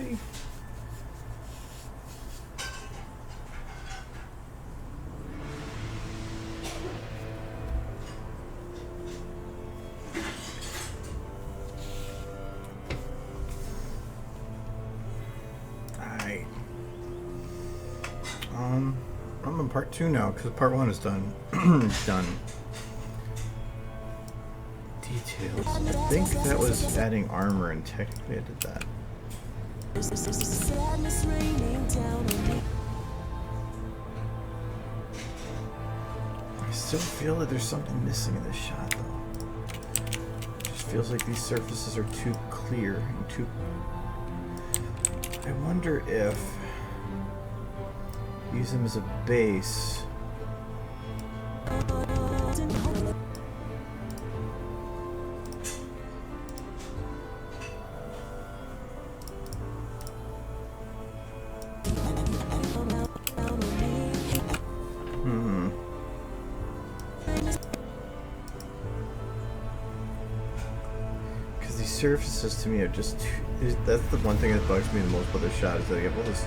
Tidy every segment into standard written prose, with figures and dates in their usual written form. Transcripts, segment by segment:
Really? Alright. I'm on part 2 now because part 1 is done. Done. Details. I think that was adding armor, and technically I did that. I still feel that there's something missing in this shot, though. It just feels like these surfaces are too clear and too... I wonder if use them as a base. Because these surfaces to me are just too... That's the one thing that bugs me the most about this shot, is that I have all this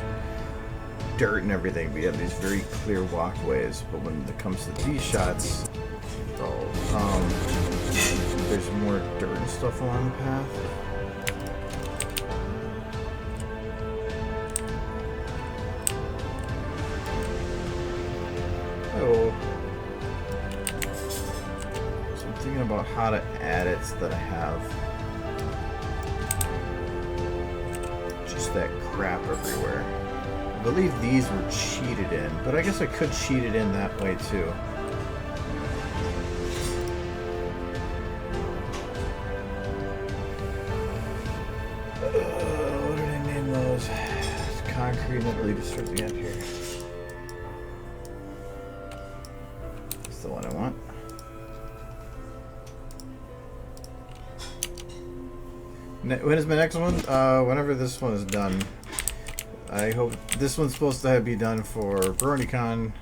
dirt and everything, but you have these very clear walkways. But when it comes to these shots, there's more dirt and stuff along the path. Oh. So I'm thinking about how to add it so that I have just that crap everywhere. I believe these were cheated in, but I guess I could cheat it in that way too. What did I name those? It's concrete, and I believe it's towards the end here. That's the one I want. When is my next one? Whenever this one is done. I hope this one's supposed to be done for BronyCon,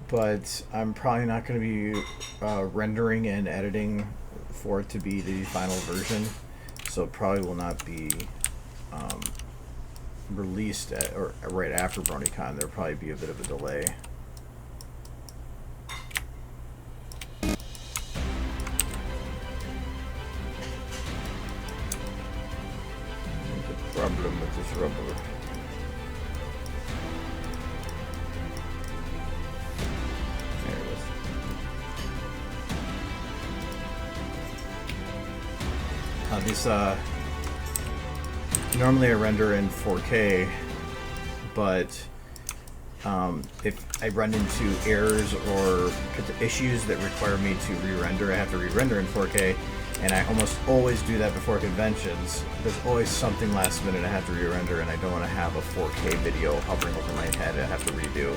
but I'm probably not going to be rendering and editing for it to be the final version, so it probably will not be released or right after BronyCon. There'll probably be a bit of a delay. The problem with this rubber. These normally I render in 4K, but if I run into errors or issues that require me to re-render, I have to re-render in 4K, and I almost always do that before conventions. There's always something last minute I have to re-render, and I don't want to have a 4K video hovering over my head I have to redo.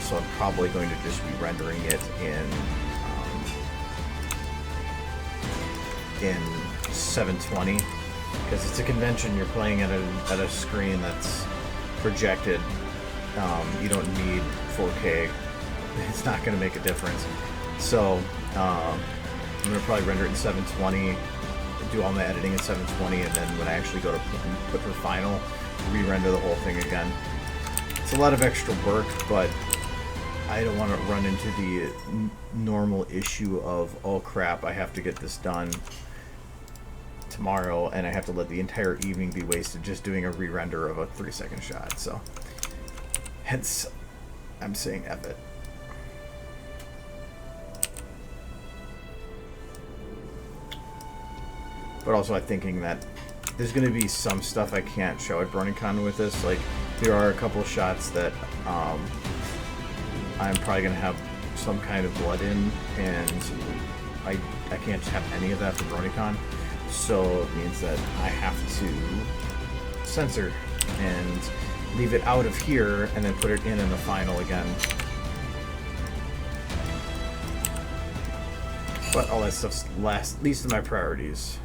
So I'm probably going to just be rendering it in 720, because it's a convention. You're playing at a screen that's projected. You don't need 4K. It's not going to make a difference. So I'm going to probably render it in 720, do all my editing in 720, and then when I actually go to put for final, re-render the whole thing again. It's a lot of extra work, but I don't want to run into the normal issue of, oh crap, I have to get this done tomorrow, and I have to let the entire evening be wasted just doing a re-render of a 3-second shot. So hence I'm saying F it. But also I'm thinking that there's going to be some stuff I can't show at BronyCon with this. Like, there are a couple of shots that I'm probably going to have some kind of blood in, and I can't have any of that for BronyCon. So it means that I have to censor and leave it out of here and then put it in the final again. But all that stuff's least of my priorities.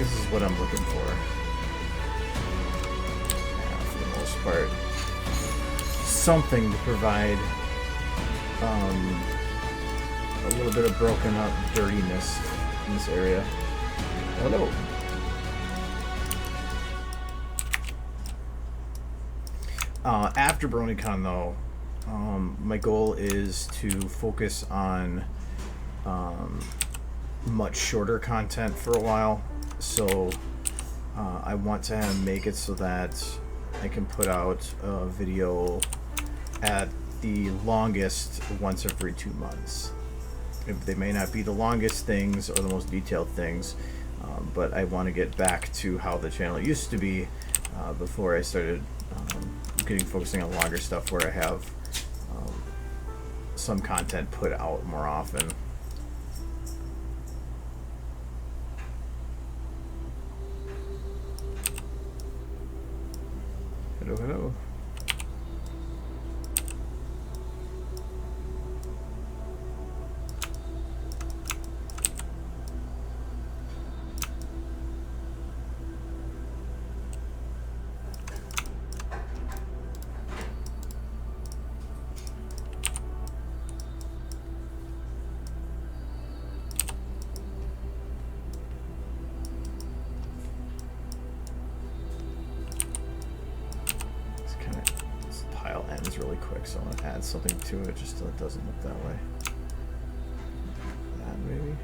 This is what I'm looking for. Yeah, for the most part. Something to provide a little bit of broken up dirtiness in this area. Hello. After BronyCon, though, my goal is to focus on much shorter content for a while. So I want to make it so that I can put out a video at the longest once every 2 months. They may not be the longest things or the most detailed things, but I want to get back to how the channel used to be before I started focusing on longer stuff, where I have some content put out more often. Hello, hello. Really quick, so I'm going to add something to it just so it doesn't look that way. That maybe?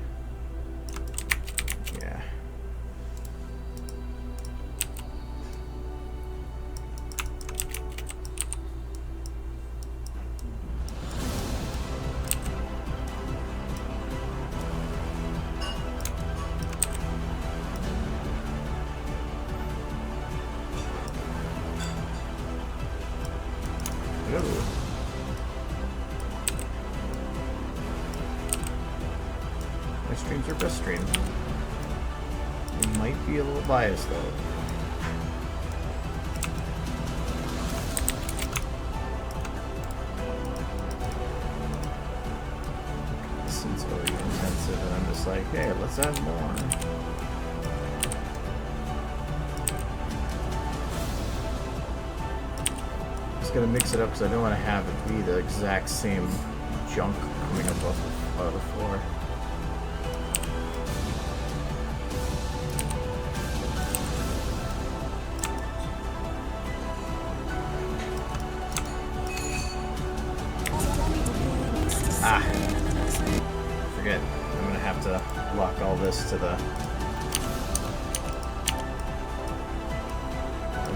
Yeah. Livestreams are best stream. It might be a little biased though. This seems really intensive, and I'm just like, hey, let's add more. Just gonna mix it up because I don't want to have it be the exact same junk coming up off the floor. Forget. I'm gonna have to lock all this to the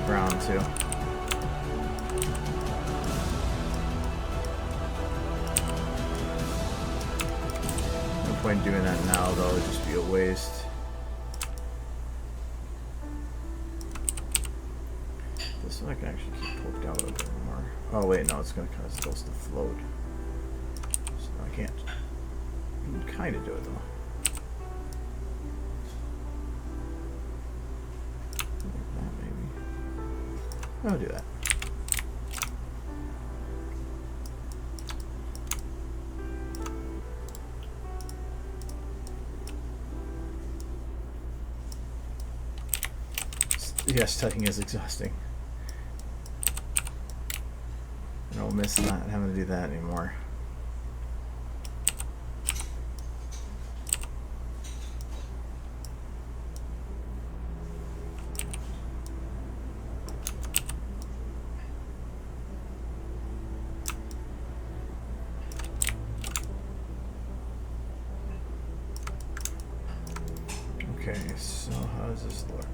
ground too. No point doing that now though, it'd just be a waste. This one I can actually keep poked out a little bit more. Oh wait, no, it's gonna cause those to float. So I can't. You can kind of do it though. Like that maybe. I'll do that. Yes, tucking is exhausting. And I'll miss not having to do that anymore. Okay, so how does this look?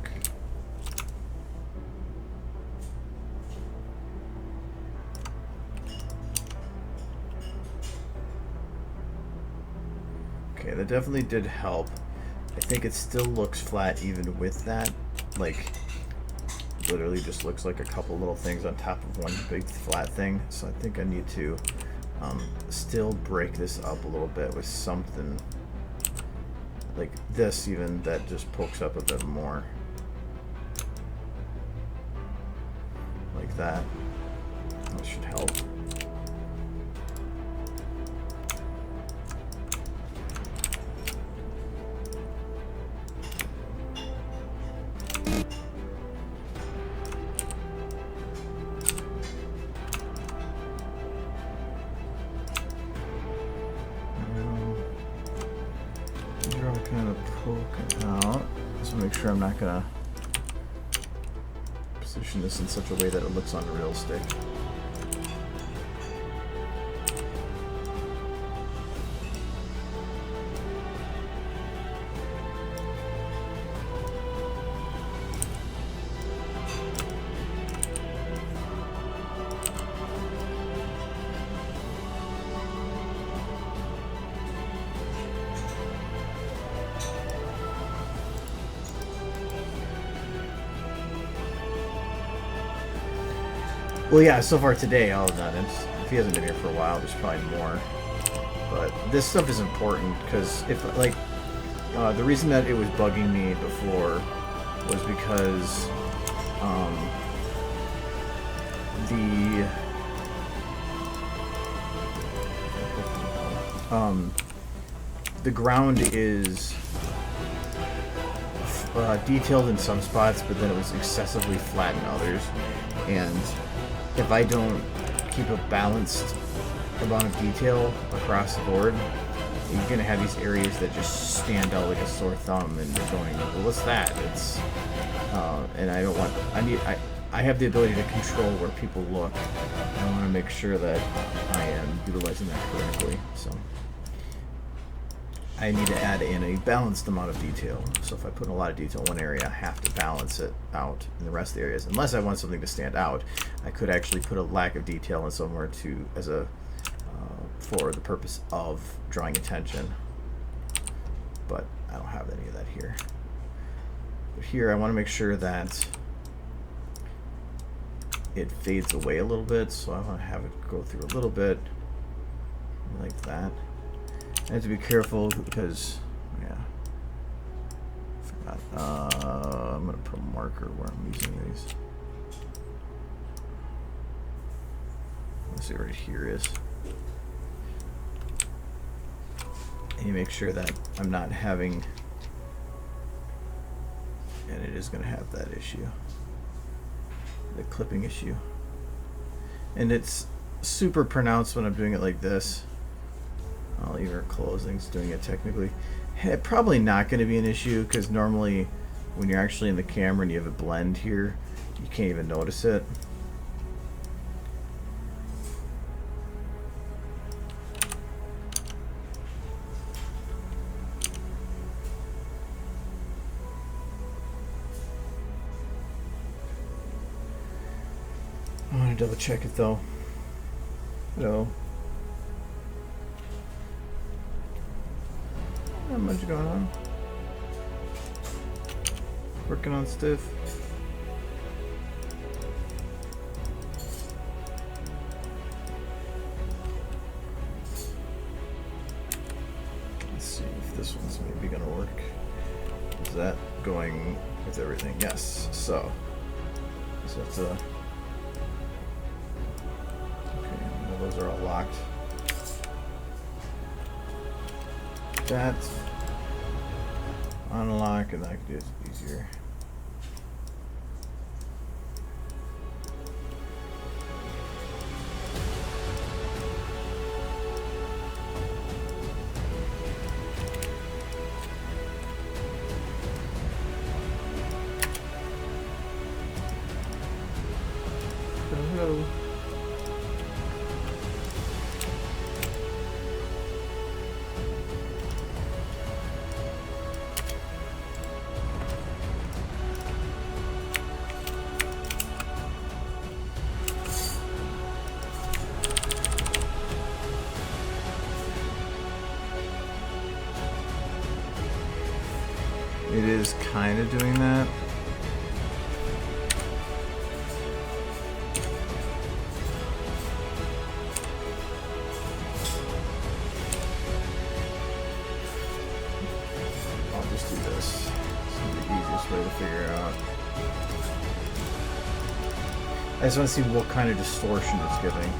Okay, that definitely did help. I think it still looks flat even with that. Like, literally just looks like a couple little things on top of one big flat thing. So I think I need to still break this up a little bit with something like this even that just pokes up a bit more. Like that. That should help. to make sure I'm not gonna position this in such a way that it looks unrealistic. Well, yeah, so far today, all of that. If he hasn't been here for a while, there's probably more. But this stuff is important because if, like, the reason that it was bugging me before was because the ground is detailed in some spots, but then it was excessively flat in others. And if I don't keep a balanced amount of detail across the board, you're going to have these areas that just stand out like a sore thumb, and you're going, well, what's that? It's, and I don't want, I have the ability to control where people look. I want to make sure that I am utilizing that correctly, so I need to add in a balanced amount of detail. So if I put in a lot of detail in one area, I have to balance it out in the rest of the areas. Unless I want something to stand out, I could actually put a lack of detail in somewhere to, as a, for the purpose of drawing attention. But I don't have any of that here. But here I want to make sure that it fades away a little bit, so I want to have it go through a little bit like that. I have to be careful because, yeah, I forgot. I'm going to put a marker where I'm using these. Let's see where it here is. And you make sure that I'm not having, and it is going to have that issue, the clipping issue. And it's super pronounced when I'm doing it like this. I'll leave her closings doing it technically. Probably not going to be an issue because normally when you're actually in the camera and you have a blend here, you can't even notice it. I want to double check it though. Hello. Not much going on. Working on stiff. Let's see if this one's maybe gonna work. Is that going with everything? Yes. So it's a. Okay, well, those are all locked. That unlock, and I can do it easier. Hello. It is kind of doing that. I'll just do this. It's the easiest way to figure it out. I just want to see what kind of distortion it's giving.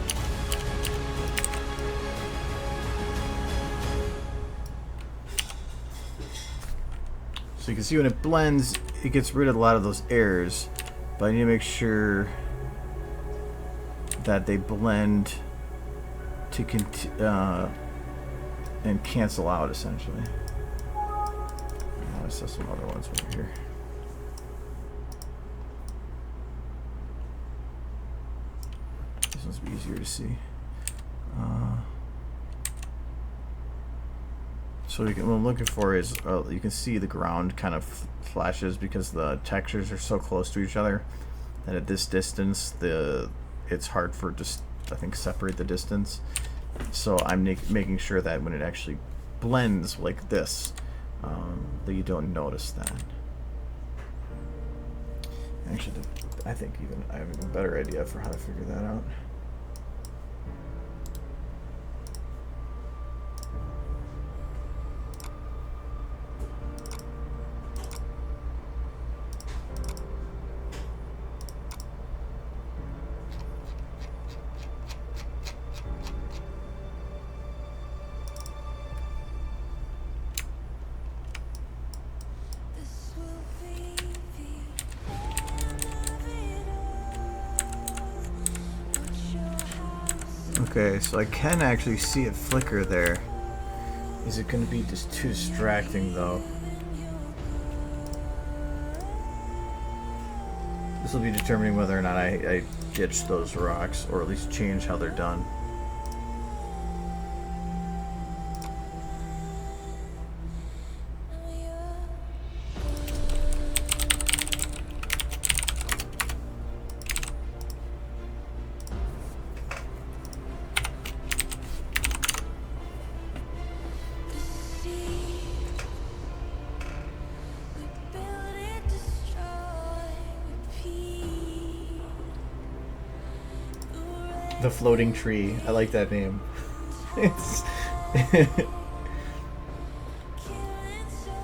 So you can see when it blends, it gets rid of a lot of those errors, but I need to make sure that they blend to and cancel out essentially. I saw some other ones over here. easier to see. So what I'm looking for is you can see the ground kind of flashes because the textures are so close to each other that at this distance it's hard for just I think separate the distance. So I'm making sure that when it actually blends like this, that you don't notice that. Actually, I think I have a better idea for how to figure that out. Okay, so I can actually see it flicker there. Is it going to be just too distracting though? This will be determining whether or not I ditch those rocks, or at least change how they're done. The floating tree. I like that name.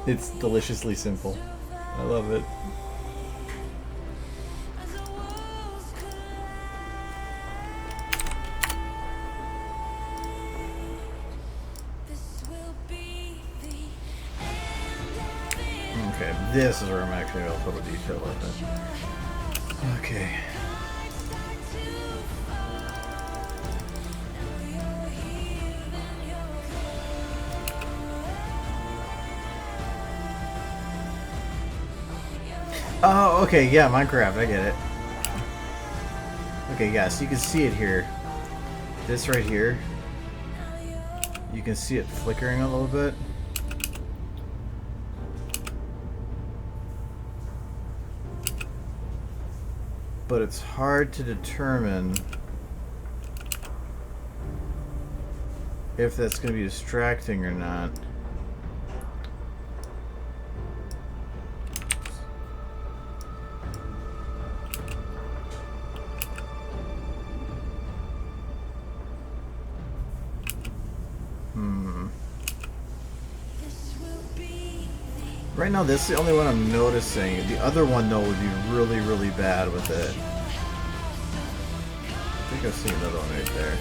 It's deliciously simple. I love it. Okay, this is where I'm actually going to put a detail like that. Okay. Oh, okay, yeah, Minecraft, I get it. Okay, yeah, so you can see it here. This right here. You can see it flickering a little bit. But it's hard to determine if that's going to be distracting or not. Right now, this is the only one I'm noticing. The other one, though, would be really, really bad with it. I think I see another one right there.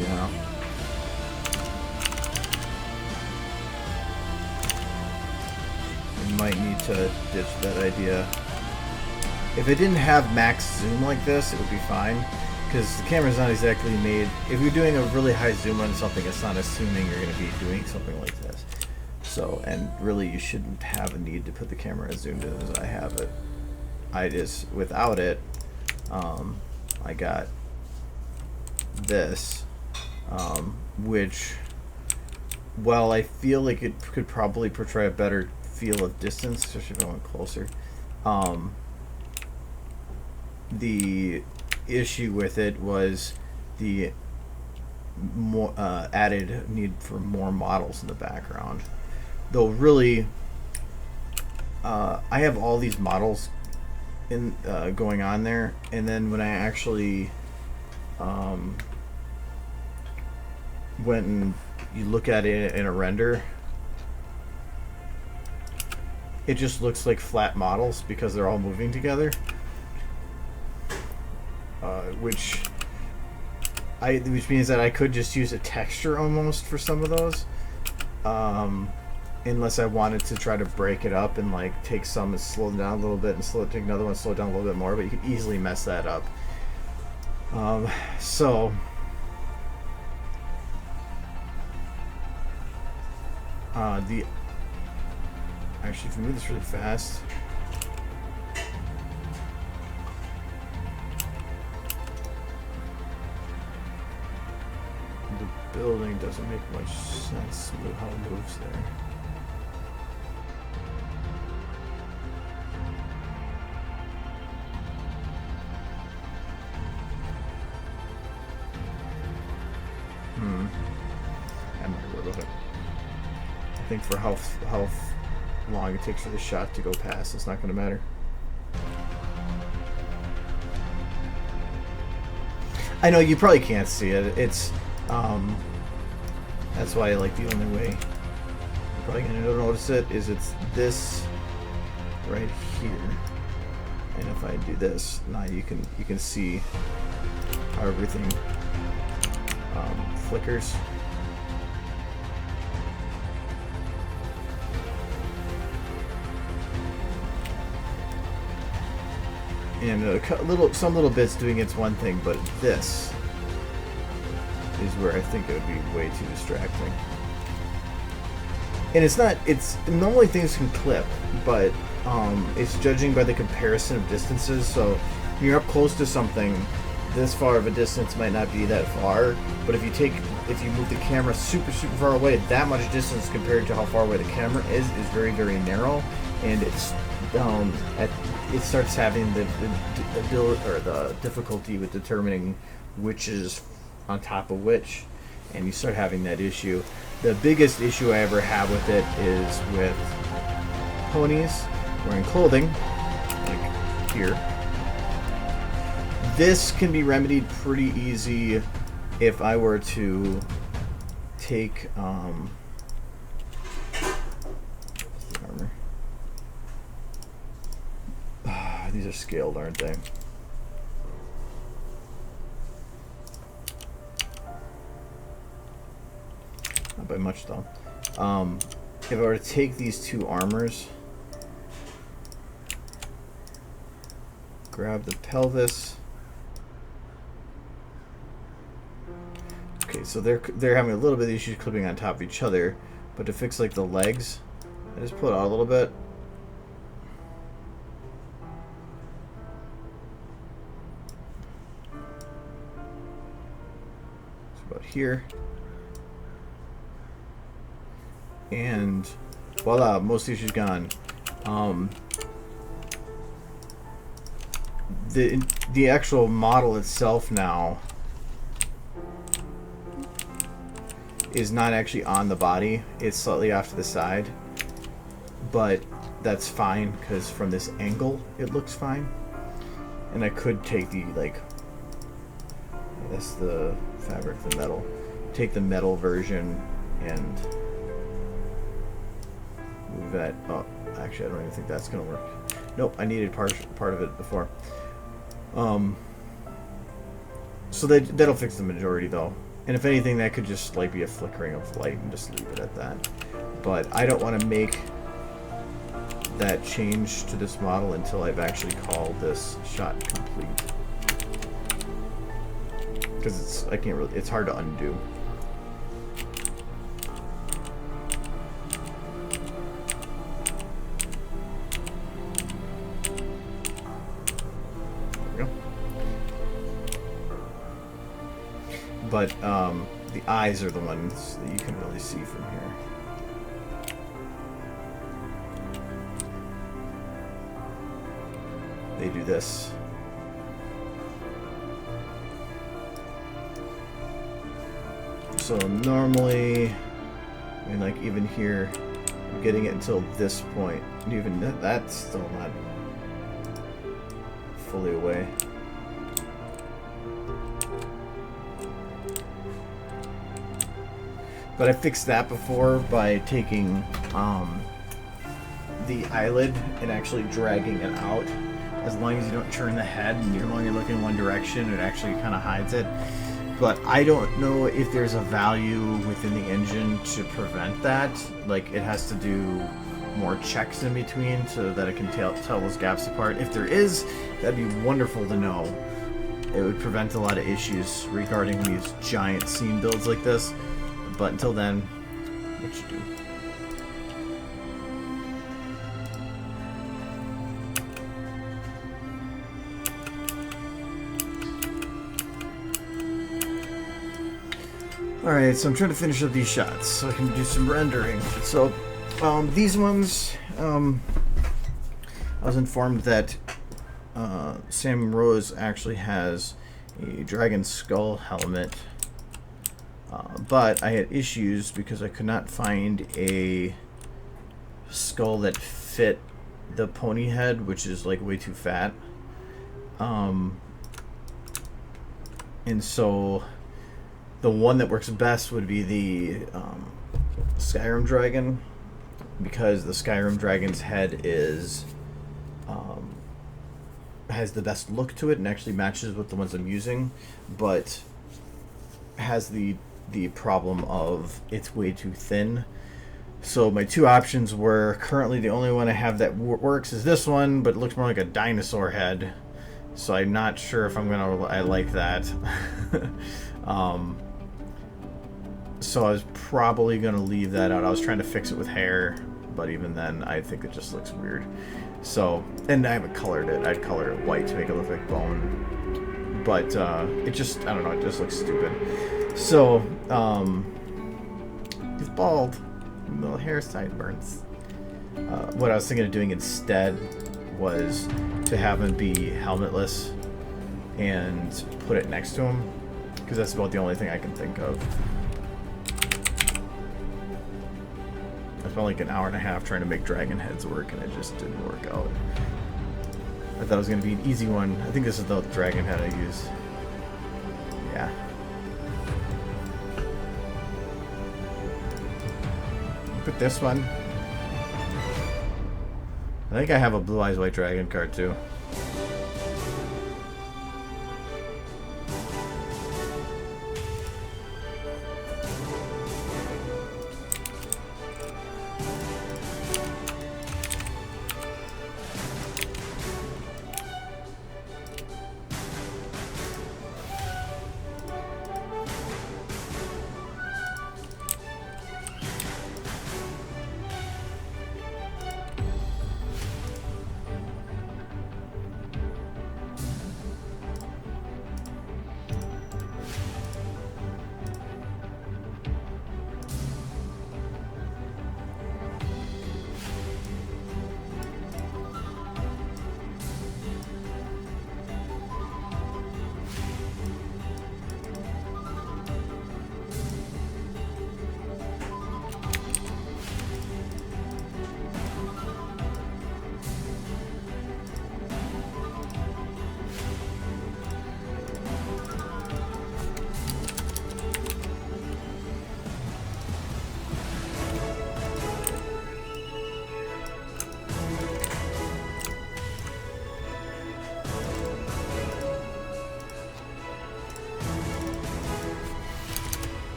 Yeah. You might need to ditch that idea. If it didn't have max zoom like this, it would be fine. Because the camera's not exactly made... If you're doing a really high zoom on something, it's not assuming you're going to be doing something like this. So, and really you shouldn't have a need to put the camera as zoomed in as I have it. I just, without it, I got this, which, while I feel like it could probably portray a better feel of distance, especially if I went closer, the issue with it was the more added need for more models in the background. Though really, I have all these models in going on there, and then when I actually went and you look at it in a render, it just looks like flat models because they're all moving together. Which means that I could just use a texture almost for some of those, unless I wanted to try to break it up and like take some and slow it down a little bit and take another one, slow it down a little bit more. But you could easily mess that up. So actually, if we move this really fast. building doesn't make much sense with how it moves there. I might go with it. I think for how long it takes for the shot to go past, it's not going to matter. I know you probably can't see it. It's that's why like the only way you're probably going to notice it is it's this right here. And if I do this, now you can see how everything flickers. And some little bits doing it's one thing, but this is where I think it would be way too distracting. And it's not. It's normally things can clip, but it's judging by the comparison of distances. So when you're up close to something, this far of a distance might not be that far, but if you move the camera super far away, that much distance compared to how far away the camera is very narrow, and it's it starts having the difficulty with determining which is on top of which, and you start having that issue. The biggest issue I ever have with it is with ponies wearing clothing, like here. This can be remedied pretty easy if I were to take armor. These are scaled, aren't they? Not by much though. If I were to take these two armors, grab the pelvis. Okay, so they're having a little bit of issues clipping on top of each other, but to fix like the legs, I just pull it out a little bit. It's about here. And voila, most of the issues gone. The actual model itself now is not actually on the body. It's slightly off to the side, but that's fine because from this angle it looks fine. And I could take the that's the fabric, the metal. Take the metal version and move that up. Actually, I don't even think that's gonna work. Nope, I needed part of it before. So that'll fix the majority though. And if anything, that could just like be a flickering of light and just leave it at that. But I don't want to make that change to this model until I've actually called this shot complete. Because it's hard to undo. But the eyes are the ones that you can really see from here. They do this. So normally, I mean, like even here, I'm getting it until this point, and even that's still not fully away. But I fixed that before by taking the eyelid and actually dragging it out. As long as you don't turn the head and you're only looking in one direction, it actually kind of hides it. But I don't know if there's a value within the engine to prevent that. Like it has to do more checks in between so that it can tell those gaps apart. If there is, that'd be wonderful to know. It would prevent a lot of issues regarding these giant scene builds like this. But until then, what you do? Alright, so I'm trying to finish up these shots so I can do some rendering. So, these ones, I was informed that Sam Rose actually has a dragon skull helmet, but I had issues because I could not find a skull that fit the pony head, which is like way too fat. And so the one that works best would be the Skyrim dragon, because the Skyrim dragon's head is has the best look to it and actually matches with the ones I'm using, but has the problem of it's way too thin. So my two options were, currently the only one I have that works is this one, but it looks more like a dinosaur head. So I'm not sure if I like that. So I was probably gonna leave that out. I was trying to fix it with hair, but even then I think it just looks weird. So, and I haven't colored it. I'd color it white to make it look like bone. But it just, I don't know, it just looks stupid. So, he's bald. Little hair sideburns. What I was thinking of doing instead was to have him be helmetless and put it next to him, because that's about the only thing I can think of. I spent like an hour and a half trying to make dragon heads work, and it just didn't work out. I thought it was going to be an easy one. I think this is the dragon head I use. Yeah. Look at this one. I think I have a Blue Eyes White Dragon card too.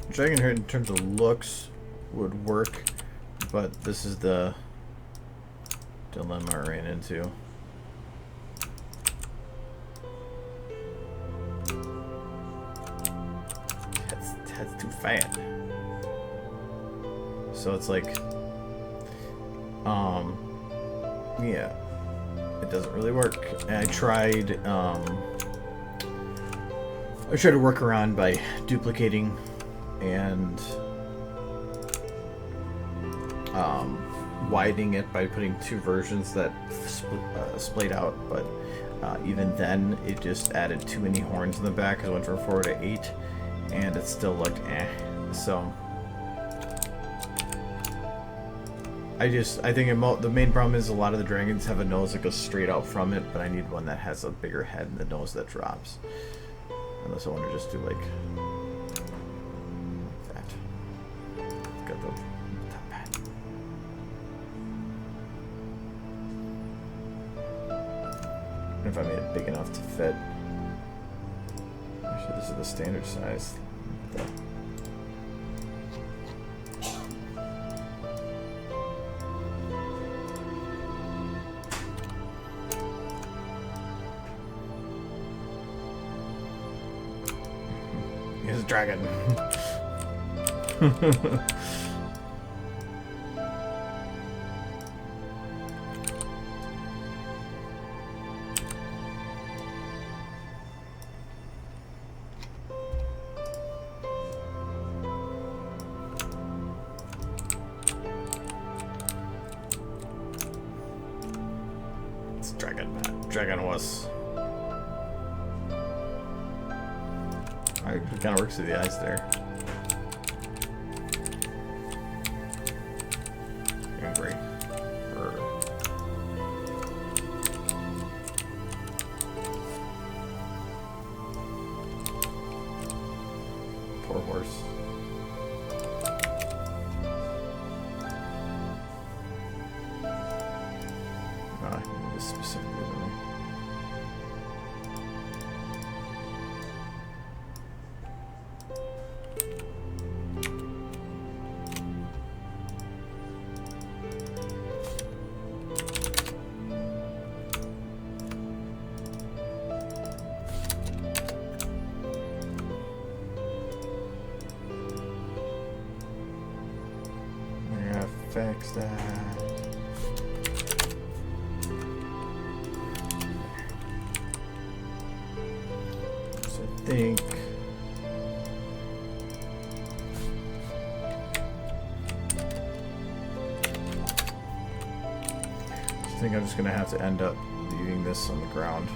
The dragon here in terms of looks would work, but this is the dilemma I ran into. That's too fat. So it's like, yeah, it doesn't really work. And I tried to work around by duplicating and widening it by putting two versions that splayed out, but even then it just added too many horns in the back. I went from 4 to 8 and it still looked so I think the main problem is a lot of the dragons have a nose that goes straight out from it, but I need one that has a bigger head and the nose that drops. Unless I want to just do like that. Got the top hat. And if I made it big enough to fit. Actually, this is the standard size. His dragon. It's dragon was. It kind of works through the eyes there. Angry. Poor horse. This specifically. Fix that. So I think I'm just gonna have to end up leaving this on the ground.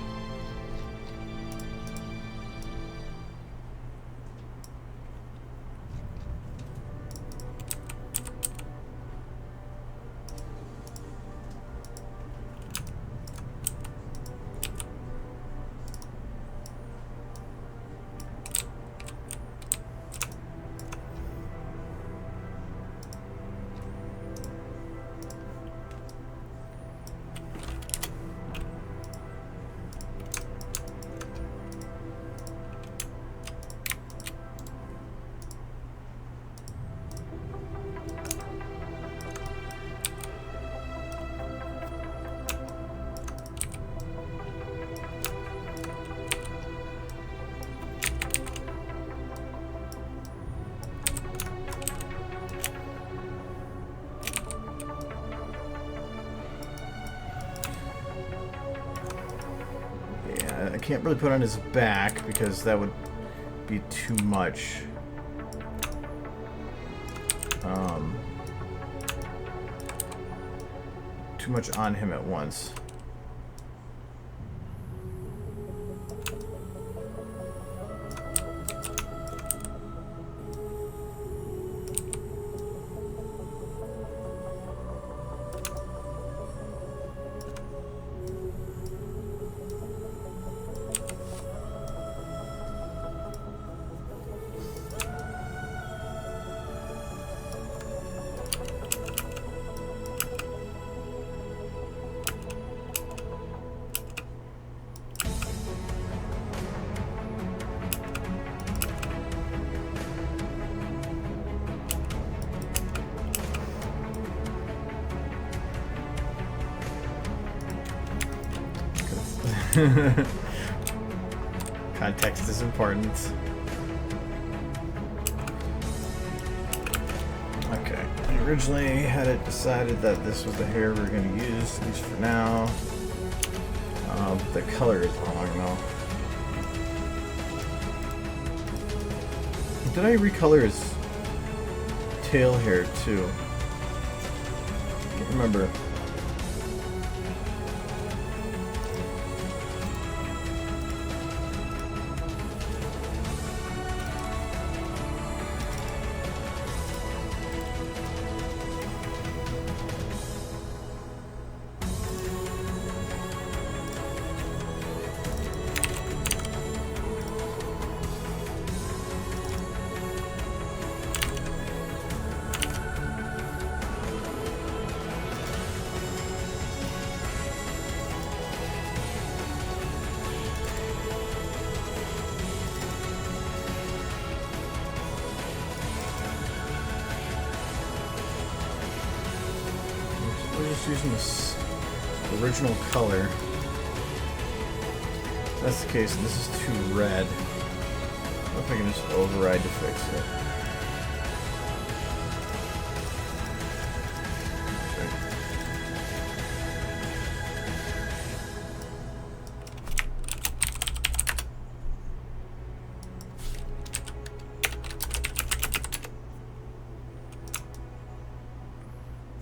I can't really put on his back because that would be too much. Too much on him at once. Context is important. Okay, I originally had it decided that this was the hair we were going to use, at least for now. The color is wrong though. Did I recolor his tail hair too? Can't remember. Using this original color. If that's the case, and this is too red. I don't know if I can just override to fix it.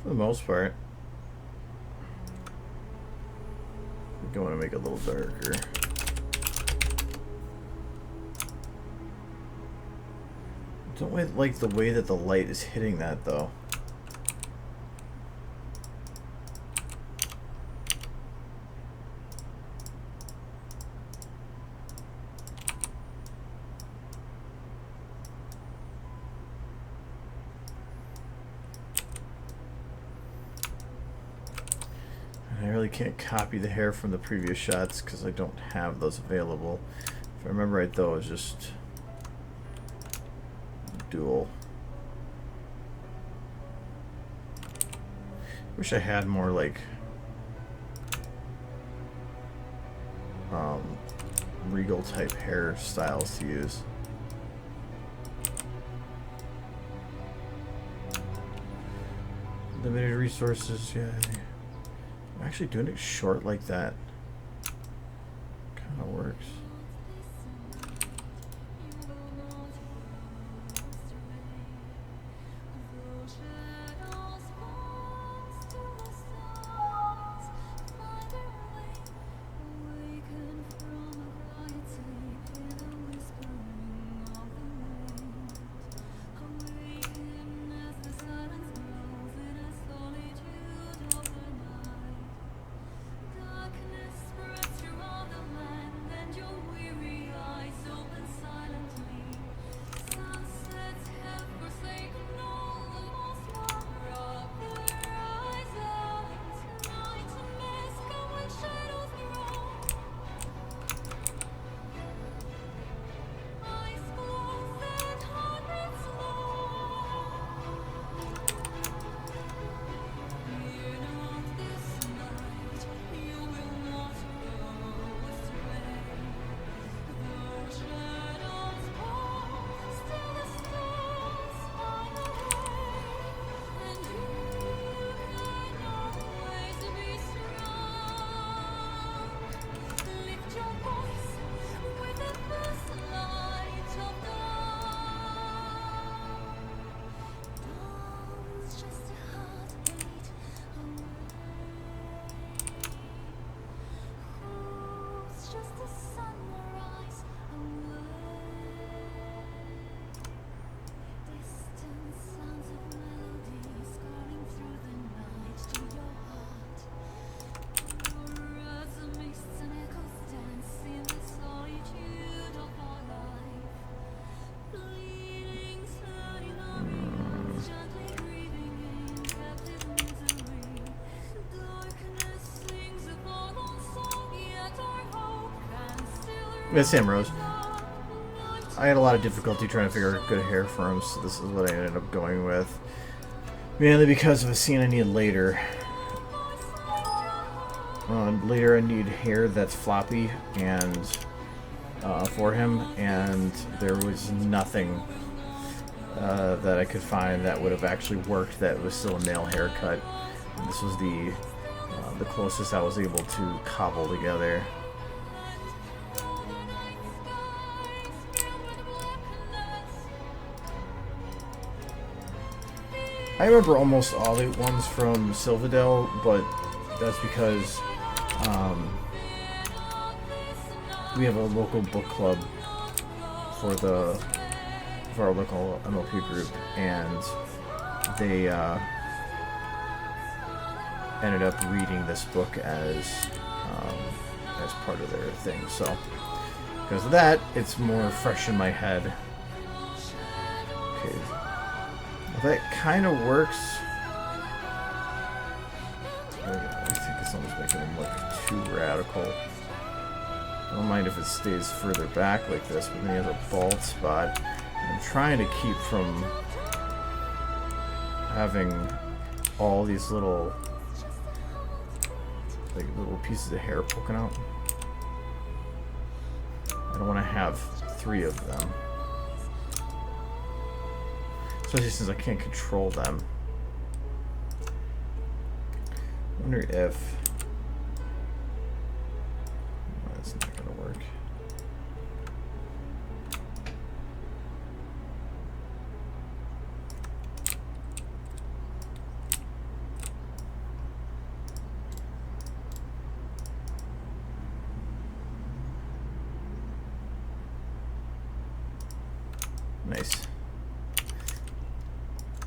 For the most part. I think I want to make it a little darker. Don't like the way that the light is hitting that though. I really can't copy the hair from the previous shots because I don't have those available. If I remember right though, it was just dual. Wish I had more like regal type hairstyles to use. Limited resources, yeah. Actually doing it short like that kind of works. Yeah, Sam Rose. I had a lot of difficulty trying to figure out good hair for him, so this is what I ended up going with. Mainly because of a scene I need later. Later I need hair that's floppy and for him, and there was nothing that I could find that would have actually worked that was still a male haircut. And this was the closest I was able to cobble together. I remember almost all the ones from Silverdale, but that's because we have a local book club for our local MLP group, and they ended up reading this book as part of their thing. So because of that, it's more fresh in my head. Okay. That kind of works. I think it's almost making him look too radical. I don't mind if it stays further back like this, but then he has a bald spot. I'm trying to keep from having all these little pieces of hair poking out. I don't want to have 3 of them. Especially since I can't control them. I wonder if... Oh, that's not going to work. Nice.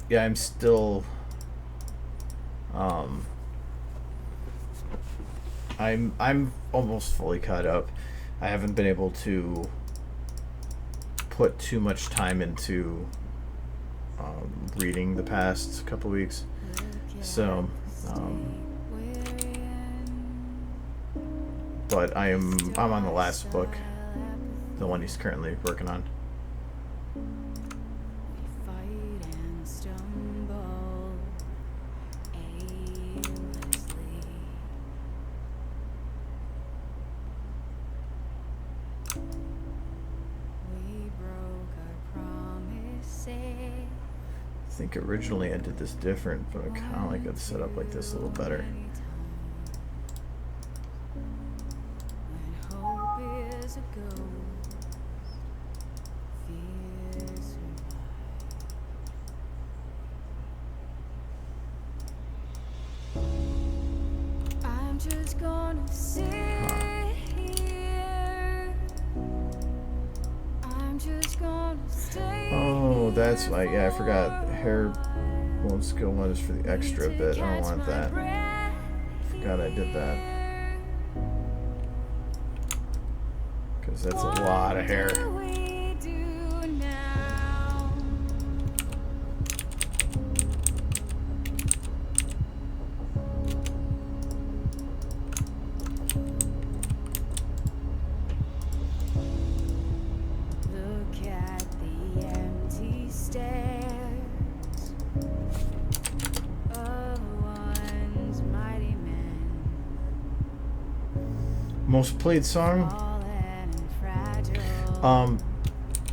Yeah, I'm still I'm almost fully caught up. I haven't been able to put too much time into reading the past couple weeks. So but I'm on the last book, the one he's currently working on. I think originally I did this different, but I kind of like it set up like this a little better. I'm just gonna sit here. I'm just gonna stay. Oh, that's why. Yeah, I forgot. Hair won't skill one is for the extra bit. I don't want that. Forgot I did that. Because that's a lot of hair. Most played song?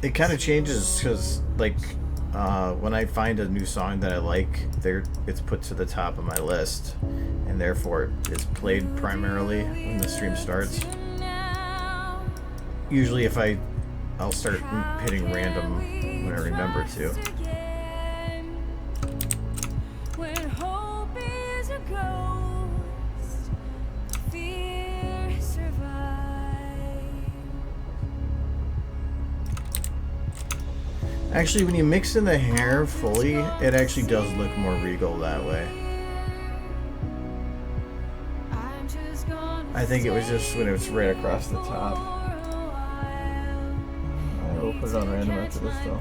It kind of changes because, like, when I find a new song that I like, it's put to the top of my list, and therefore it's played primarily when the stream starts. Usually, I'll start hitting random when I remember to. Actually, when you mix in the hair fully, it actually does look more regal that way. I think it was just when it was right across the top. I will put it on random after this though.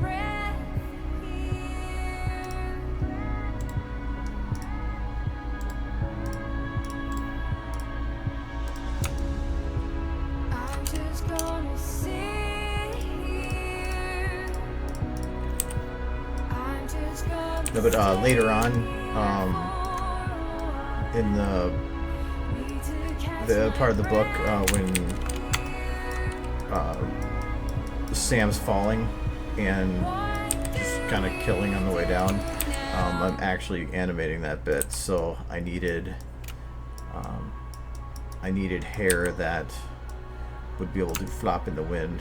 No, but later on, in the part of the book when Sam's falling and just kind of killing on the way down, I'm actually animating that bit, so I needed hair that would be able to flop in the wind.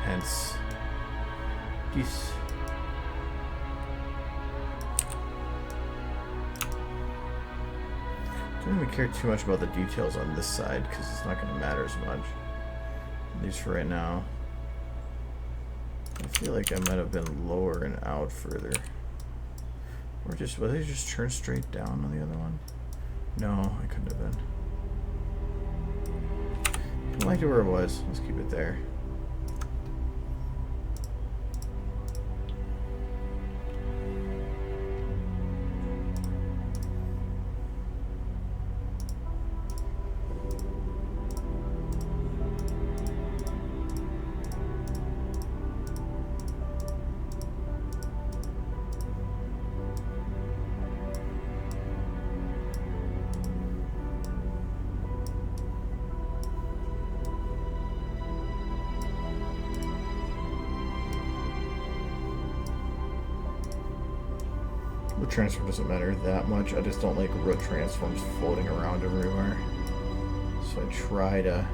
Hence this. Don't even care too much about the details on this side because it's not going to matter as much, at least for right now. I feel like I might have been lower and out further, or just will they just turn straight down on the other one? No, I couldn't have been. I liked it where it was. Let's keep it there. Root transfer doesn't matter that much. I just don't like root transforms floating around everywhere. So I try to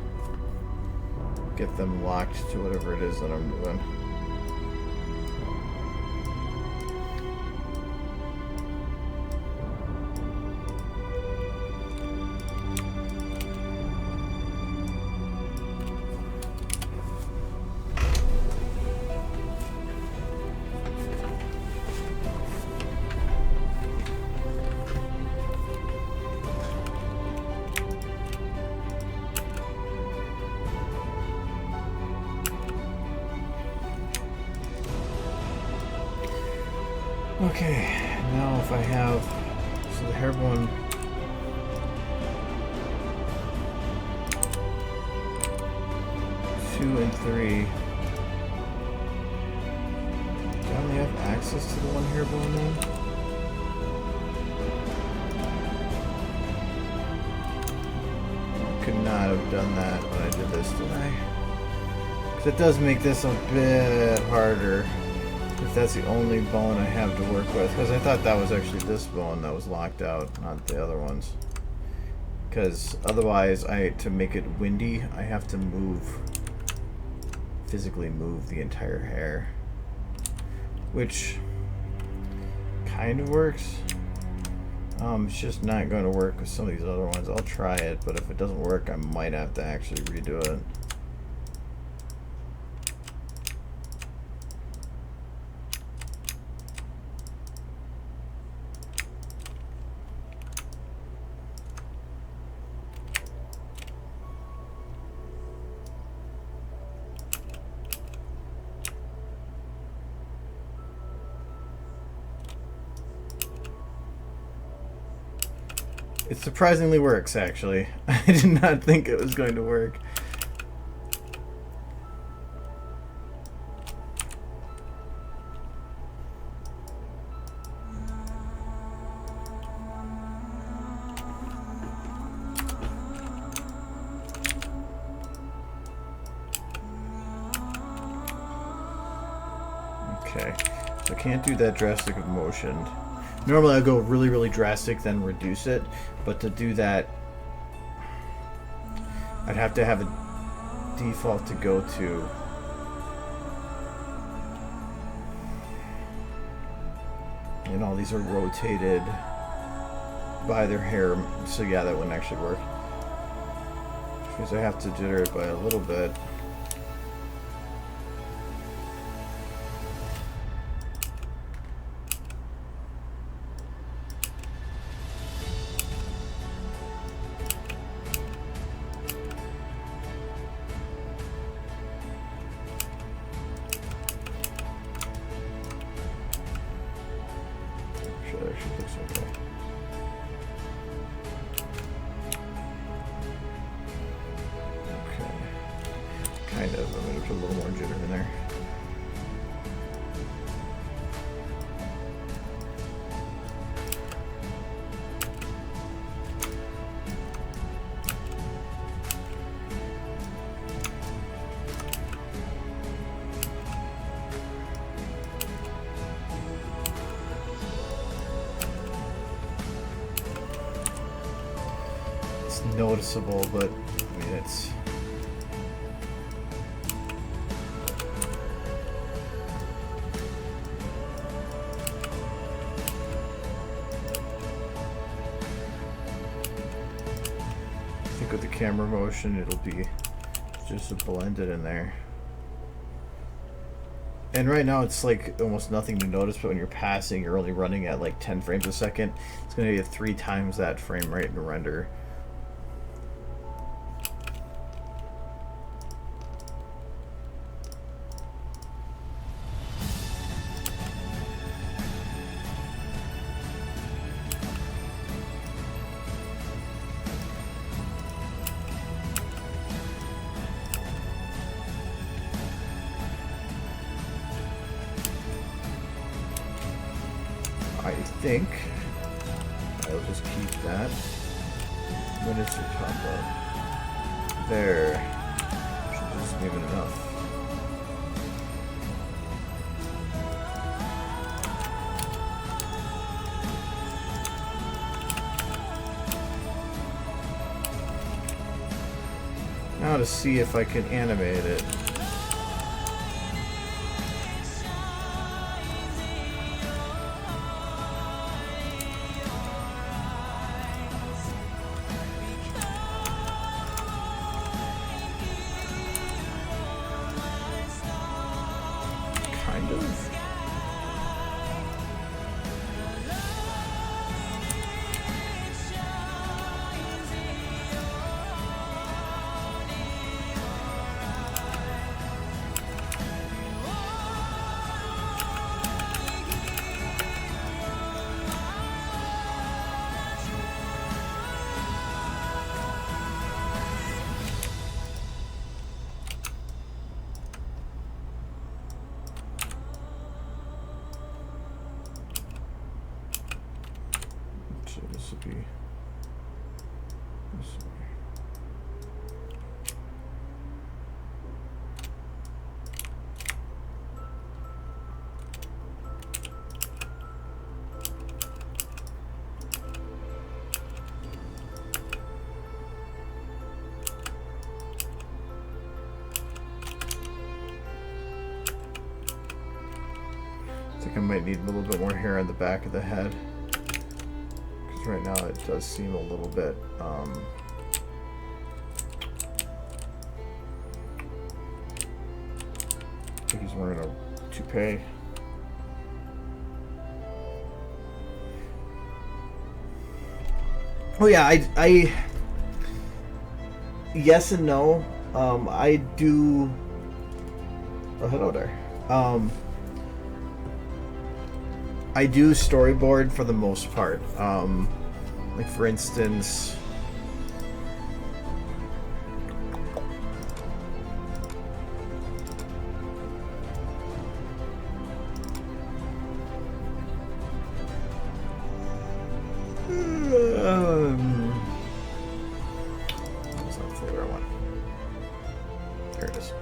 get them locked to whatever it is that I'm doing. Okay, now if I have, so the hairbone, two and three, do I only have access to the one hairbone then? I could not have done that when I did this, did I? Because it does make this a bit harder. If that's the only bone I have to work with. Because I thought that was actually this bone that was locked out, not the other ones. Because otherwise, to make it windy, I have to physically move the entire hair. Which kind of works. It's just not going to work with some of these other ones. I'll try it, but if it doesn't work, I might have to actually redo it. It surprisingly works, actually. I did not think it was going to work. Okay, so I can't do that drastic of motion. Normally I go really, really drastic, then reduce it, but to do that, I'd have to have a default to go to. And all these are rotated by their hair, so yeah, that wouldn't actually work. Because I have to jitter it by a little bit. Kind of. I'm going to put a little more jitter in there. It's noticeable, but I mean, it's. With the camera motion, it'll be just blended in there. And right now it's like almost nothing to notice, but when you're passing, you're only running at like 10 frames a second. It's going to get 3 times that frame rate to render. I think I'll just keep that. When is your top up? There. Should just give it enough. want to see if I can animate it. Kind of. So this would be this way. I think I might need a little bit more hair on the back of the head. Right now it does seem a little bit I think he's wearing a toupee. Oh yeah, I yes and no. I do. Oh, hello there. I do storyboard for the most part. Like for instance, what was that flavor I want? Here it is.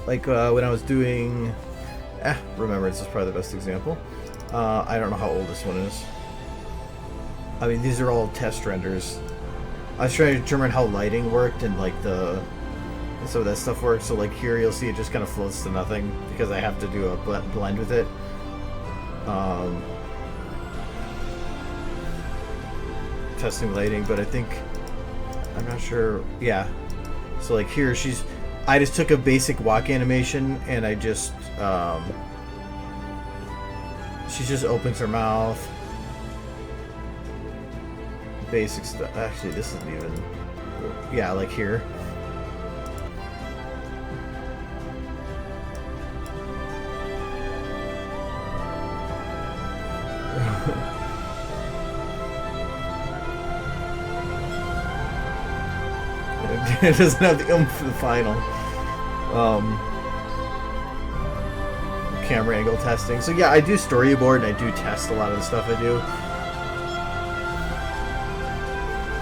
Like when I was doing, Remembrance is probably the best example. I don't know how old this one is. I mean, these are all test renders. I was trying to determine how lighting worked and like some of that stuff works. So like here, you'll see it just kind of floats to nothing because I have to do a blend with it. Testing lighting, but I think I'm not sure. Yeah. So like here, I just took a basic walk animation and I just she just opens her mouth. Basic stuff. Actually, this isn't even. Yeah, like here. It doesn't have the oomph for the final. Camera angle testing. So yeah, I do storyboard and I do test a lot of the stuff I do.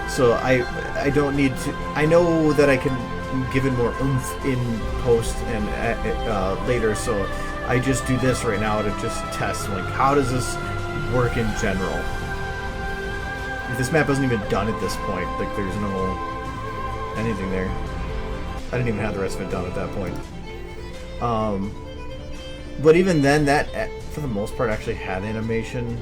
So I don't need to. I know that I can give it more oomph in post and later. So I just do this right now to just test. Like, how does this work in general? If this map isn't even done at this point, like there's no anything there. I didn't even have the rest of it done at that point. But even then, that for the most part actually had animation.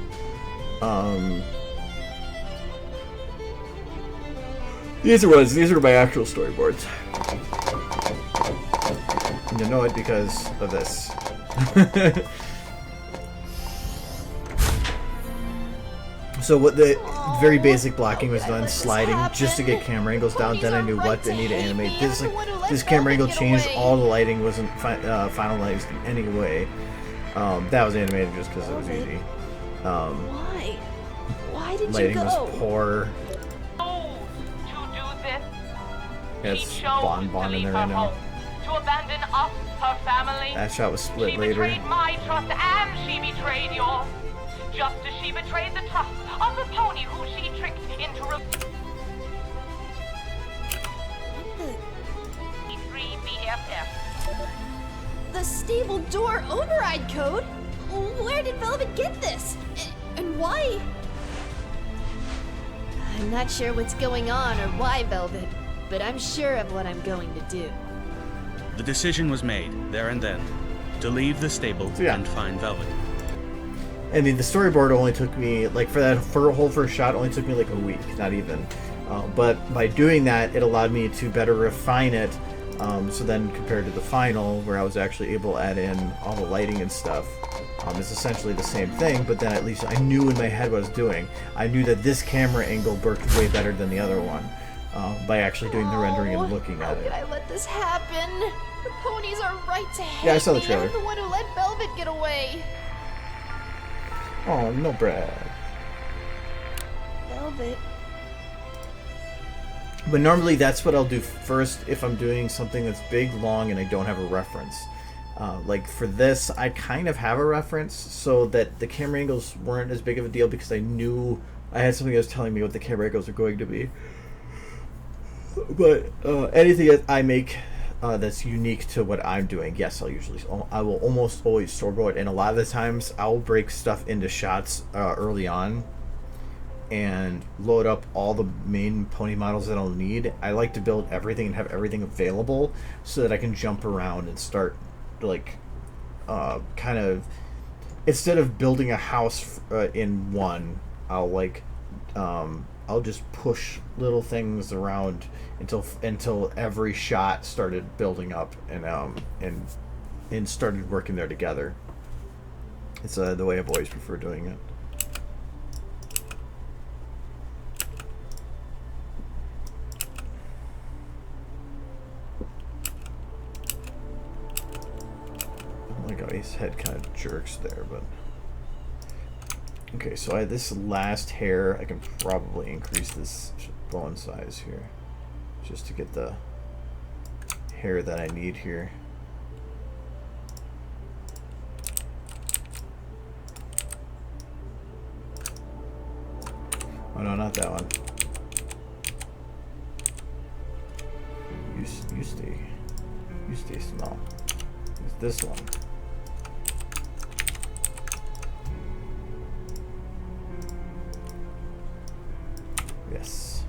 These are my actual storyboards. And you know it because of this. So what the very basic blocking was done, sliding just to get camera angles down. Then I knew what they need to animate. This camera angle changed. All the lighting wasn't finalized in any way. That was animated just because it was easy. Why? Why did Lighting you go? was poor. To do this, Yeah, she it's chose Bon to in leave there her right now. home, to abandon us, her family. That shot was split She later. betrayed my trust and she betrayed yours. Just as she betrayed the trust of the pony who she tricked into free BFF. The stable door override code? Where did Velvet get this? And why? I'm not sure what's going on or why, Velvet, but I'm sure of what I'm going to do. The decision was made, there and then, to leave the stable and find Velvet. I mean, the storyboard only took me, like, for that whole first shot, only took me like a week, not even. But by doing that, it allowed me to better refine it. So then, compared to the final, where I was actually able to add in all the lighting and stuff, it's essentially the same thing, but then at least I knew in my head what I was doing. I knew that this camera angle worked way better than the other one, by actually doing the rendering and looking at it. How could I let this happen? The ponies are right to hate Yeah, I saw the me. trailer. I'm the one who let Velvet get away. Oh, no, Brad. Velvet. But normally that's what I'll do first if I'm doing something that's big, long, and I don't have a reference. Like for this, I kind of have a reference, so that the camera angles weren't as big of a deal because I knew I had something that was telling me what the camera angles are going to be. But anything that I make that's unique to what I'm doing, yes, I will almost always storyboard, and a lot of the times I'll break stuff into shots early on and load up all the main pony models that I'll need. I like to build everything and have everything available so that I can jump around and start, like, kind of, instead of building a house in one, I'll just push little things around until every shot started building up and started working there together. It's the way I've always preferred doing it. I like how his head kind of jerks there, but okay. So this last hair, I can probably increase this bone size here, just to get the hair that I need here. Oh no, not that one. You stay small. It's this one. Yes.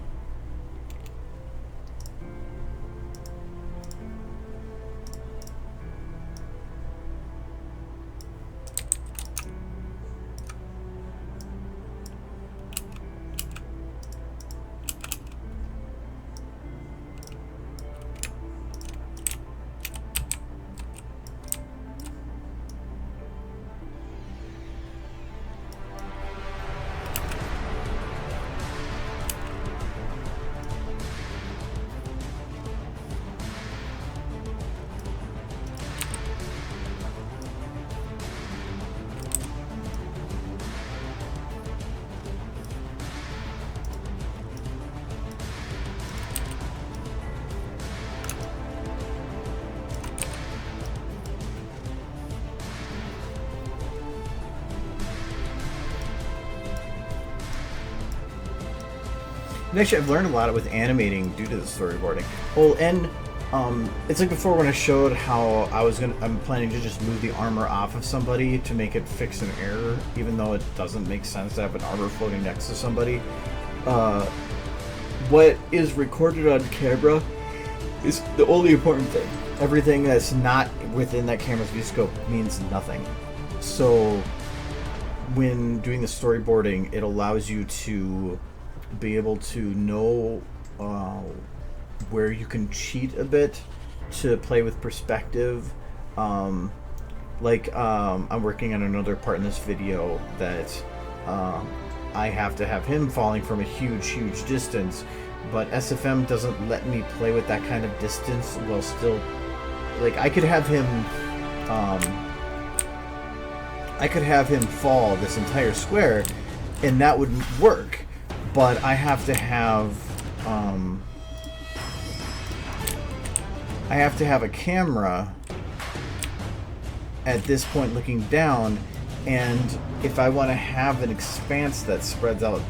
And actually, I've learned a lot with animating due to the storyboarding. Well, and it's like before when I showed how I'm planning to just move the armor off of somebody to make it fix an error, even though it doesn't make sense to have an armor floating next to somebody. What is recorded on camera is the only important thing. Everything that's not within that camera's view scope means nothing. So when doing the storyboarding, it allows you to be able to know where you can cheat a bit to play with perspective. I'm working on another part in this video that I have to have him falling from a huge distance, but SFM doesn't let me play with that kind of distance while still, like, I could have him fall this entire square and that would work. But I have to have a camera at this point looking down, and if I want to have an expanse that spreads out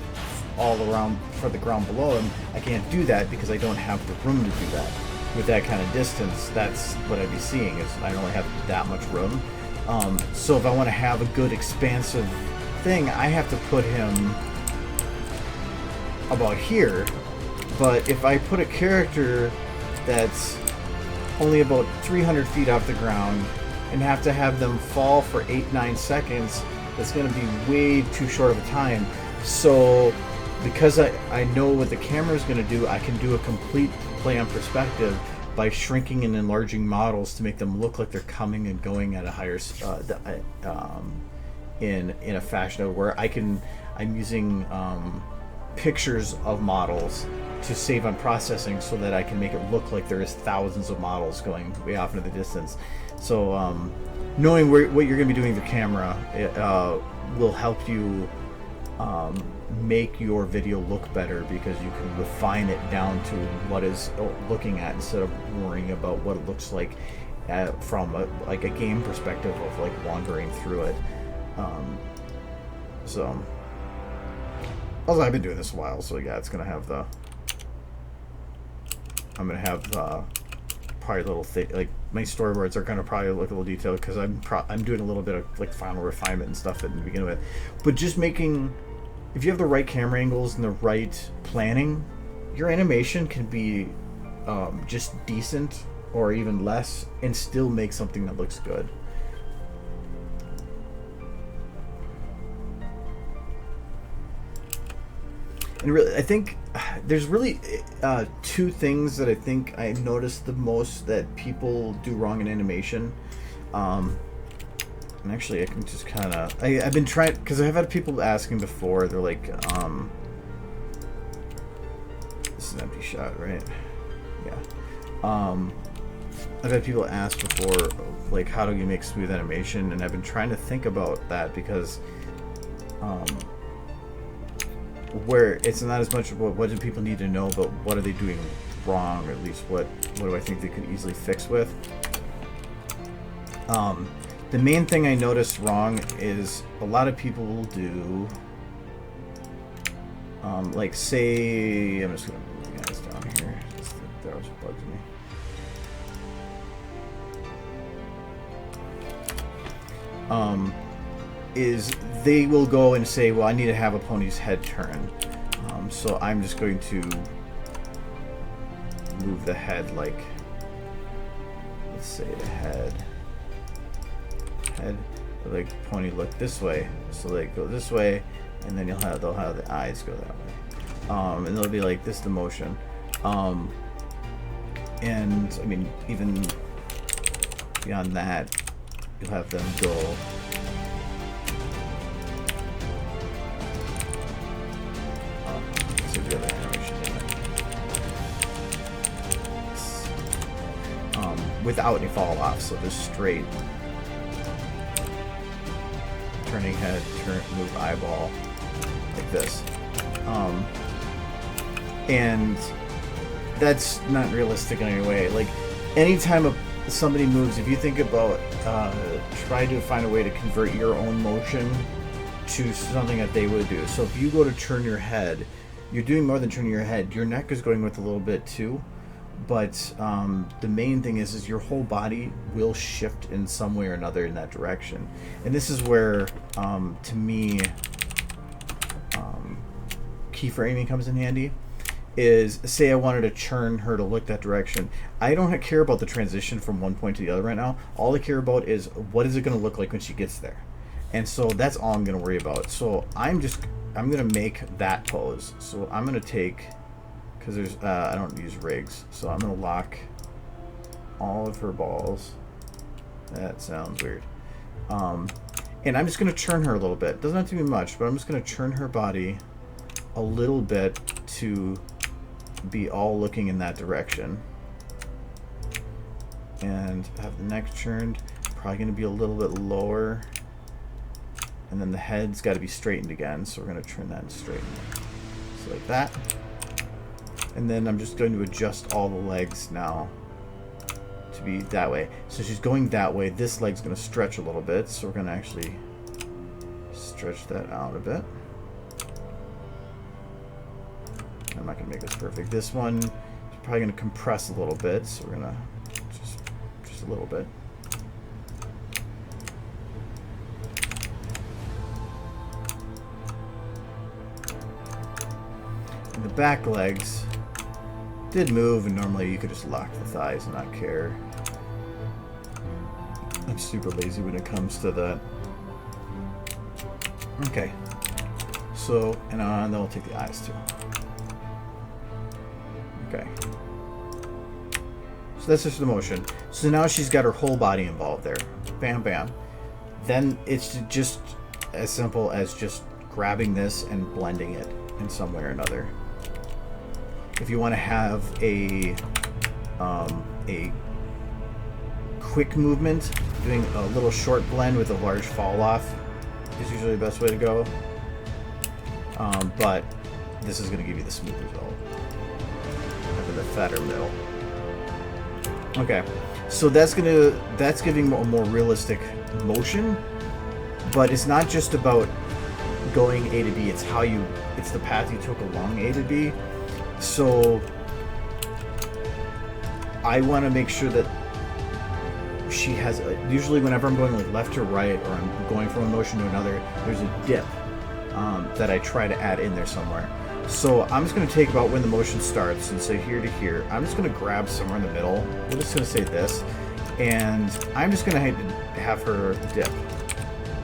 all around for the ground below him, I can't do that because I don't have the room to do that. With that kind of distance, that's what I'd be seeing, is I only have that much room. So if I want to have a good expansive thing, I have to put him about here, but if I put a character that's only about 300 feet off the ground and have to have them fall for 8-9 seconds, that's going to be way too short of a time. So because I know what the camera is going to do, I can do a complete play on perspective by shrinking and enlarging models to make them look like they're coming and going at a higher in a fashion where I'm using pictures of models to save on processing so that I can make it look like there is thousands of models going way off into the distance. So knowing what you're going to be doing with your camera will help you make your video look better, because you can refine it down to what is looking at instead of worrying about what it looks like from a game perspective of like wandering through it. So also, I've been doing this a while, so yeah, it's gonna have I'm gonna have probably little thing, like my storyboards are gonna probably look a little detailed because I'm doing a little bit of like final refinement and stuff to begin with, but just making, if you have the right camera angles and the right planning, your animation can be just decent or even less and still make something that looks good. And really, I think there's really two things that I think I noticed the most that people do wrong in animation. And actually, I can just kind of... I've been trying... Because I've had people asking before, they're like... this is an empty shot, right? Yeah. I've had people ask before, like, how do you make smooth animation? And I've been trying to think about that because... where it's not as much about what do people need to know, but what are they doing wrong, or at least what do I think they could easily fix with. The main thing I noticed wrong is a lot of people will do like, say, I'm just gonna move the guys down here, just that was bugs me. Is they will go and say, well, I need to have a pony's head turn. So I'm just going to move the head, like, let's say the head, like pony look this way. So they go this way, and then they'll have the eyes go that way. And they'll be like this, the motion. And I mean, even beyond that, you'll have them go. The other animation without any fall off, so just straight turning head, move eyeball like this, and that's not realistic in any way. Like, anytime somebody moves, if you think about try to find a way to convert your own motion to something that they would do. So if you go to turn your head, you're doing more than turning your head. Your neck is going with a little bit too, but the main thing is your whole body will shift in some way or another in that direction. And this is where, to me, keyframing comes in handy. Is, say I wanted to turn her to look that direction. I don't care about the transition from one point to the other right now. All I care about is what is it going to look like when she gets there. And so that's all I'm going to worry about. So I'm going to make that pose. So I'm going to take, because there's, I don't use rigs, so I'm going to lock all of her balls. That sounds weird. And I'm just going to turn her a little bit. Doesn't have to be much, but I'm just going to turn her body a little bit to be all looking in that direction. And have the neck turned, probably going to be a little bit lower. And then the head's got to be straightened again, so we're going to turn that and straighten it. So like that. And then I'm just going to adjust all the legs now to be that way. So she's going that way. This leg's going to stretch a little bit, so we're going to actually stretch that out a bit. I'm not going to make this perfect. This one is probably going to compress a little bit, so we're going to just a little bit. the back legs did move, and normally you could just lock the thighs and not care. I'm super lazy when it comes to that. Okay. So, and then we'll take the eyes too. Okay. So that's just the motion. So now she's got her whole body involved there. Bam, bam. Then it's just as simple as just grabbing this and blending it in some way or another. If you want to have a quick movement, doing a little short blend with a large fall off is usually the best way to go. But this is going to give you the smooth result. With the fatter middle. Okay, so that's giving a more realistic motion, but it's not just about going A to B. It's the path you took along A to B. So I want to make sure that she has usually whenever I'm going like left to right or I'm going from a motion to another, there's a dip that I try to add in there somewhere. So I'm just going to take about when the motion starts and say here to here. I'm just going to grab somewhere in the middle. We're just going to say this, and I'm just going to have her dip.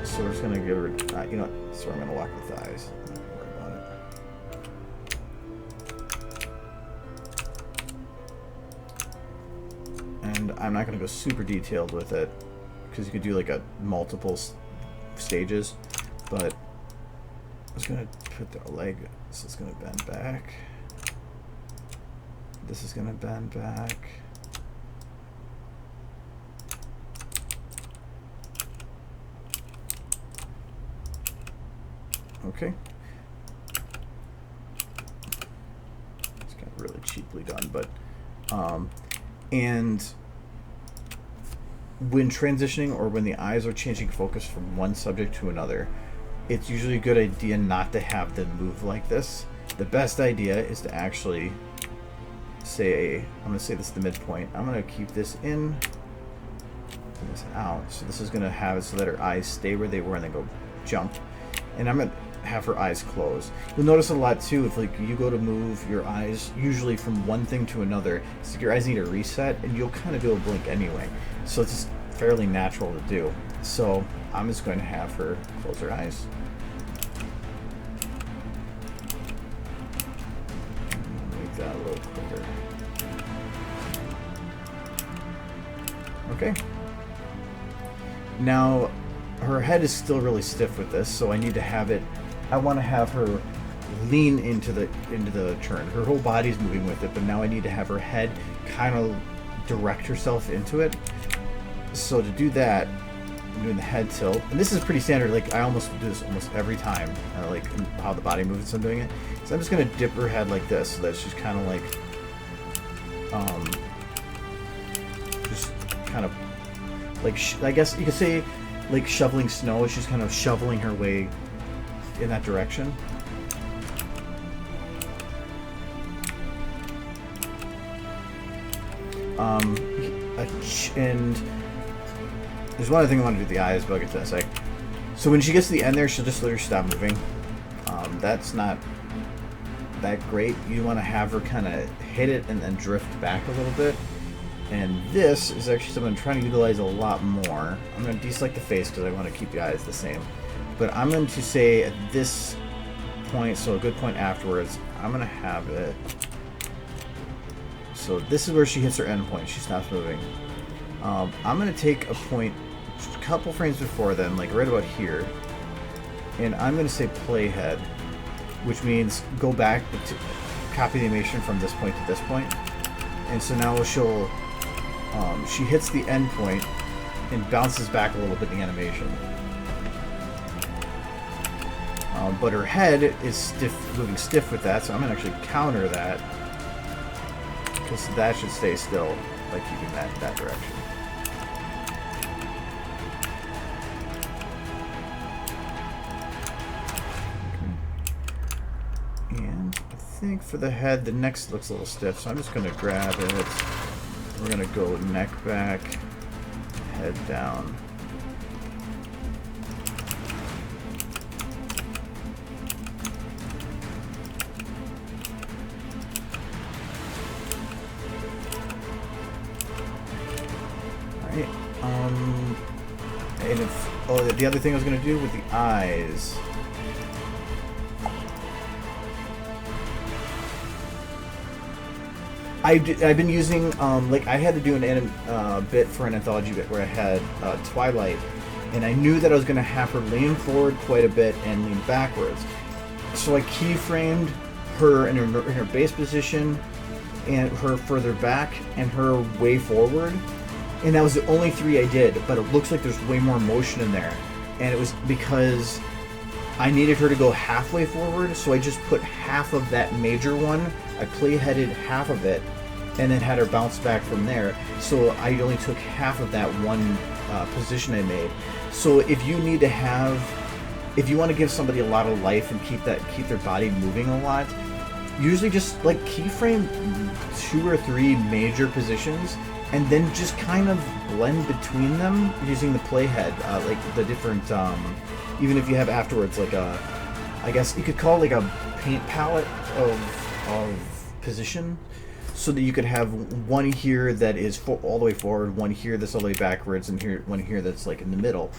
So we're just going to give her, you know what? So I'm going to lock the thighs. Don't worry about it. And I'm not going to go super detailed with it because you could do like a multiple stages, but I'm just going to put the leg. This is going to bend back. This is going to bend back. Okay. It's kind of really cheaply done, but and when transitioning or when the eyes are changing focus from one subject to another, it's usually a good idea not to have them move like this. The best idea is to actually say, I'm going to say this is the midpoint. I'm going to keep this in and this out. So this is going to have it so that her eyes stay where they were and then go jump. And I'm going to have her eyes close. You'll notice a lot too if like you go to move your eyes usually from one thing to another, it's like your eyes need a reset and you'll kind of do a blink anyway. So it's just fairly natural to do. So I'm just going to have her close her eyes. Make that a little quicker. Okay. Now her head is still really stiff with this, so I need to have it. I want to have her lean into the turn. Her whole body's moving with it, but now I need to have her head kind of direct herself into it. So to do that, I'm doing the head tilt, and this is pretty standard. Like I almost do this almost every time, like how the body moves as I'm doing it. So I'm just gonna dip her head like this, so that she's kind of like, just kind of like I guess you could say like shoveling snow. She's kind of shoveling her way in that direction. And there's one other thing I want to do with the eyes, but I'll get to that in a sec. So when she gets to the end there, she'll just let her stop moving. That's not that great. You want to have her kind of hit it and then drift back a little bit. And this is actually something I'm trying to utilize a lot more. I'm going to deselect the face because I want to keep the eyes the same. But I'm going to say at this point, so a good point afterwards, I'm going to have it. So this is where she hits her end point. She stops moving. I'm going to take a point a couple frames before then, like right about here. And I'm going to say playhead, which means go back to copy the animation from this point to this point. And so now she'll, she hits the end point and bounces back a little bit in the animation. But her head is stiff, moving stiff with that, so I'm going to actually counter that. Because that should stay still by keeping that direction. Okay. And I think for the head, the neck looks a little stiff, so I'm just going to grab it. We're going to go neck back, head down. And if, oh, the other thing I was going to do with the eyes. I've been using, like, I had to do an bit for an anthology bit where I had Twilight, and I knew that I was going to have her lean forward quite a bit and lean backwards. So I keyframed her in her base position, and her further back, and her way forward. And that was the only 3 I did, but it looks like there's way more motion in there. And it was because I needed her to go halfway forward, so I just put half of that major one. I playheaded half of it, and then had her bounce back from there. So I only took half of that one position I made. So if you need to have, if you want to give somebody a lot of life and keep their body moving a lot, usually just like keyframe 2 or 3 major positions, and then just kind of blend between them using the playhead, like the different, even if you have afterwards like a, I guess you could call it like a paint palette of position, so that you could have one here that is all the way forward, one here that's all the way backwards, and one here that's like in the middle,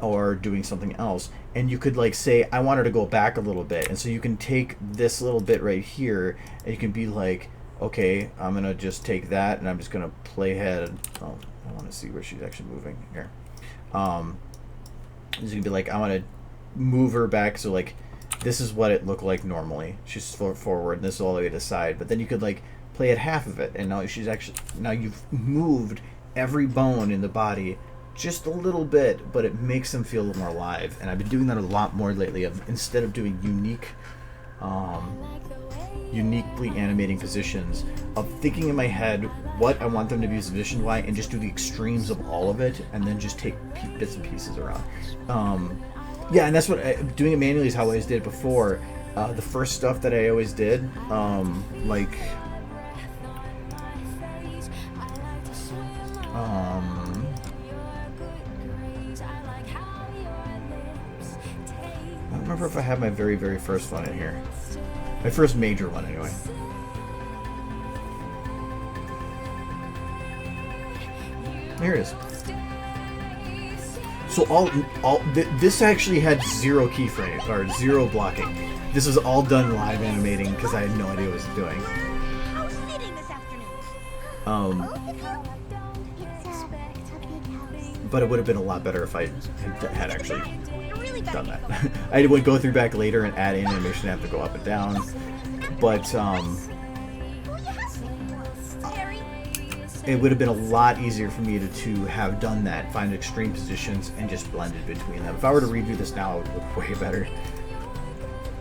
or doing something else. And you could like say, I want her to go back a little bit, and so you can take this little bit right here, and you can be like, okay, I'm gonna just take that, and I'm just gonna play head. Oh, I want to see where she's actually moving here. It's gonna be like, I want to move her back, so like this is what it looked like normally. She's forward, and this is all the way to the side. But then you could like play at half of it, and now you've moved every bone in the body just a little bit, but it makes them feel a little more alive. And I've been doing that a lot more lately. Instead of doing uniquely animating positions, of thinking in my head what I want them to be positioned by, and just do the extremes of all of it, and then just take bits and pieces around. Yeah, and that's what doing it manually is how I always did it before. The first stuff that I always did, like I don't remember if I have my very, very first one in here. My first major one, anyway. Here it is. So this actually had 0 keyframe, or 0 blocking. This was all done live animating because I had no idea what I was doing. How's knitting this afternoon? But it would have been a lot better if I had actually done that. I would go through back later and add in animation, have to go up and down. But it would have been a lot easier for me to have done that, find extreme positions, and just blended between them. If I were to redo this now, it would look way better.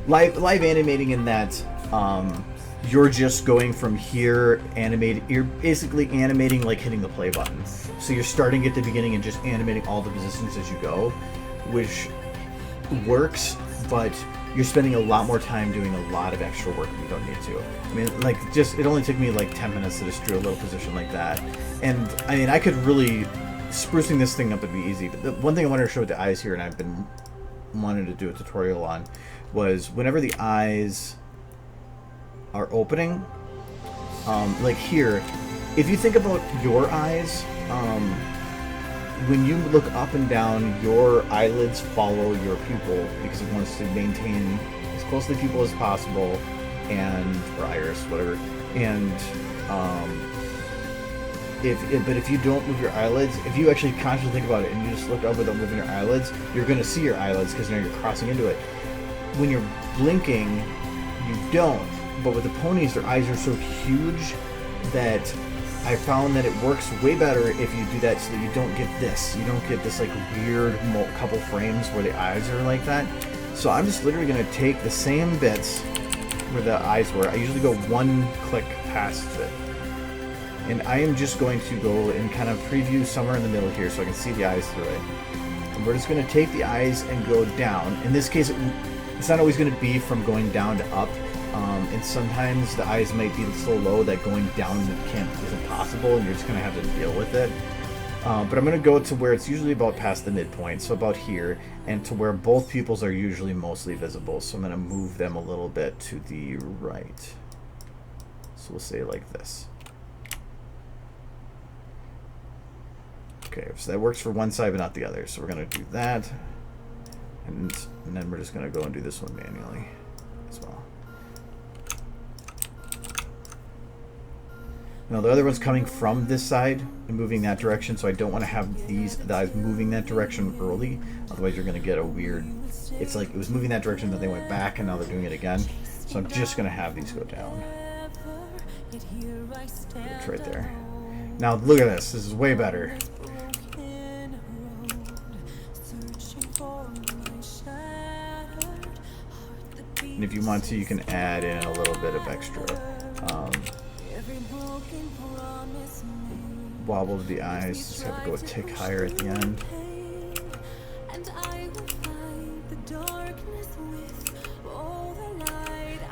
Live animating in that you're just going from here, you're basically animating like hitting the play button. So you're starting at the beginning and just animating all the positions as you go, which works, but you're spending a lot more time doing a lot of extra work that you don't need to. I mean, like, it only took me like 10 minutes to just do a little position like that. And I mean, I could really, sprucing this thing up would be easy. But the one thing I wanted to show with the eyes here, and I've been wanting to do a tutorial on, was whenever the eyes are opening, like here, if you think about your eyes, when you look up and down, your eyelids follow your pupil because it wants to maintain as close to the pupil as possible, or iris, whatever. And if you don't move your eyelids, if you actually consciously think about it and you just look up without moving your eyelids, you're going to see your eyelids because now you're crossing into it. When you're blinking, you don't. But with the ponies, their eyes are so huge that I found that it works way better if you do that, so that you don't get this. You don't get this like weird couple frames where the eyes are like that. So I'm just literally going to take the same bits where the eyes were. I usually go 1 click past it. And I am just going to go and kind of preview somewhere in the middle here so I can see the eyes through it. And we're just going to take the eyes and go down. In this case, it's not always going to be from going down to up. And sometimes the eyes might be so low that going down isn't possible, and you're just going to have to deal with it. But I'm going to go to where it's usually about past the midpoint, so about here, and to where both pupils are usually mostly visible. So I'm going to move them a little bit to the right. So we'll say like this. Okay. Okay, so that works for one side but not the other. So we're going to do that. And then we're just going to go and do this one manually as well. Now the other one's coming from this side and moving that direction, so I don't want to have these guys moving that direction early. Otherwise you're going to get a weird... It's like it was moving that direction, then they went back, and now they're doing it again. So I'm just going to have these go down. It's right there. Now look at this. This is way better. And if you want to, you can add in a little bit of extra wobble of the eyes. Just have to go a tick higher at the end.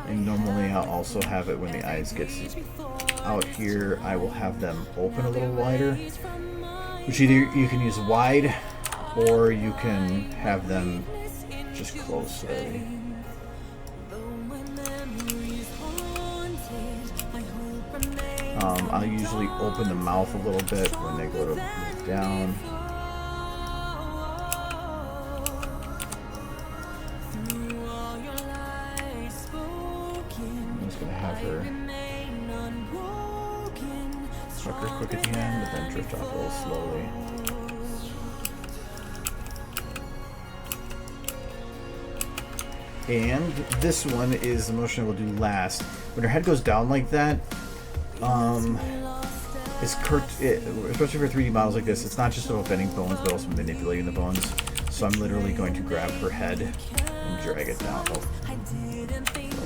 And normally I'll also have it when the eyes get out here, I will have them open a little wider. Which either you can use wide or you can have them just close slowly. I'll usually open the mouth a little bit when they go to move down. I'm just going to have her sucker quick at the end, but then drift off a little slowly. And this one is the motion I will do last. When her head goes down like that, especially for 3D models like this, it's not just about bending bones, but also manipulating the bones. So I'm literally going to grab her head and drag it down. Oh,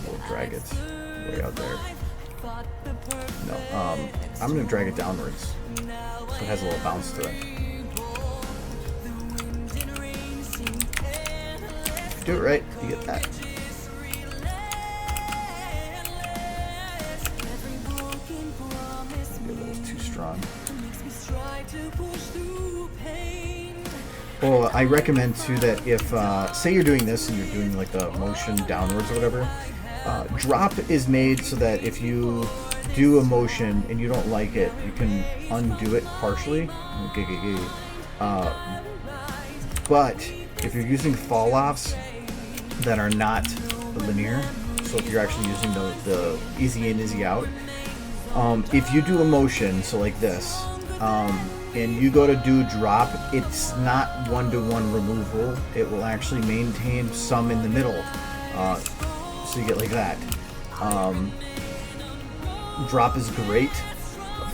we'll drag it way out there. No, I'm going to drag it downwards, so it has a little bounce to it. If you do it right, you get that. Well, I recommend too that if, say you're doing this and you're doing like the motion downwards or whatever, drop is made so that if you do a motion and you don't like it, you can undo it partially. But if you're using fall-offs that are not linear, so if you're actually using the easy in, easy out, if you do a motion, so like this, and you go to do drop, it's not one-to-one removal. It will actually maintain some in the middle, so you get like that. Drop is great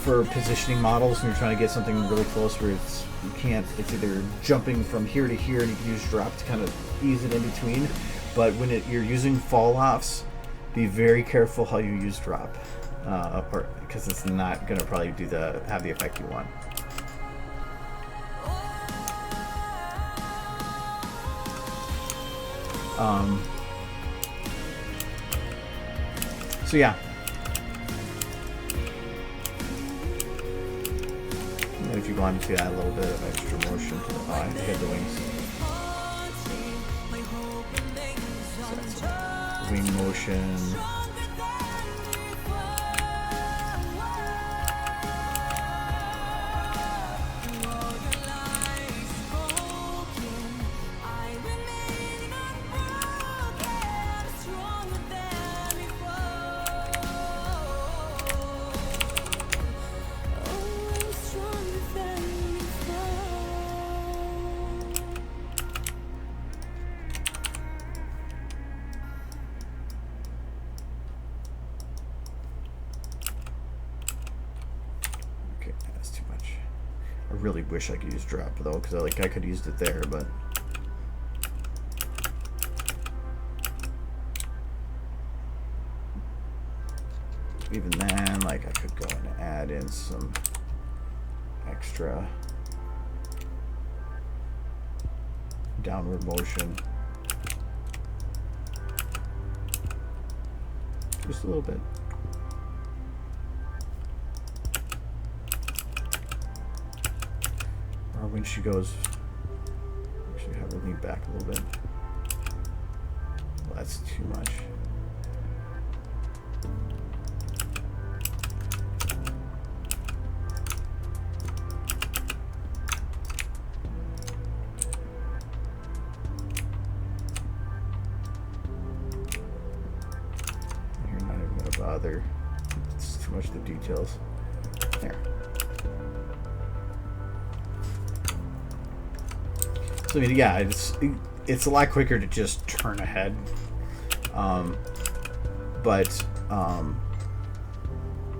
for positioning models when you're trying to get something really close where it's either jumping from here to here, and you can use drop to kind of ease it in between. But when you're using fall-offs, be very careful how you use drop, because it's not going to probably have the effect you want. So yeah. And then if you wanted to add a little bit of extra motion to the eye, hit the wings. So that's wing motion. I really wish I could use drop though, because I could have used it there, but even then, I could go and add in some extra downward motion, just a little bit. Or when she goes, actually have her lean back a little bit. Well, that's too much. details. There. So I mean, yeah, it's a lot quicker to just turn ahead. But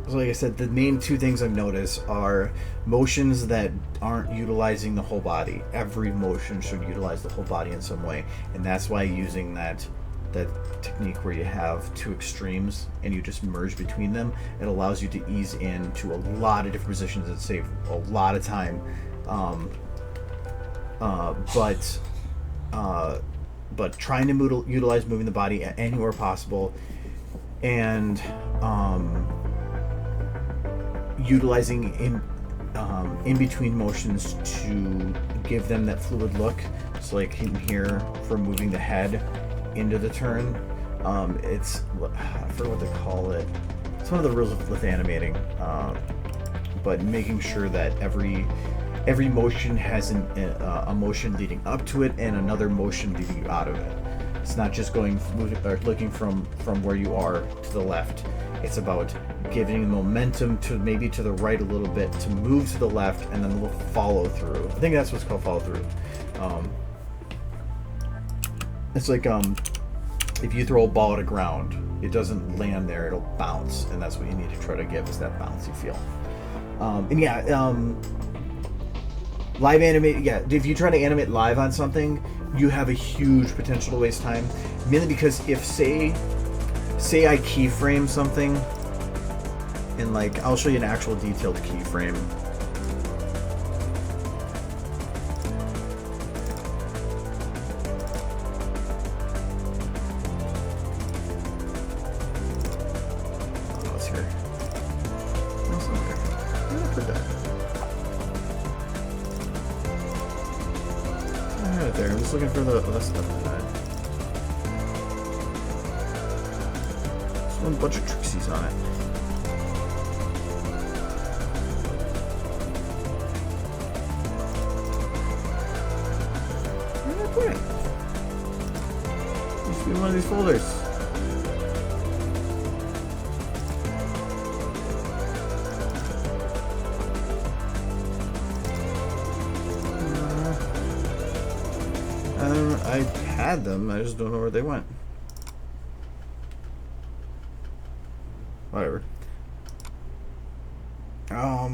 so like I said, the main two things I've noticed are motions that aren't utilizing the whole body. Every motion should utilize the whole body in some way, and that's why using that technique where you have two extremes and you just merge between them, it allows you to ease into a lot of different positions and save a lot of time. But trying to utilize moving the body anywhere possible, and utilizing in between motions to give them that fluid look. So like in here for moving the head into the turn, it's, I forget what they call it. It's one of the rules with animating, but making sure that every motion has a motion leading up to it and another motion leading you out of it. It's not just looking from where you are to the left. It's about giving momentum to maybe to the right a little bit to move to the left, and then a little follow through. I think that's what's called follow through. It's like if you throw a ball at a ground, it doesn't land there, it'll bounce, and that's what you need to try to give, is that bouncy feel. Live animate, yeah, if you try to animate live on something, you have a huge potential to waste time, mainly because if say I keyframe something, and like I'll show you an actual detailed keyframe. Oh, it's here. No, it's not there. Where did I put that? I had it there. I'm just looking for the stuff in that. There's a bunch of Trixies on it. Where did I put it? It used to be in one of these folders. I had them, I just don't know where they went. Whatever. I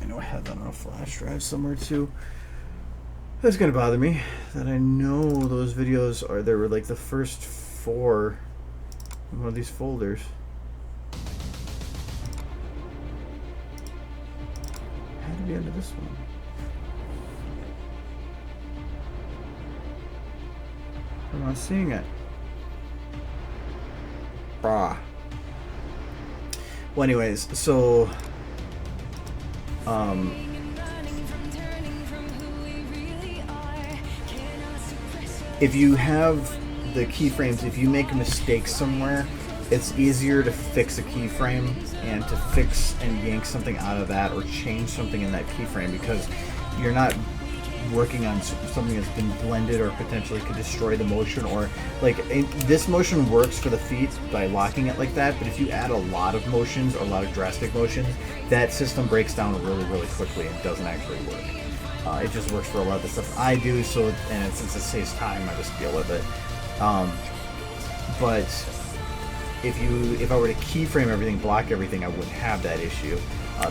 know I had that on a flash drive somewhere too. That's gonna bother me that I know those videos are, they were like the first 4 in one of these folders. Had to be under this one. I'm not seeing it. Well, anyways, so if you have the keyframes, if you make a mistake somewhere, it's easier to fix a keyframe and to fix and yank something out of that or change something in that keyframe, because you're not working on something that's been blended or potentially could destroy the motion. Or like this motion works for the feet by locking it like that, but if you add a lot of motions or a lot of drastic motions, that system breaks down really quickly and doesn't actually work. It just works for a lot of the stuff I do, so, and since it saves time, I just deal with it. But if I were to keyframe everything, block everything, I wouldn't have that issue,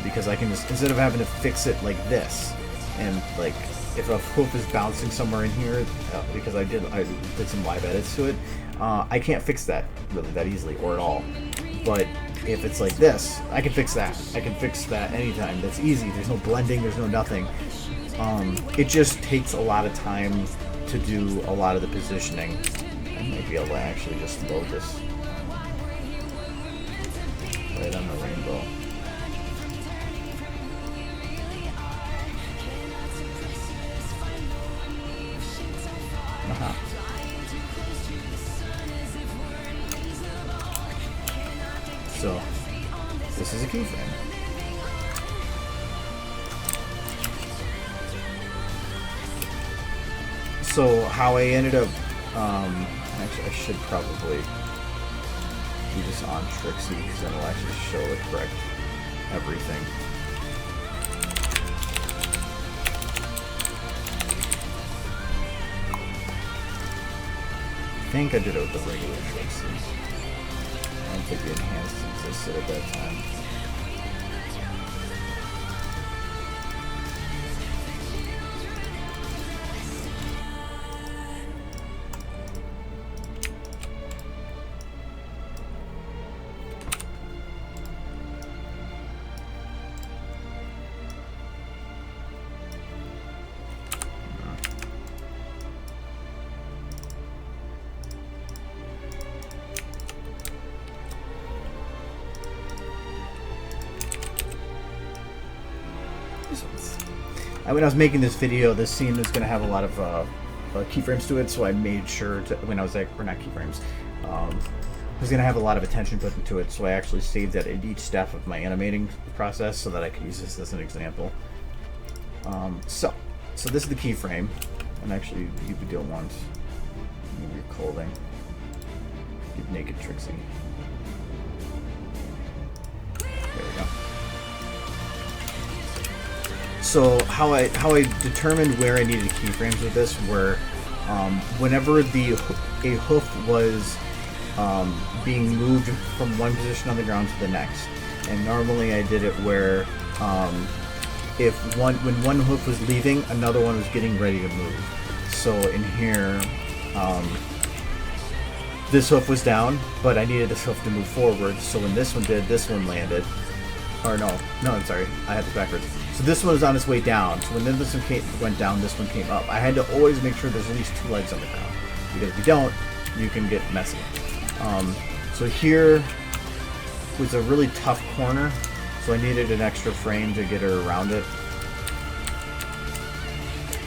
because I can just, instead of having to fix it like this, and like if a hoof is bouncing somewhere in here, because I did some live edits to it, I can't fix that really that easily or at all. But if it's like this, I can fix that. I can fix that anytime. That's easy. There's no blending. There's no nothing. It just takes a lot of time to do a lot of the positioning. I might be able to actually just load this right on the rainbow. So, this is a keyframe. So how I ended up, actually I should probably do this on Trixie because then it'll actually show the correct everything. I think I did it with the regular Trixie. I don't think the enhanced existed at that time. When I was making this video, this scene was going to have a lot of keyframes to it, so I made sure to, when I was like, or not keyframes, I was going to have a lot of attention put into it, so I actually saved that in each step of my animating process so that I could use this as an example. So this is the keyframe, and actually you could do it once. Maybe your clothing. Get naked Trixie. There we go. So how I determined where I needed keyframes with this were whenever a hoof was being moved from one position on the ground to the next, and normally I did it where when one hoof was leaving, another one was getting ready to move. So in here, this hoof was down, but I needed this hoof to move forward. So when this one did, this one landed. Or no, I'm sorry, I had this backwards. So this one was on its way down. So when this one went down, this one came up. I had to always make sure there's at least 2 legs on the ground, because if you don't, you can get messy. So here was a really tough corner, so I needed an extra frame to get her around it.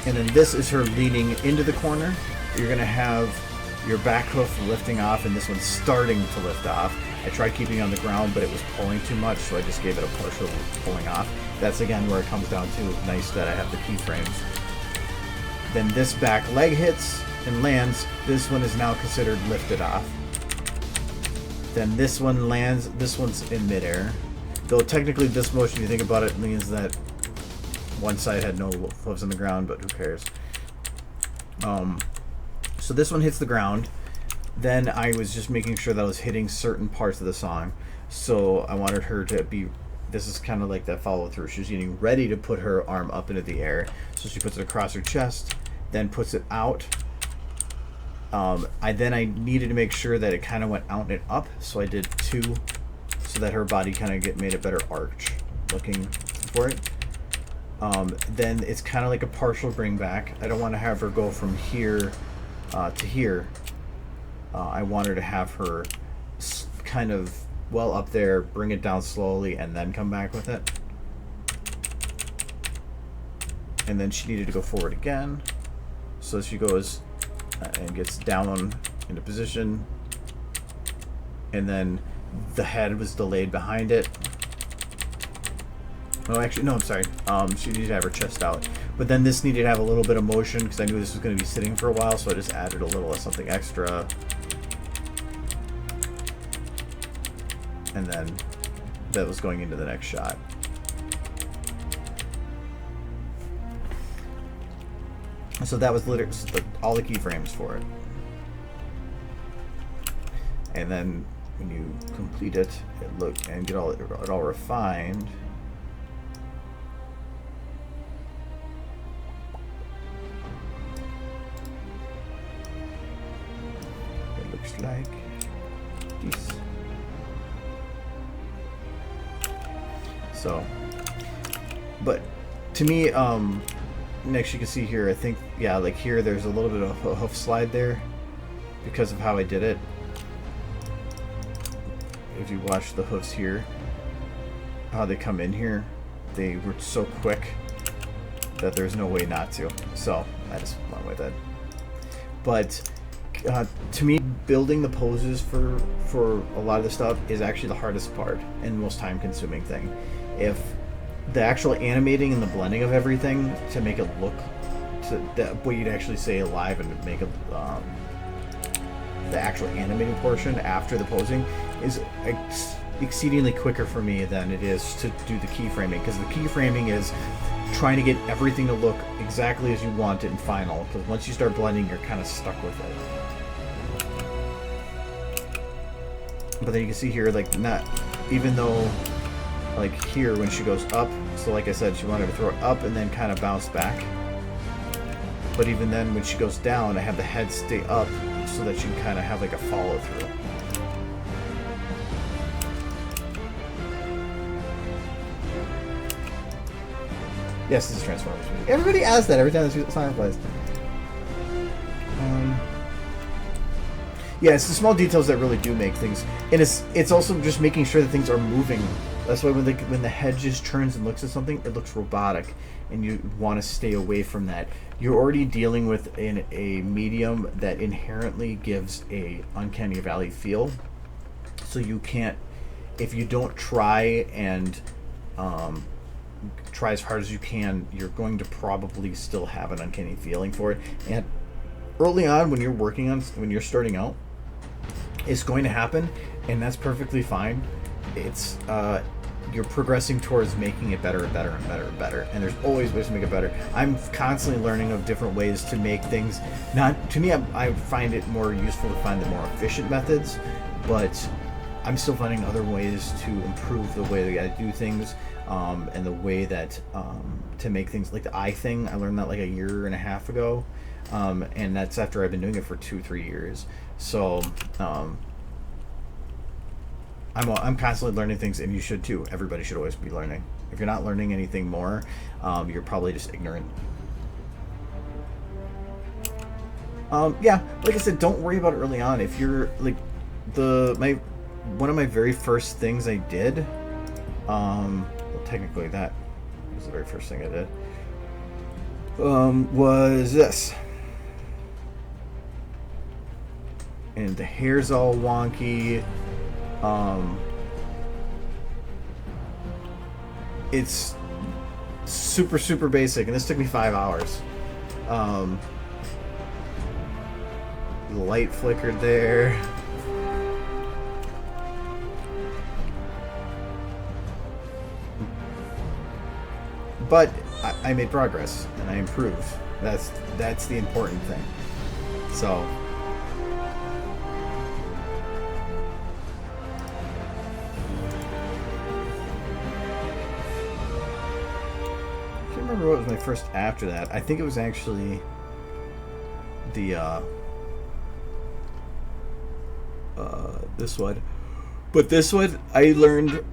And then this is her leaning into the corner. You're gonna have your back hoof lifting off, and this one's starting to lift off. I tried keeping it on the ground, but it was pulling too much, so I just gave it a partial pulling off. That's again where it comes down to nice that I have the keyframes. Then this back leg hits and lands. This one is now considered lifted off. Then this one lands. This one's in midair. Though technically this motion, if you think about it, means that one side had no hooves on the ground, but who cares? So this one hits the ground. Then I was just making sure that I was hitting certain parts of the song. So I wanted her to be, this is kind of like that follow through. She's getting ready to put her arm up into the air. So she puts it across her chest, then puts it out. I needed to make sure that it kind of went out and up. So I did 2 so that her body kind of made a better arch looking for it. Then it's kind of like a partial bring back. I don't want to have her go from here to here. I want her to have her kind of well up there, bring it down slowly, and then come back with it. And then she needed to go forward again. So she goes and gets down into position. And then the head was delayed behind it. Oh, actually, no, I'm sorry. She needed to have her chest out. But then this needed to have a little bit of motion because I knew this was going to be sitting for a while, so I just added a little of something extra. And then that was going into the next shot. So that was literally all the keyframes for it. And then when you complete it, and get it all refined. It looks like this. So, but to me, next you can see here, I think, yeah, like here, there's a little bit of a hoof slide there because of how I did it. If you watch the hoofs here, how they come in here, they were so quick that there's no way not to. So I just went with it. But to me, building the poses for a lot of the stuff is actually the hardest part and most time-consuming thing. If the actual animating and the blending of everything to make it look what you'd actually say live and make the actual animating portion after the posing is exceedingly quicker for me than it is to do the keyframing, because the keyframing is trying to get everything to look exactly as you want it in final, because once you start blending, you're kind of stuck with it. But then you can see here, like, not even though, like here when she goes up, so like I said, she wanted to throw it up and then kind of bounce back. But even then, when she goes down, I have the head stay up so that you can kind of have like a follow through. Yes, this is Transformers music. Everybody asks that every time this song plays. Yeah, it's the small details that really do make things, and it's also just making sure that things are moving. That's why when the head just turns and looks at something, it looks robotic, and you want to stay away from that. You're already dealing with a medium that inherently gives a uncanny valley feel, so you can't, if you don't try and try as hard as you can, you're going to probably still have an uncanny feeling for it. And early on, when you're starting out, it's going to happen, and that's perfectly fine. It's you're progressing towards making it better and better and better and better, and there's always ways to make it better. I'm constantly learning of different ways to make things. Not to me, I find it more useful to find the more efficient methods, but I'm still finding other ways to improve the way that I do things, and the way that to make things like the eye thing. I learned that like a year and a half ago, and that's after I've been doing it for 2-3 years. So I'm constantly learning things, and you should too. Everybody should always be learning. If you're not learning anything more, you're probably just ignorant. Yeah, like I said, don't worry about it early on. If you're like one of my very first things I did, well, technically that was the very first thing I did, was this. And the hair's all wonky. It's super, super basic, and this took me 5 hours. The light flickered there. But I made progress, and I improved. That's the important thing. So I can't remember what was my first after that. I think it was actually the this one. But this one, I learned,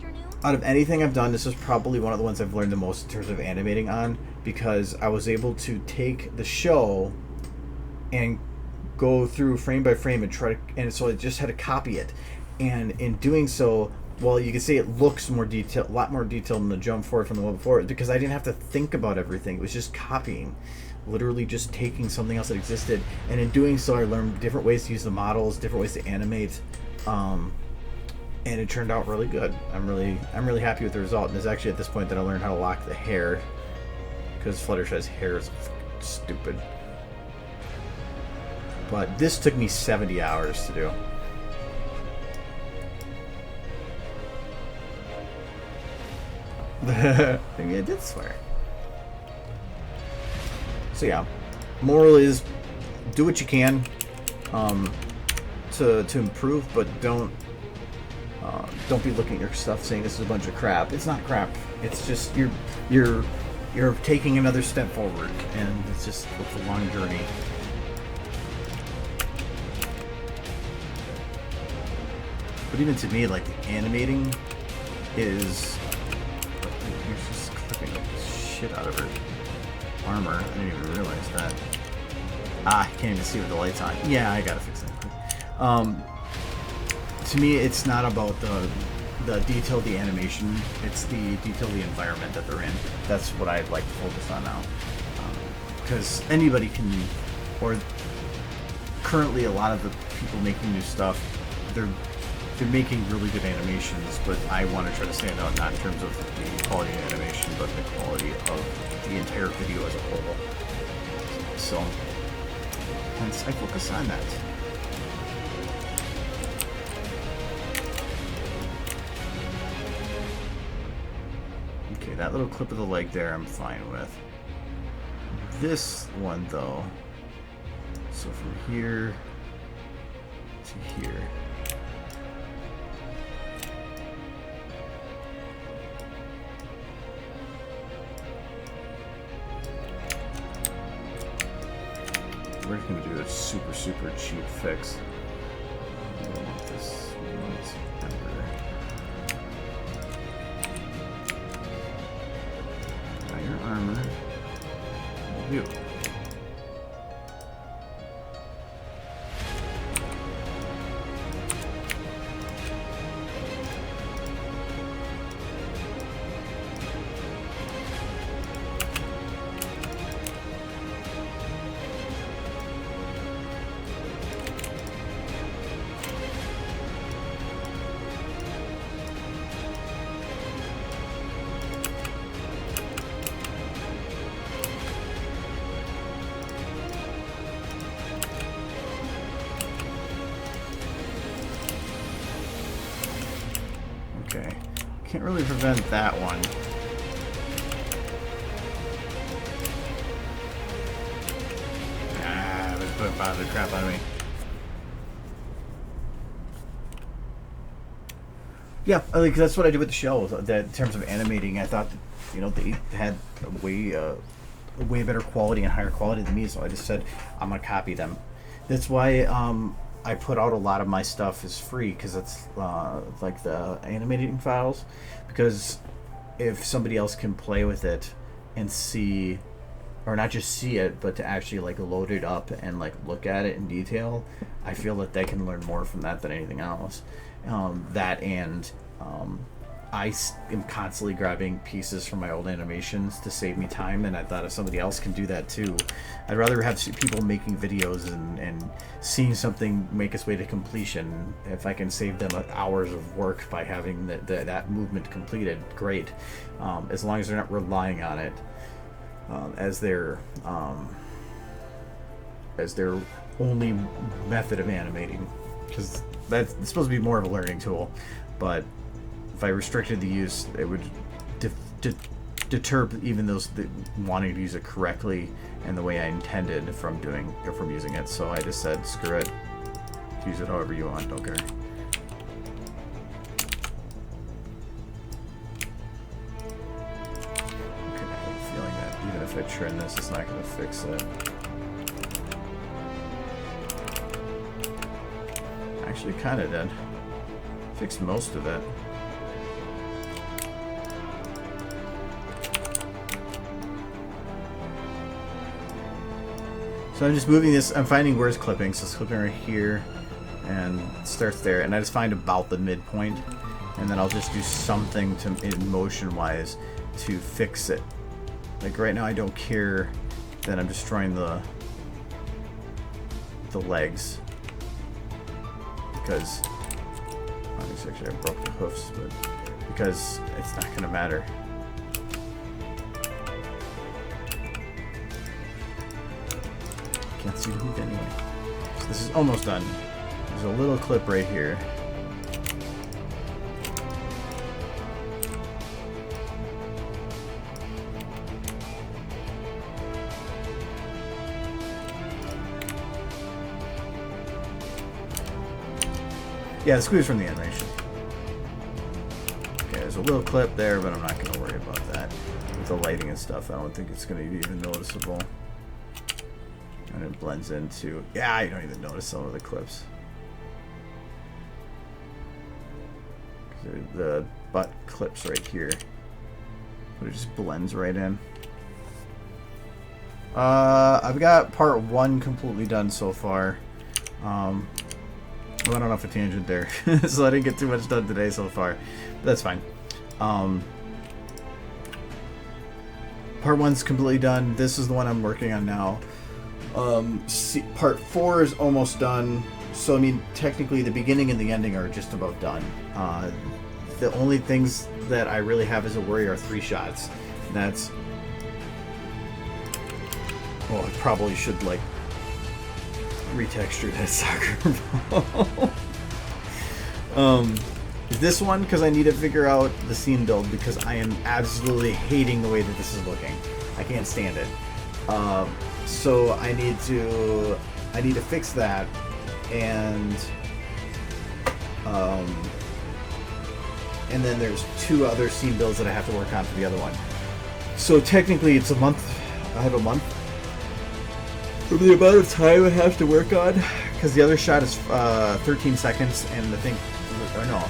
out of anything I've done, this is probably one of the ones I've learned the most in terms of animating on, because I was able to take the show and go through frame by frame and and so I just had to copy it. And in doing so, well, you can say it looks more detailed, a lot more detailed than the jump forward from the one before, because I didn't have to think about everything. It was just copying, literally just taking something else that existed. And in doing so, I learned different ways to use the models, different ways to animate, and it turned out really good. I'm really happy with the result. And it's actually at this point that I learned how to lock the hair, because Fluttershy's hair is stupid. But this took me 70 hours to do. Maybe I did swear. So yeah, moral is do what you can to improve, but don't be looking at your stuff saying this is a bunch of crap. It's not crap. It's just you're taking another step forward, and it's a long journey. But even to me, like, the animating is, you're just clipping the shit out of her armor. I didn't even realize that. I can't even see with the lights on. Yeah, I gotta fix that. To me, it's not about the detail of the animation, it's the detail of the environment that they're in. That's what I'd like to focus on now. Because anybody can, or currently a lot of the people making new stuff, they're making really good animations, but I want to try to stand out, not in terms of the quality of animation, but the quality of the entire video as a whole. so hence I focus on that. Okay, that little clip of the leg there I'm fine with. This one though, so from here to here. We're just going to do a super cheap fix. We don't want this. We want ember. Now your armor. You. Okay, can't really prevent that one. Ah, it put the crap on me. Yeah, like that's what I did with the show. That in terms of animating, I thought that, you know, they had a way better quality and higher quality than me. So I just said I'm gonna copy them. That's why I put out a lot of my stuff as free, because it's like the animating files, because if somebody else can play with it and see, or not just see it, but to actually like load it up and like look at it in detail, I feel that they can learn more from that than anything else. That and I am constantly grabbing pieces from my old animations to save me time, and I thought if somebody else can do that too, I'd rather have people making videos and seeing something make its way to completion. If I can save them hours of work by having that movement completed, great. As long as they're not relying on it as their only method of animating, because that's supposed to be more of a learning tool. But if I restricted the use, it would deter even those that wanting to use it correctly and the way I intended from using it. So I just said, screw it. Use it however you want. Don't care. Okay, I have a feeling that even if I trim this, it's not going to fix it. Actually, kind of did. Fixed most of it. So I'm just moving this, I'm finding where's clipping, so it's clipping right here, and it starts there, and I just find about the midpoint, and then I'll just do something to, in motion-wise, to fix it. Like right now I don't care that I'm destroying the legs, because, actually I broke the hoofs, but because it's not going to matter. Can't see the hoof anyway. So this is almost done. There's a little clip right here. Yeah, the squeeze from the animation. Okay, there's a little clip there, but I'm not going to worry about that. With the lighting and stuff, I don't think it's going to be even noticeable. And it blends into... Yeah, I don't even notice some of the clips. The butt clips right here. But it just blends right in. I've got part 1 completely done so far. I went off a tangent there, so I didn't get too much done today so far. But that's fine. Part 1's completely done. This is the one I'm working on now. Part 4 is almost done. So I mean, technically, the beginning and the ending are just about done. The only things that I really have as a worry are 3 shots. That's Oh, I probably should like retexture that soccer ball. This one, because I need to figure out the scene build, because I am absolutely hating the way that this is looking. I can't stand it. So I need to fix that, and then there's 2 other scene builds that I have to work on for the other one. So technically it's a month. I have a month for the amount of time I have to work on, because the other shot is 13 seconds, and the thing, or no,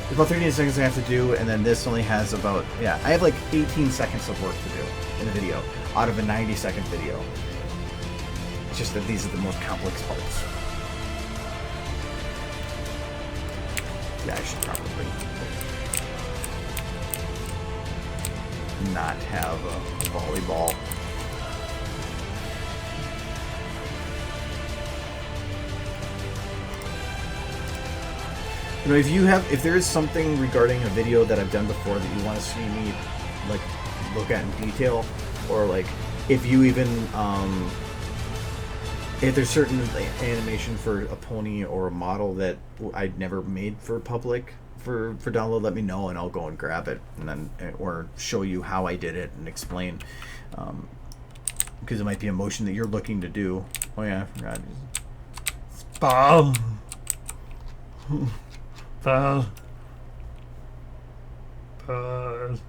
it's about 13 seconds I have to do, and then this only has about, yeah, I have like 18 seconds of work to do in the video out of a 90-second video. It's just that these are the most complex parts. Yeah, I should probably not have a volleyball. You know, if there is something regarding a video that I've done before that you want to see me like look at in detail, or like if you even if there's certain animation for a pony or a model that I'd never made for public for download, let me know and I'll go and grab it, and then or show you how I did it and explain, because it might be a motion that you're looking to do. Oh yeah, I forgot. Ball. Ball. Pause.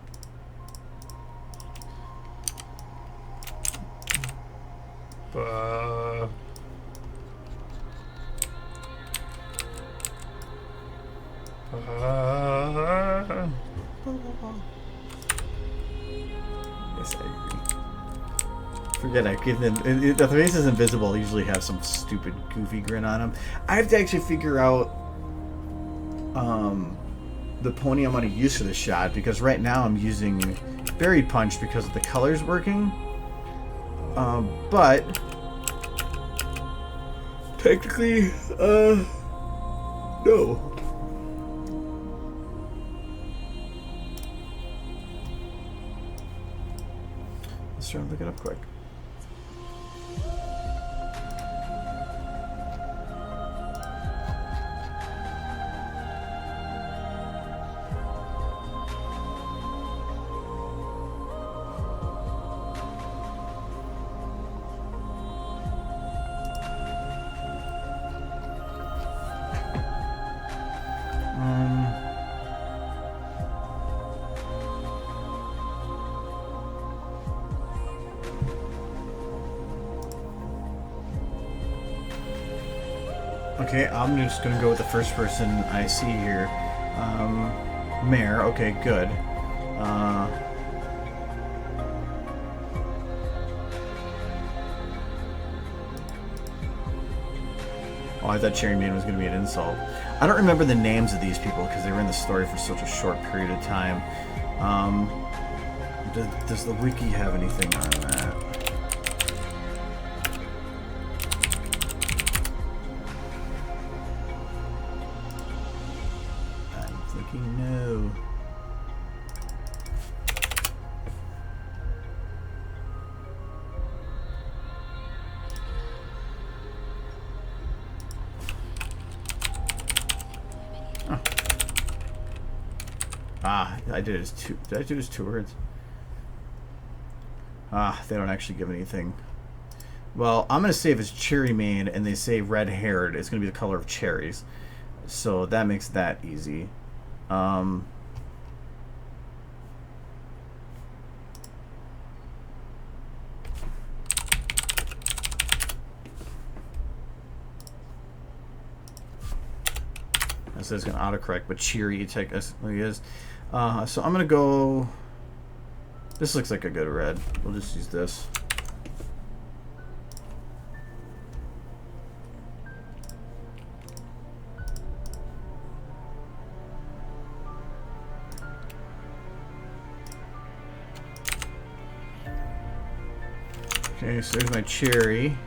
Yes, I agree. Forget I give them. The face is invisible. I usually have some stupid, goofy grin on them. I have to actually figure out the pony I'm going to use for this shot, because right now I'm using Berry Punch because of the colors working. But technically, no. Let's try and look it up quick. Okay, I'm just gonna go with the first person I see here. Mare, okay, good. Oh, I thought Cherry Man was gonna be an insult. I don't remember the names of these people because they were in the story for such a short period of time. Does the wiki have anything on that? No. Oh. Ah, I did it as 2. Did I do it as 2 words? Ah, they don't actually give anything. Well, I'm gonna say if it's cherry mane and they say red haired, it's gonna be the color of cherries. So that makes that easy. It says it's going to autocorrect, but cheery technically is. So I'm going to go. This looks like a good red. We'll just use this. Okay, so there's my cherry.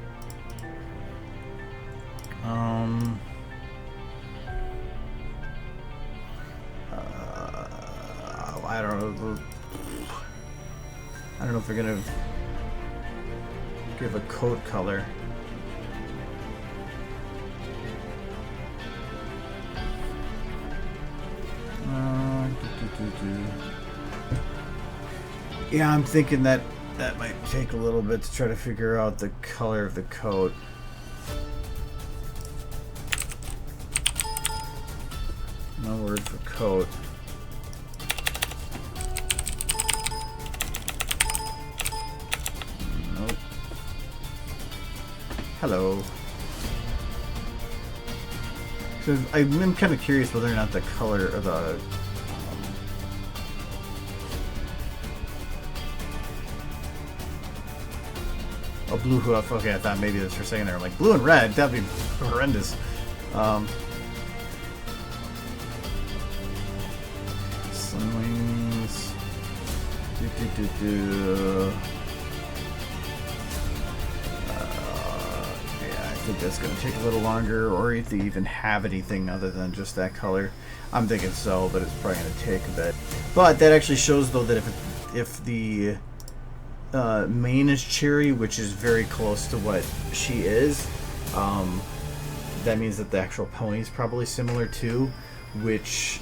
I don't know if they're gonna give a coat color. Yeah, I'm thinking that might take a little bit to try to figure out the color of the coat. No word for coat. Nope. Hello. So I'm kind of curious whether or not the color of the oh, blue hoof. Okay, I thought maybe this for a second there. I'm like, blue and red? That'd be horrendous. Sunwings. Yeah, I think that's going to take a little longer, or if they even have anything other than just that color. I'm thinking so, but it's probably going to take a bit. But that actually shows, though, that if the main is cherry, which is very close to what she is, that means that the actual pony is probably similar too, which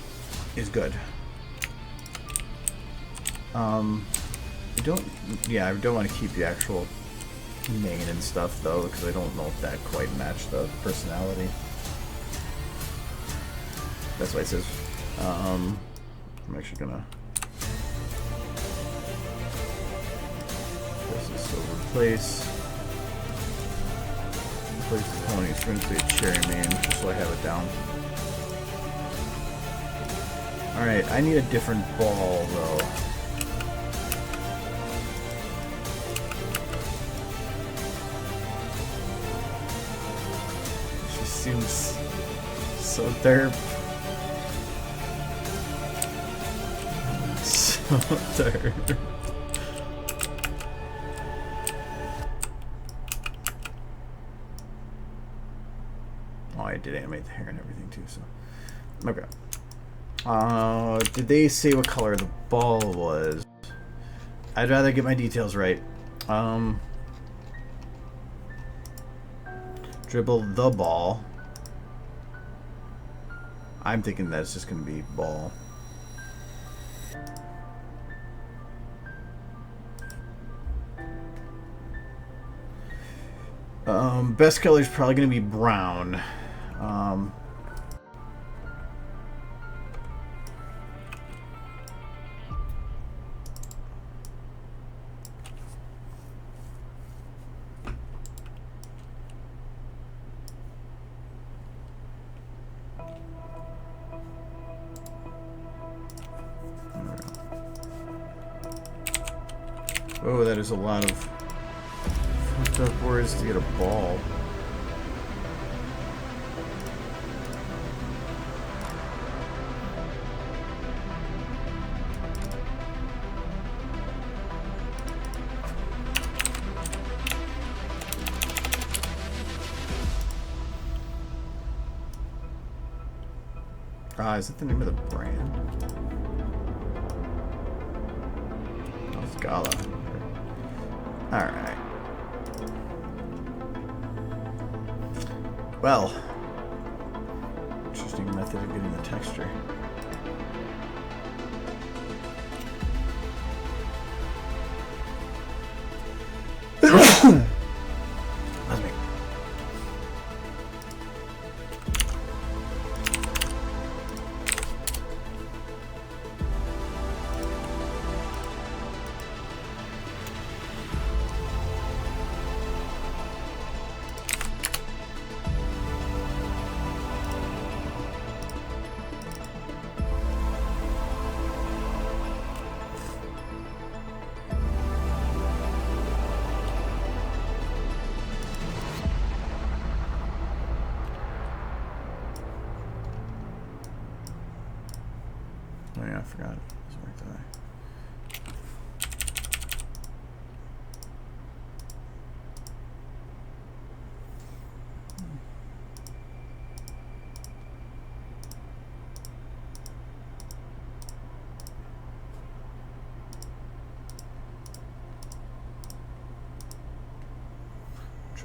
is good. I don't want to keep the actual mane and stuff though, because I don't know if that quite matched the personality. That's why it says I'm actually gonna replace the pony. It's going to say cherry mane, just so I have it down. Alright, I need a different ball though. She seems so derp. So derp. I did animate the hair and everything too, so okay. Did they say what color the ball was? I'd rather get my details right. Dribble the ball. I'm thinking that's just gonna be ball. Best color is probably gonna be brown. Oh, that is a lot of fucked up words to get a ball. Is that the name of the brand? Oh, it's Gala. Alright. Well. Interesting method of getting the texture. That's me. Oh yeah, I forgot. It's right there.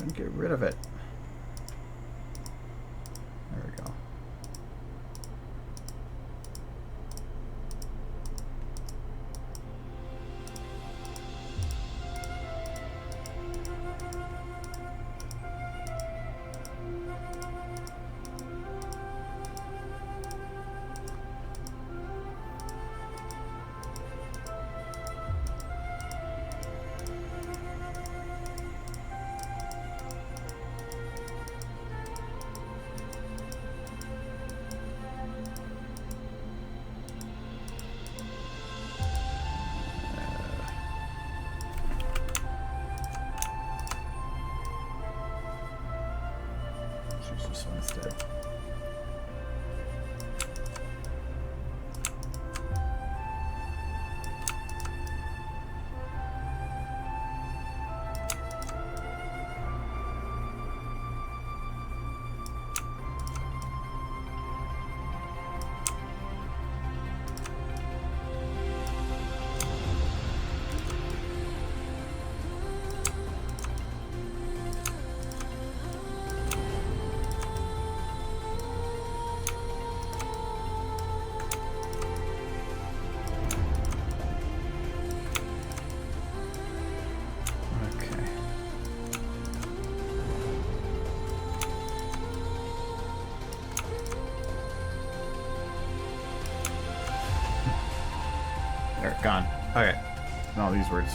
Trying to get rid of it. There we go. Choose this one instead. There, gone. Okay. And all these words.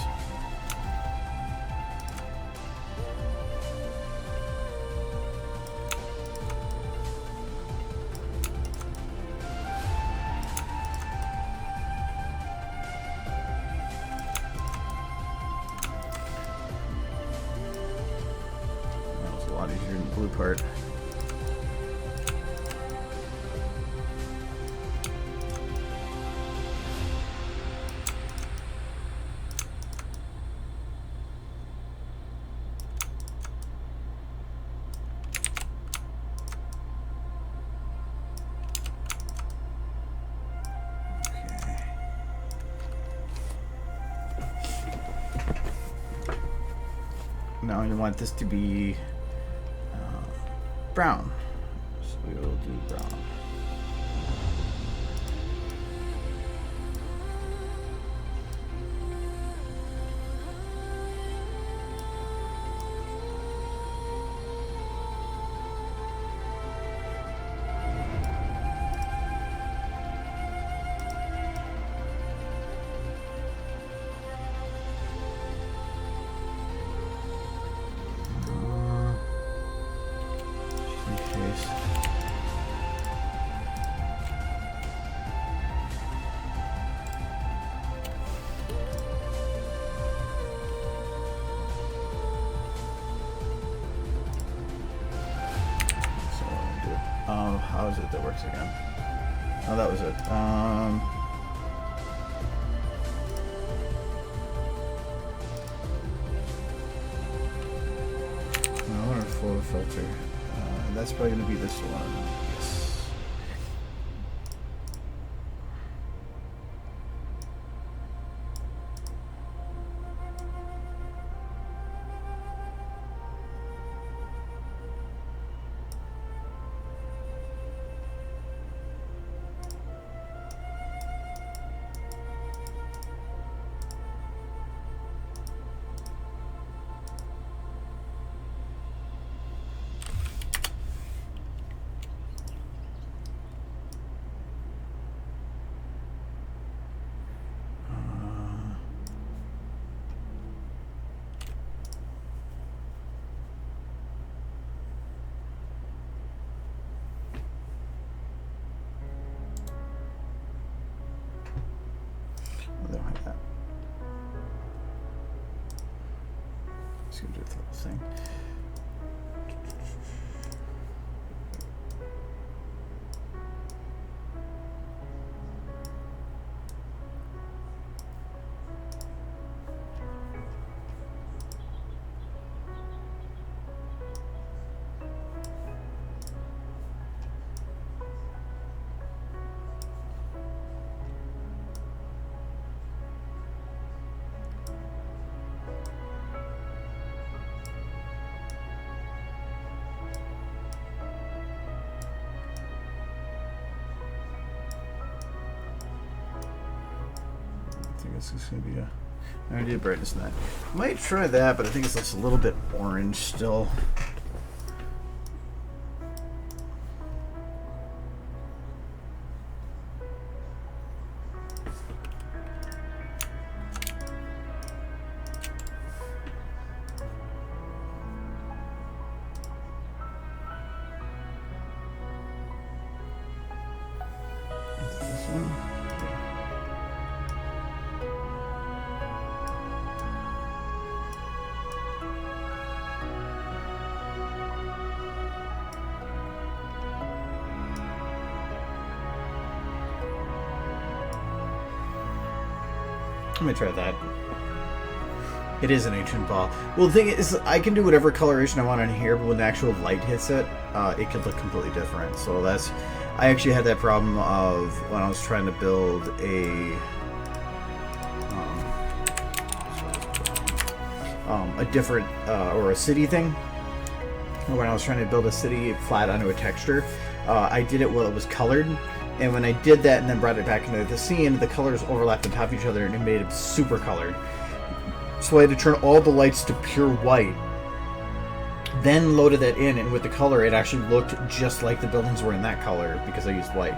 That was a lot easier than the blue part. Now you want this to be brown, so we will do brown. How is it that works again? Oh, that was it. I want a photo filter. That's probably going to be this one. Yes. I don't have that. Just gonna do the whole thing. guess it's gonna be a. I already did brightness in that. Might try that, but I think it's just a little bit orange still. Let me try that. It is an ancient ball. Well, the thing is, I can do whatever coloration I want on here, but when the actual light hits it, it could look completely different. So that's... I actually had that problem of when I was trying to build a different, or a city thing. When I was trying to build a city flat onto a texture, I did it while it was colored. And when I did that and then brought it back into the scene, the colors overlapped on top of each other and it made it super colored. So I had to turn all the lights to pure white, then loaded that in, and with the color it actually looked just like the buildings were in that color because I used white.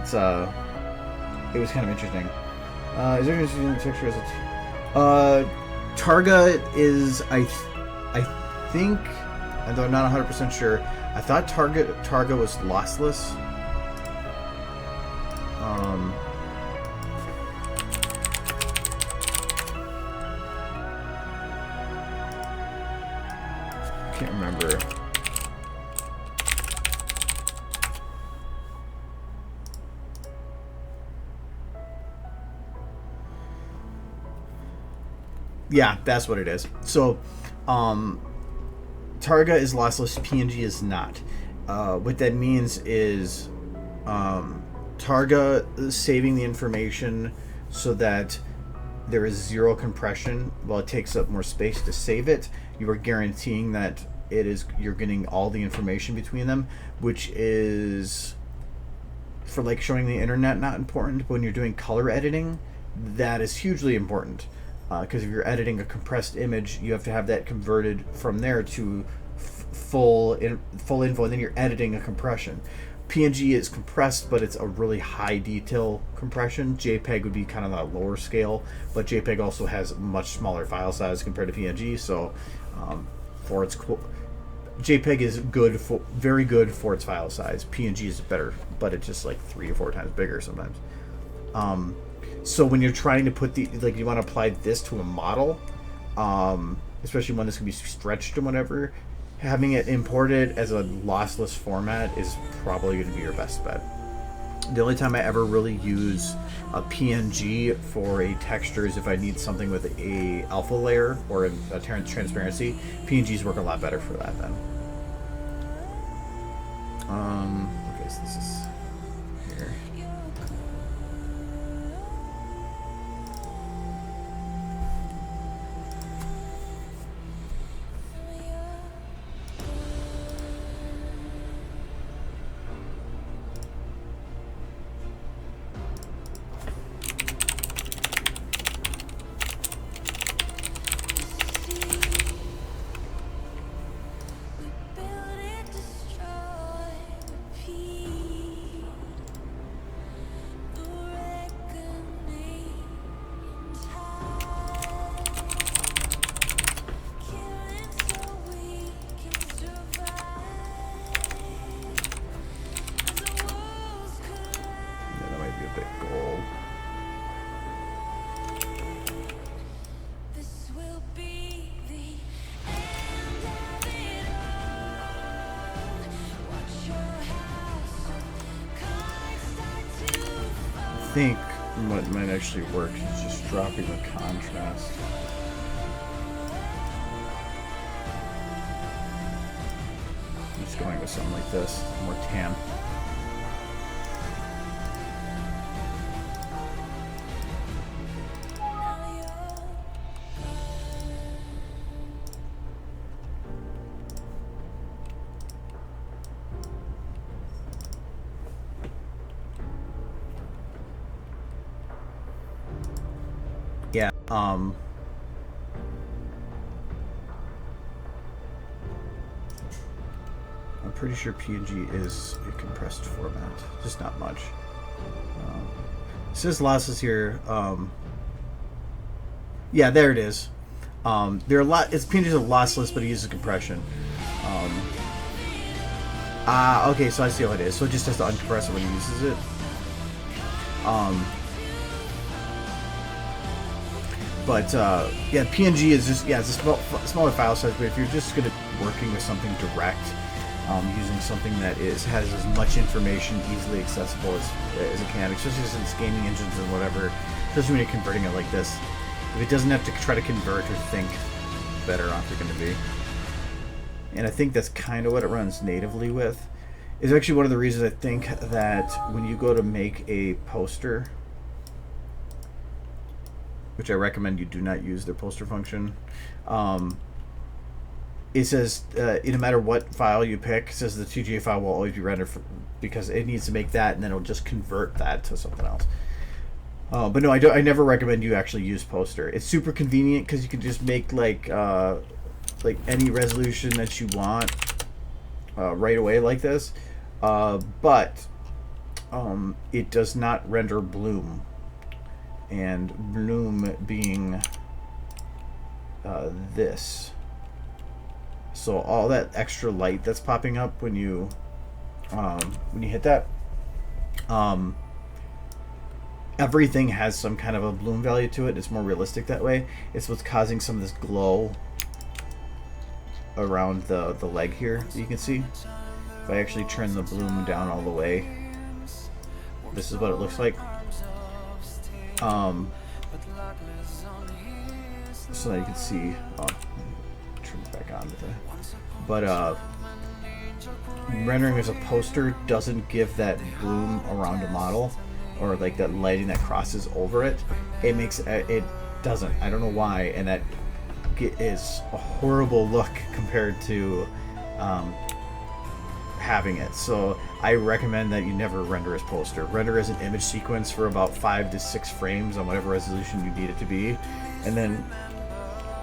It's it was kind of interesting. Is there anything in the texture as a Targa is I think, although I'm not 100% sure, I thought Targa was lossless. Can't remember. Yeah, that's what it is. So, Targa is lossless, PNG is not. What that means is Targa is saving the information so that there is zero compression while it takes up more space to save it. You are guaranteeing that you're getting all the information between them, which is, for like showing the internet, not important, but when you're doing color editing, that is hugely important. Because if you're editing a compressed image, you have to have that converted from there to full info, and then you're editing a compression. PNG is compressed, but it's a really high detail compression. JPEG would be kind of a lower scale, but JPEG also has much smaller file size compared to PNG. So, for its JPEG is good for very good for its file size. PNG is better, but it's just like 3 or 4 times bigger sometimes. So when you're trying to put you want to apply this to a model, especially one that's going to be stretched and whatever, having it imported as a lossless format is probably going to be your best bet. The only time I ever really use a PNG for a texture is if I need something with a alpha layer or a transparency. PNGs work a lot better for that then. Okay, so this is here. I think what might actually work is just dropping the contrast. Just going with something like this, more tan. I'm pretty sure PNG is a compressed format, just not much. It says losses here. Yeah, there it is. There are a lot. It's PNG is a lossless, but it uses compression. Okay, so I see how it is. So it just has to uncompress it when he uses it. Yeah, PNG is just, yeah, it's a smaller file size, but if you're just going to working with something direct, using something that has as much information easily accessible as it can, especially since gaming engines and whatever, especially when you're converting it like this, if it doesn't have to try to convert or think, better off you're going to be. And I think that's kind of what it runs natively with. Is actually one of the reasons I think that when you go to make a poster, which I recommend you do not use their poster function, it says no matter what file you pick, it says the TGA file will always be rendered because it needs to make that, and then it'll just convert that to something else. But no, I never recommend you actually use poster. It's super convenient because you can just make like any resolution that you want right away like this, but it does not render bloom, and bloom being this. So all that extra light that's popping up when you hit that, everything has some kind of a bloom value to it. It's more realistic that way. It's what's causing some of this glow around the leg here that you can see. If I actually turn the bloom down all the way, this is what it looks like. So that you can see, turn it back on with it. But rendering as a poster doesn't give that bloom around a model, or like that lighting that crosses over it. It makes it doesn't. I don't know why, and that is a horrible look compared to having it. So I recommend that you never render as poster. Render as an image sequence for about 5 to 6 frames on whatever resolution you need it to be, and then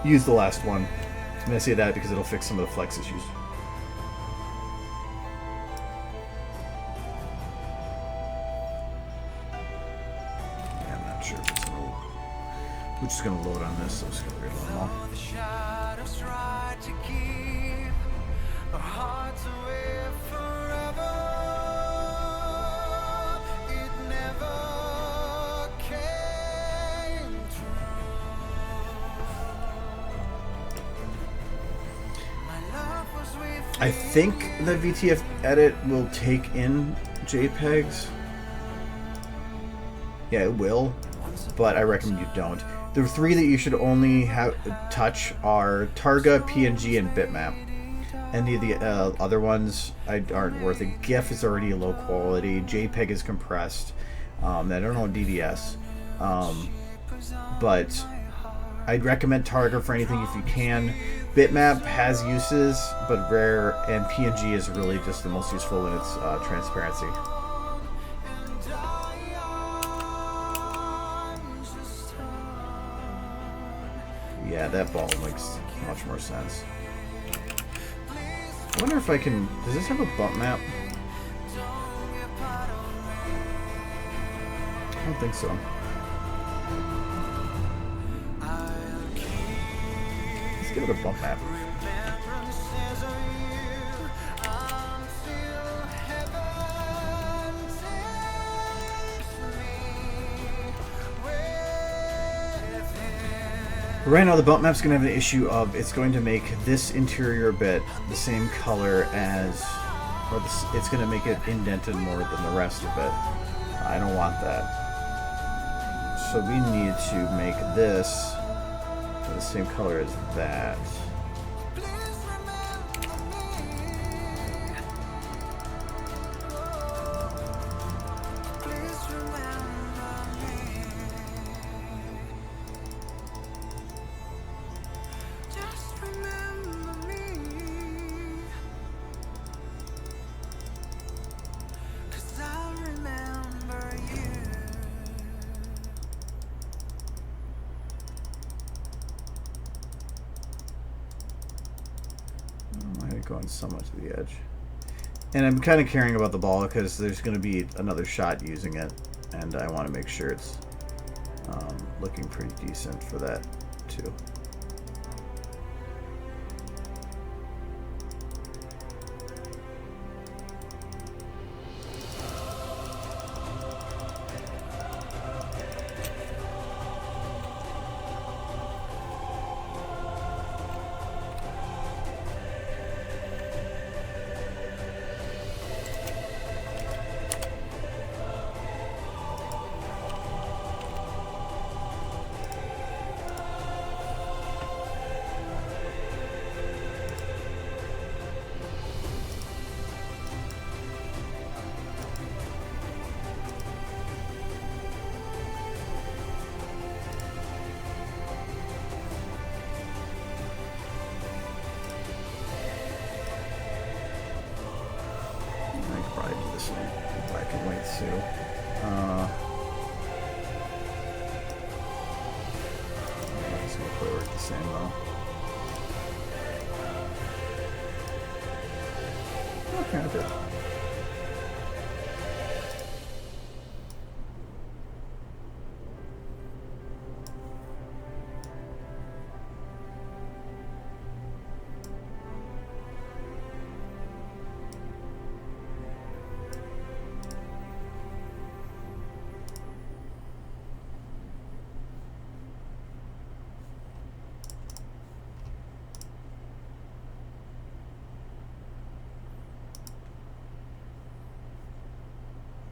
use the last one. And I say that because it'll fix some of the flex issues. Yeah, I'm not sure if it's gonna. We're just gonna load on this, so it's gonna reload them all. I think the VTF edit will take in JPEGs. Yeah, it will, but I recommend you don't. The 3 that you should only touch are Targa, PNG, and Bitmap. Any of the other ones aren't worth it. GIF is already low quality. JPEG is compressed. I don't know DVS, but I'd recommend Targa for anything if you can. Bitmap has uses, but rare, and PNG is really just the most useful in its transparency. Yeah, that ball makes much more sense. I wonder if I can... Does this have a bump map? I don't think so. Let's give it a bump map. Right now the bump map's going to have an issue of it's going to make this interior bit the same color as, or this, it's going to make it indented more than the rest of it. I don't want that. So we need to make this the same color as that. going somewhat to the edge. And I'm kind of caring about the ball because there's going to be another shot using it, and I want to make sure it's looking pretty decent for that too.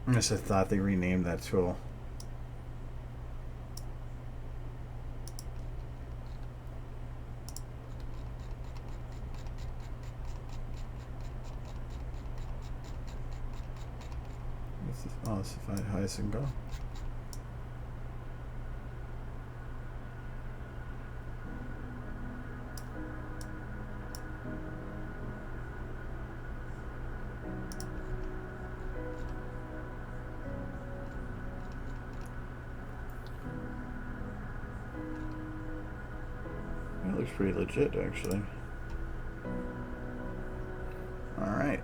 I guess I thought they renamed that tool. Oh, this is the highest I can go. That looks pretty legit, actually. All right.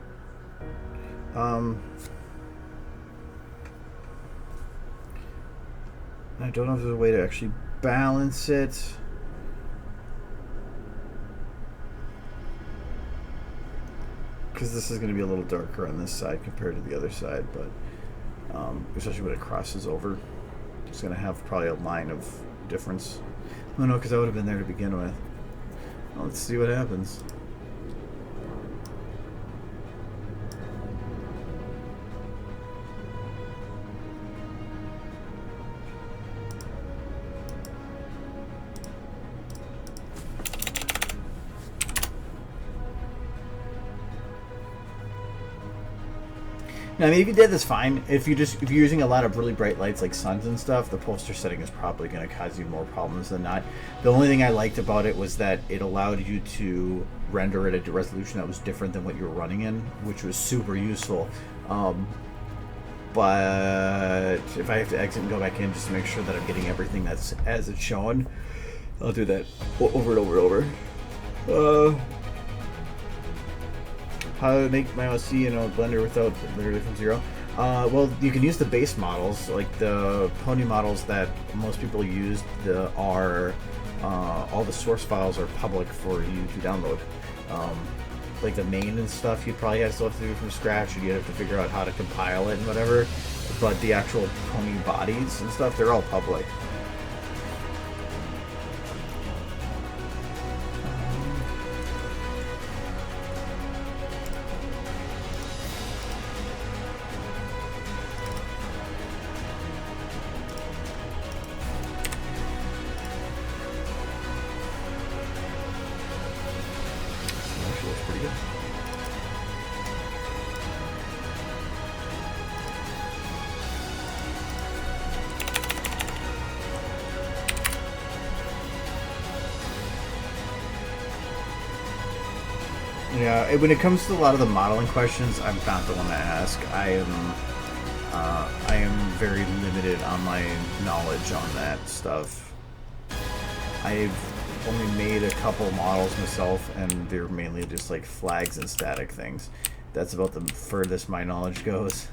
I don't know if there's a way to actually balance it. Because this is going to be a little darker on this side compared to the other side, but especially when it crosses over, it's going to have probably a line of difference. Oh no, because I would have been there to begin with. Well, let's see what happens. I mean, if you did this, fine. If you're using a lot of really bright lights like suns and stuff, the poster setting is probably going to cause you more problems than not. The only thing I liked about it was that it allowed you to render it at a resolution that was different than what you were running in, which was super useful. But if I have to exit and go back in just to make sure that I'm getting everything that's as it's shown, I'll do that over and over and over. How to make my OC in a Blender without literally from zero? Well, you can use the base models, like the pony models that most people use. All the source files are public for you to download. Like the main and stuff, you'd probably still have to do from scratch, and you'd have to figure out how to compile it and whatever. But the actual pony bodies and stuff, they're all public. Yeah, when it comes to a lot of the modeling questions, I'm not the one to ask. I am very limited on my knowledge on that stuff. only made a couple models myself, and they're mainly just like flags and static things. That's about the furthest my knowledge goes.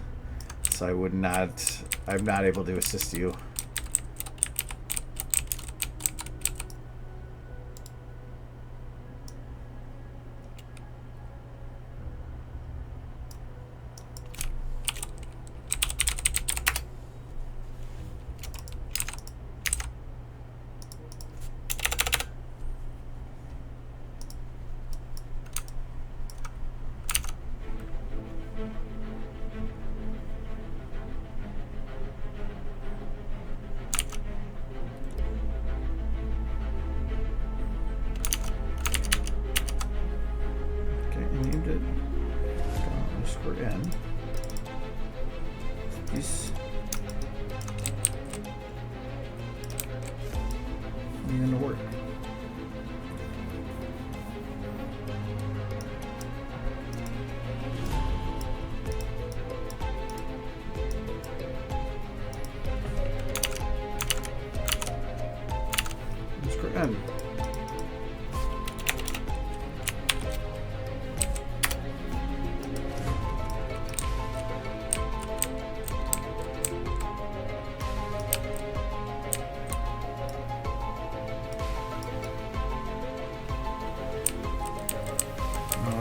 So I'm not able to assist you.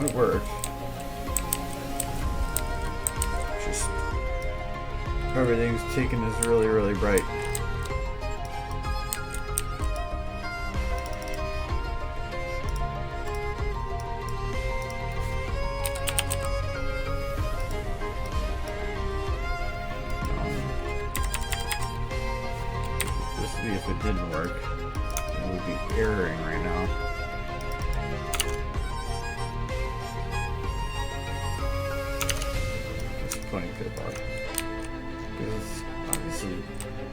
It worked. Just everything's taken is really, really bright. This would be if it didn't work. It would be erroring right now. Funny bit about it. Because obviously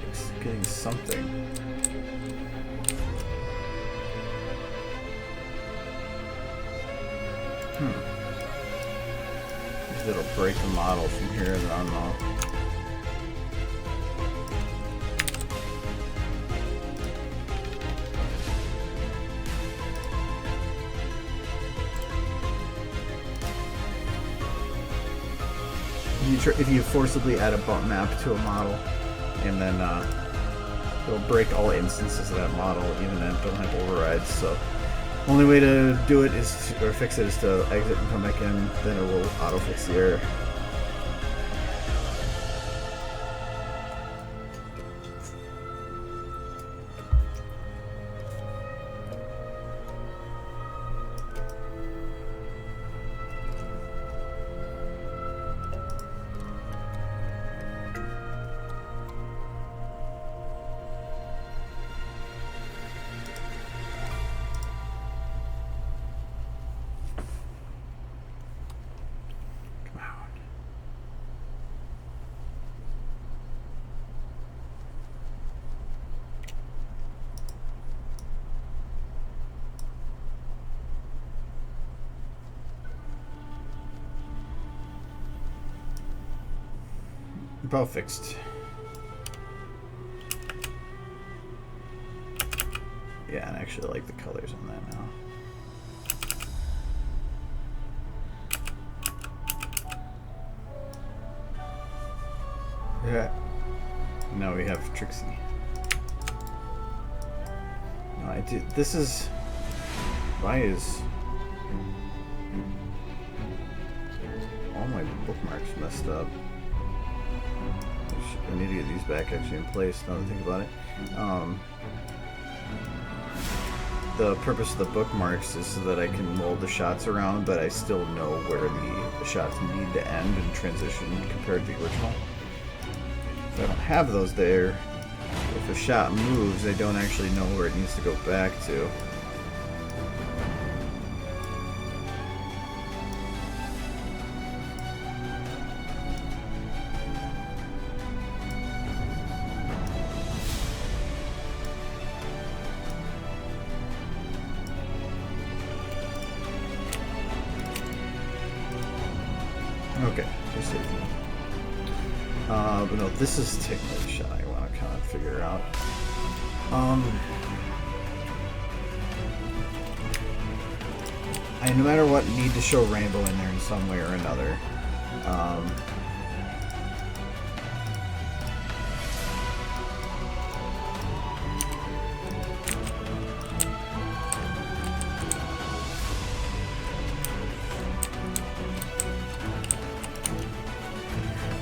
it's getting something. It'll break the model from here and on off. If you forcibly add a bump map to a model, and then it'll break all instances of that model, even then don't have overrides. So, only way to do it is or fix it is to exit and come back in. Then it will auto fix the error. About fixed. Yeah, and I actually like the colors on that now. Yeah. Now we have Trixie. No, I did. This is. Why is all my bookmarks messed up? I need to get these back actually in place now that I think about it. The purpose of the bookmarks is so that I can mold the shots around, but I still know where the shots need to end and transition compared to the original. If I don't have those there, if a shot moves, I don't actually know where it needs to go back to. Okay, just save that. But no, this is technically the shot I want to kind of figure out. I, no matter what, need to show rainbow in there in some way or another.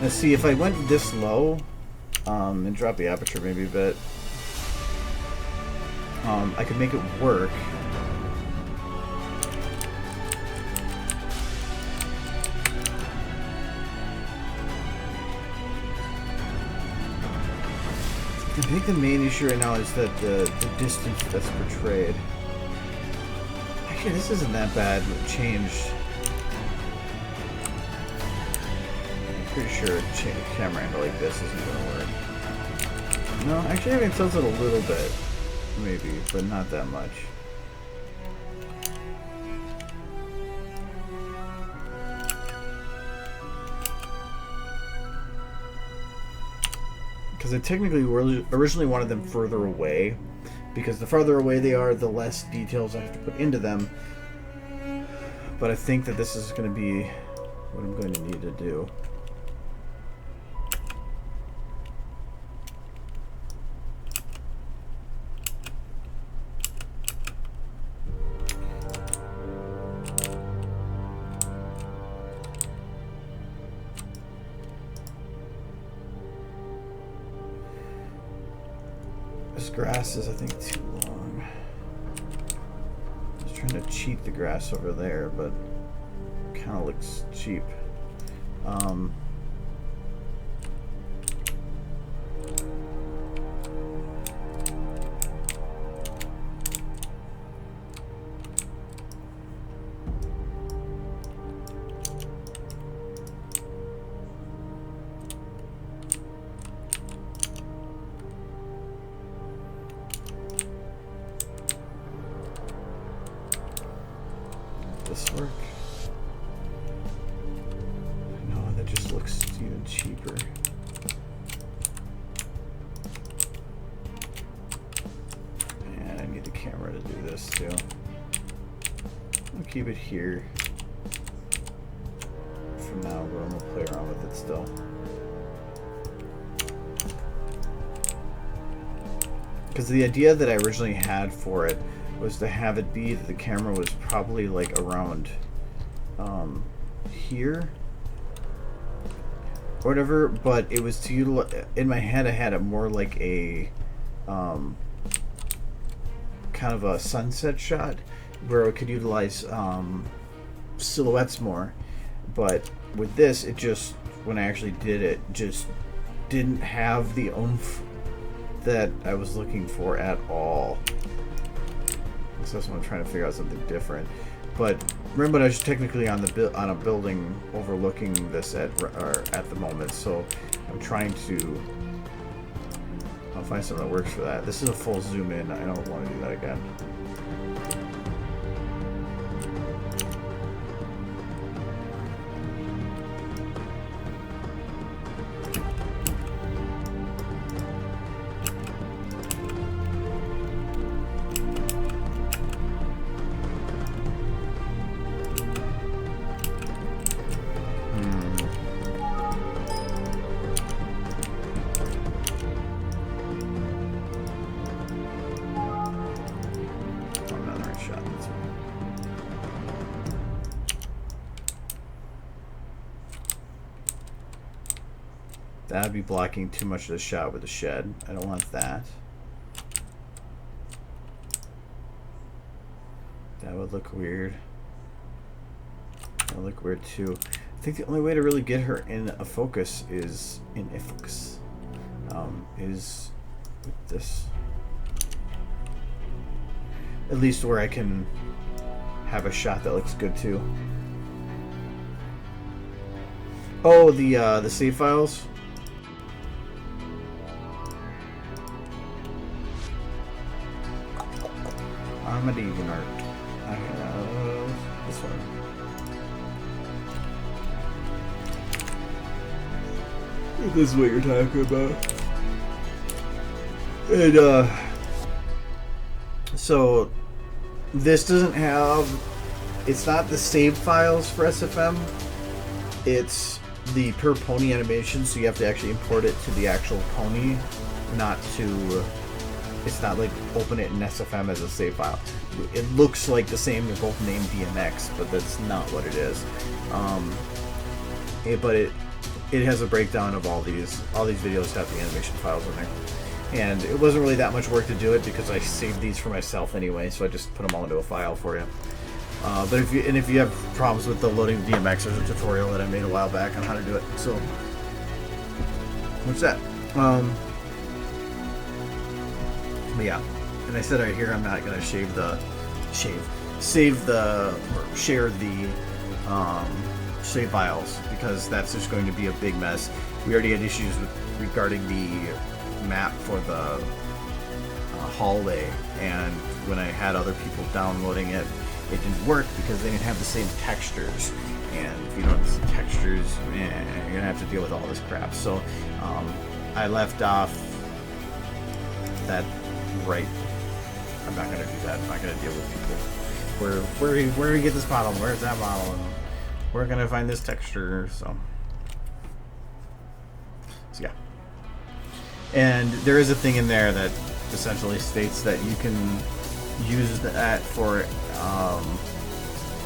Let's see, if I went this low, and drop the aperture maybe a bit, I could make it work. I think the main issue right now is that the distance that's portrayed. Actually, this isn't that bad. It changed. I'm pretty sure a camera angle like this isn't going to work. No, actually, I can tilt it a little bit, maybe, but not that much. Because I technically originally wanted them further away, because the farther away they are, the less details I have to put into them. But I think that this is going to be what I'm going to need to do. This grass is, I think, too long. I was trying to cheat the grass over there, but it kind of looks cheap. This work? No, that just looks even cheaper. And I need the camera to do this too. I'll keep it here for now, but I'm gonna play around with it still. Because the idea that I originally had for it was to have it be that the camera was probably like around here or whatever, but it was to utilize, in my head I had it more like a kind of a sunset shot where I could utilize silhouettes more. But with this, it just, when I actually did it, just didn't have the oomph that I was looking for at all. So that's why I'm trying to figure out something different. But remember, I was technically on a building overlooking this at the moment, so I'm trying to find something that works for that. This is a full zoom in. I don't want to do that again. That would be blocking too much of the shot with the shed. I don't want that. That would look weird. That would look weird too. I think the only way to really get her in a focus is is with this. At least where I can have a shot that looks good too. Oh, the save files. I'm gonna even art. I have this one. This is what you're talking about. And so this doesn't have it's not the save files for SFM. It's the per pony animation, so you have to actually import it to the actual pony, not to. It's not like open it in SFM as a save file. It looks like the same. They're both named DMX, but that's not what it is. But it has a breakdown of all these. All these videos have the animation files in there. And it wasn't really that much work to do it because I saved these for myself anyway, so I just put them all into a file for you. But if you have problems with the loading of DMX, there's a tutorial that I made a while back on how to do it. So, what's that? But yeah, and I said right here I'm not gonna share the save files because that's just going to be a big mess. We already had issues regarding the map for the hallway, and when I had other people downloading it, it didn't work because they didn't have the same textures, and if you don't have the same textures, you're gonna have to deal with all this crap. So I left off that right. I'm not gonna do that. I'm not gonna deal with people. Where do we get this model? Where's that model? And we're gonna find this texture. So yeah. And there is a thing in there that essentially states that you can use that for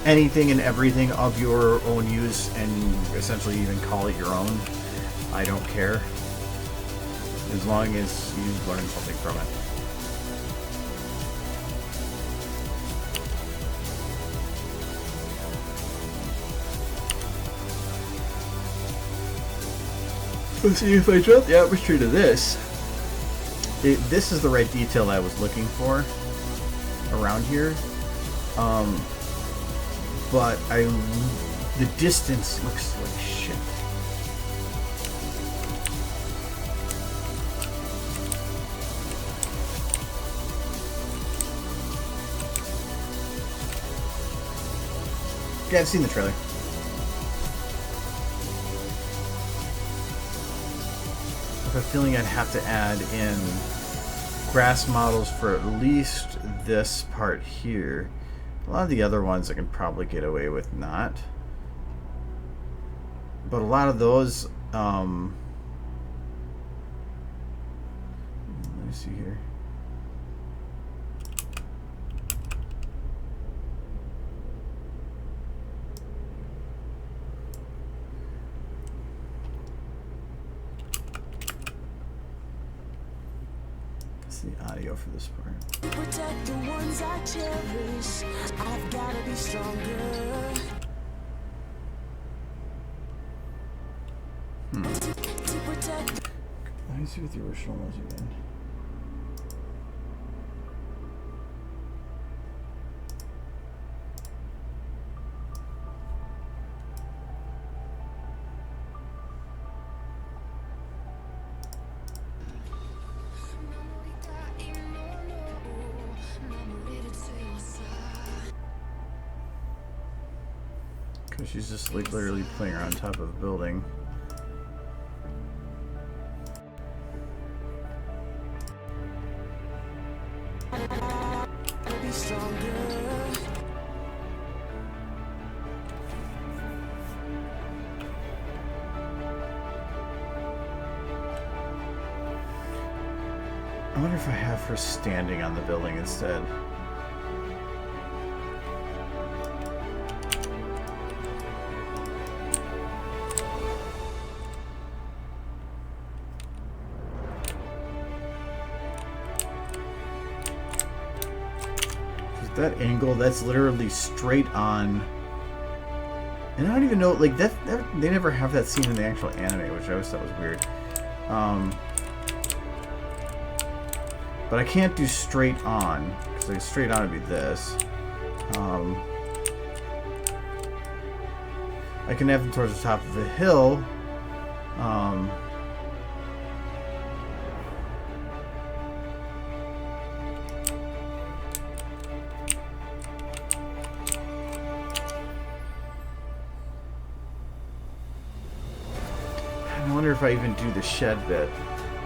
anything and everything of your own use, and essentially even call it your own. I don't care, as long as you learn something from it. Let's see if I drop the atmosphere to this. This is the right detail I was looking for around here. But the distance looks like shit. Yeah, I've seen the trailer. I have a feeling I'd have to add in grass models for at least this part here. A lot of the other ones I can probably get away with not. But a lot of those, let me see here. The audio for this part. Protect the ones I cherish. I've gotta be stronger. Let me see what the original was again. She's just like literally playing her on top of a building. Be stronger. I wonder if I have her standing on the building instead. That angle, that's literally straight on. And I don't even know, like that they never have that scene in the actual anime, which I always thought was weird. But I can't do straight on, because like straight on would be this. I can have them towards the top of the hill. I wonder if I even do the shed bit.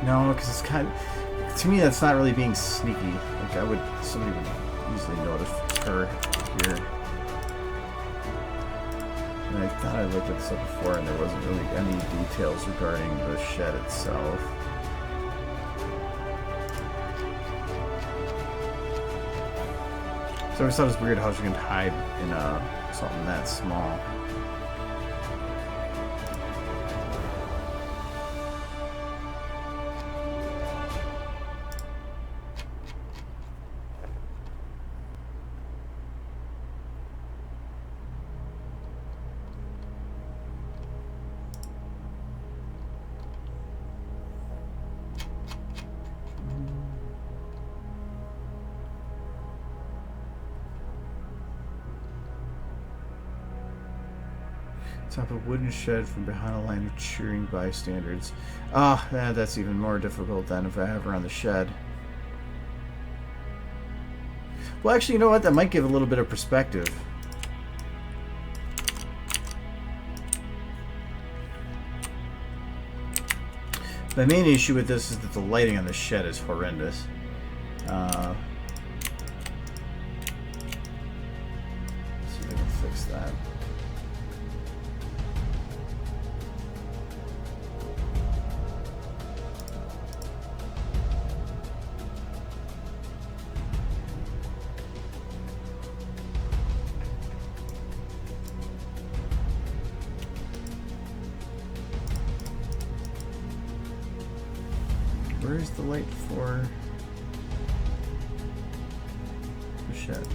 No, because it's kind of, to me that's not really being sneaky. Like somebody would easily notice her here. And I thought I looked at this up before and there wasn't really any details regarding the shed itself. So I always thought it was weird how she can hide in something that small. Top of a wooden shed from behind a line of cheering bystanders. Ah, that's even more difficult than if I have her on the shed. Well, actually, you know what? That might give a little bit of perspective. My main issue with this is that the lighting on the shed is horrendous. Let's see if I can fix that. Where's the light for the shed?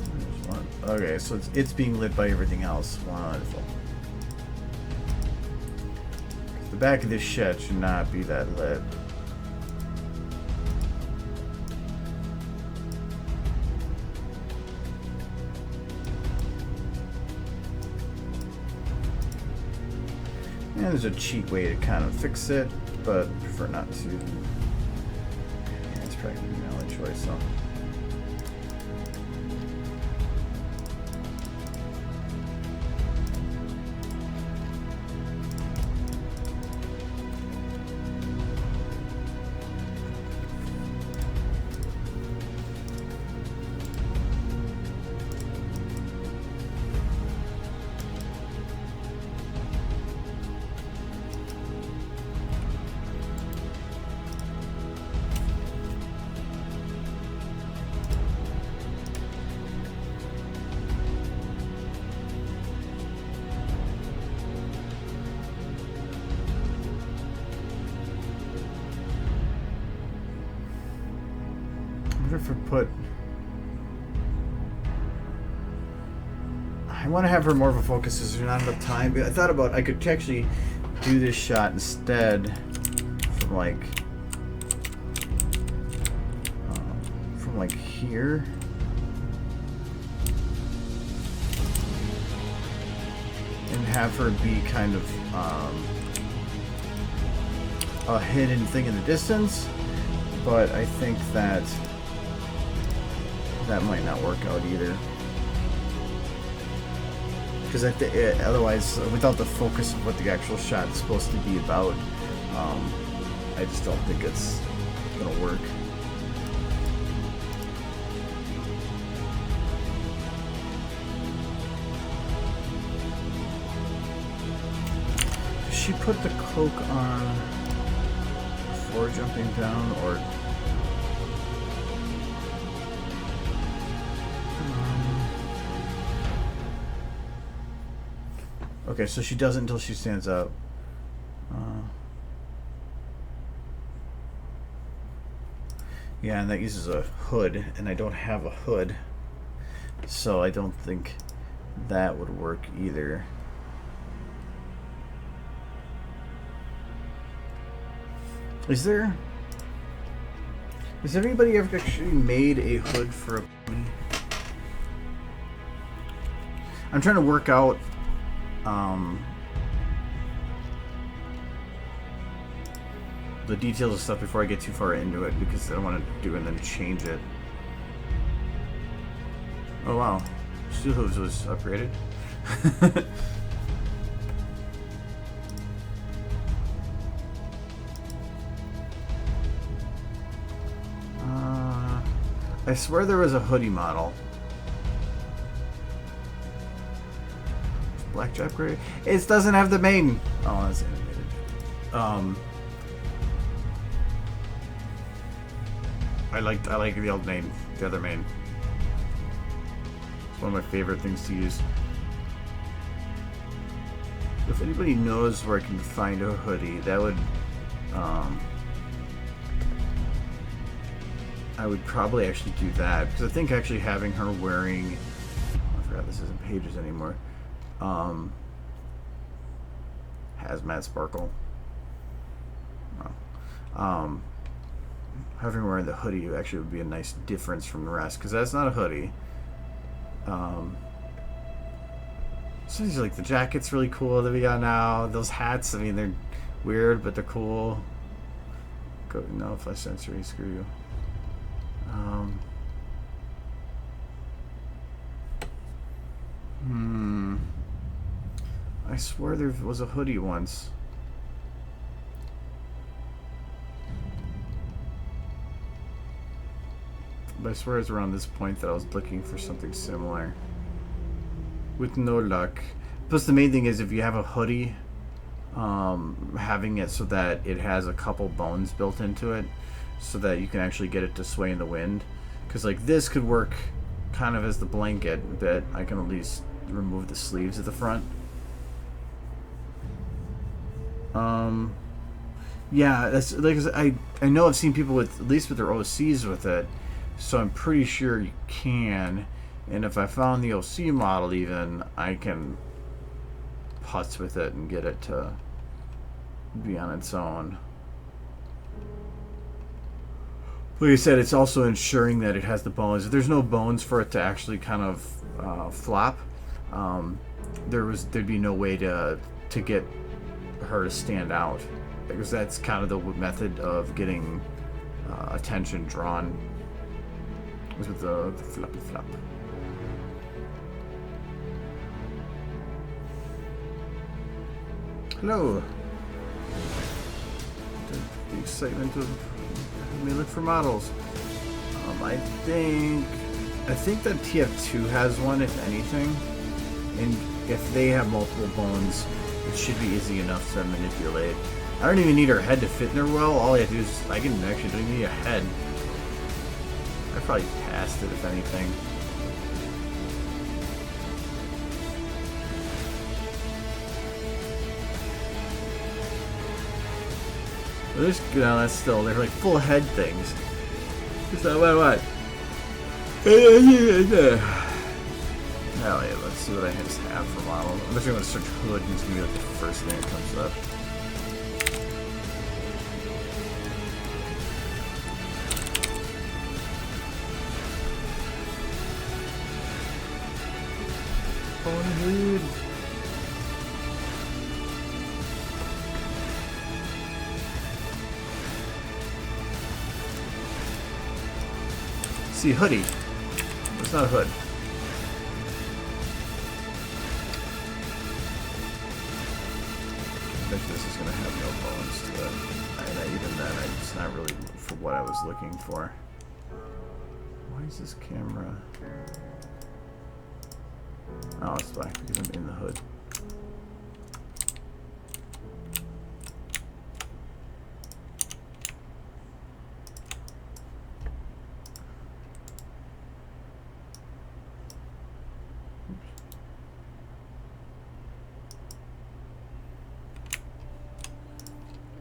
There's one. Okay, so it's being lit by everything else. Wonderful. The back of this shed should not be that lit. And there's a cheap way to kind of fix it, but I prefer not to. Yeah, it's probably going to be my only choice, so. If I put, I want to have her more of a focus because there's not enough time. But I thought about I could actually do this shot instead from like here. And have her be kind of a hidden thing in the distance. But I think that might not work out either. Because otherwise, without the focus of what the actual shot is supposed to be about, I just don't think it's gonna work. Does she put the cloak on before jumping down, or? Okay, so she doesn't until she stands up. Yeah, and that uses a hood, and I don't have a hood, so I don't think that would work either. Has anybody ever actually made a hood for a pony? I'm trying to work out the details of stuff before I get too far into it, because I don't want to do it and then change it. Oh wow, Steel Hooves was upgraded. I swear there was a hoodie model. Blackjack gray. It doesn't have the main. Oh, that's animated. I like the old main, the other main. It's one of my favorite things to use. If anybody knows where I can find a hoodie, that would I would probably actually do that, because I think actually having her wearing, I forgot this isn't pages anymore, hazmat sparkle. Having her wearing the hoodie actually would be a nice difference from the rest, because that's not a hoodie. So these are like the jacket's really cool that we got now. Those hats, I mean, they're weird, but they're cool. Go, no, flash sensory, screw you. I swear there was a hoodie once. But I swear it was around this point that I was looking for something similar. With no luck. Plus the main thing is if you have a hoodie, having it so that it has a couple bones built into it so that you can actually get it to sway in the wind. Because like this could work kind of as the blanket bit. I can at least remove the sleeves at the front. Yeah, that's like I know I've seen people with, at least with their OCs with it, so I'm pretty sure you can. And if I found the OC model even, I can putz with it and get it to be on its own. Like I said, it's also ensuring that it has the bones. If there's no bones for it to actually kind of flop, there'd be no way to get her to stand out, because that's kind of the method of getting attention drawn, is with the floppy flop. Hello. The excitement of me look for models. I think that TF2 has one, if anything, and if they have multiple bones, it should be easy enough to manipulate. I don't even need her head to fit in her well. All I have to do is, I can actually don't even need a head. I probably passed it, if anything. There's, you know, that's still, they're like full head things. Just what? Hell yeah, let's see what I just have for model. I'm just gonna search hood and it's gonna be like the first thing that comes up. Hood. See, hoodie. It's not a hood. I think this is going to have no bones to it. And even then, it's not really for what I was looking for. Why is this camera? Oh, it's black because I'm in the hood.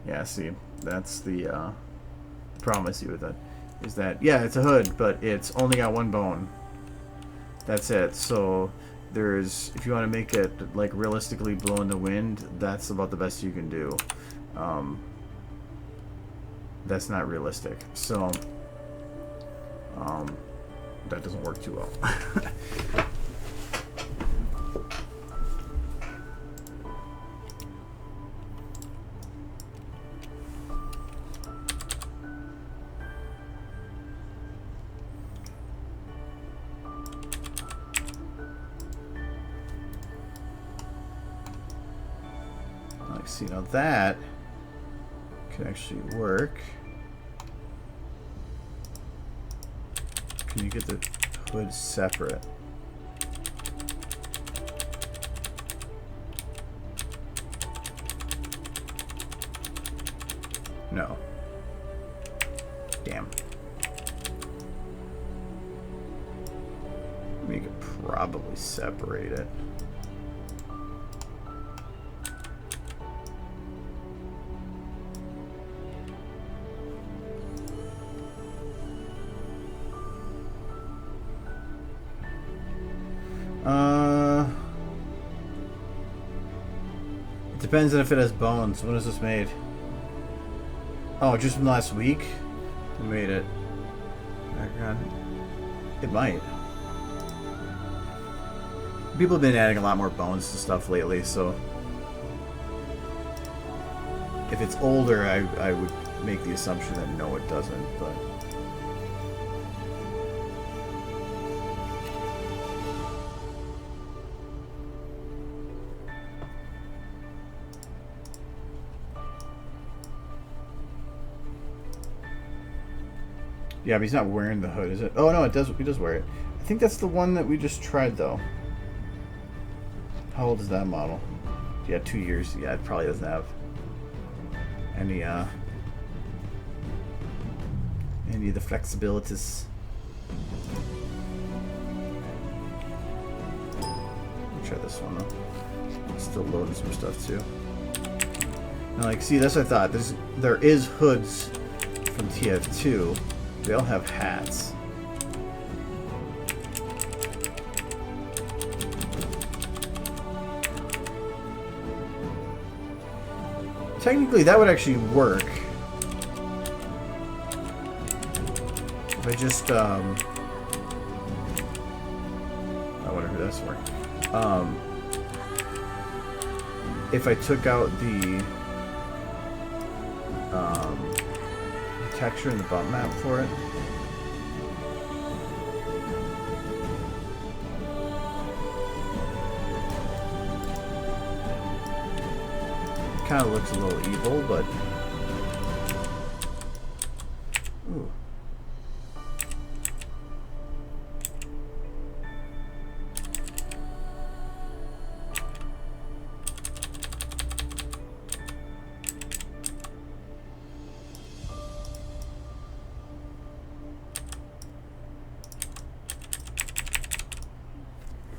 Yeah, see, that's the problem I see with it. Is that, yeah, it's a hood, but it's only got one bone. That's it. So there's, if you want to make it like realistically blow in the wind, that's about the best you can do. That's not realistic. So that doesn't work too well. See, now that can actually work. Can you get the hood separate? No. Damn. I mean, you could probably separate it. It depends on if it has bones. When is this made? Oh, just from last week? Who made it? Background. It might. People have been adding a lot more bones to stuff lately, so if it's older, I would make the assumption that no, it doesn't, but yeah, but he's not wearing the hood, is it? Oh no, it does. He does wear it. I think that's the one that we just tried, though. How old is that model? Yeah, 2 years. Yeah, it probably doesn't have any of the flexibilities. I'll try this one though. It's still loading some stuff too. And like, see, that's what I thought. There is hoods from TF2. They all have hats. Technically, that would actually work. If I just, I wonder who that's for. If I took out the texture and the bump map for it. Kind of looks a little evil, but ooh.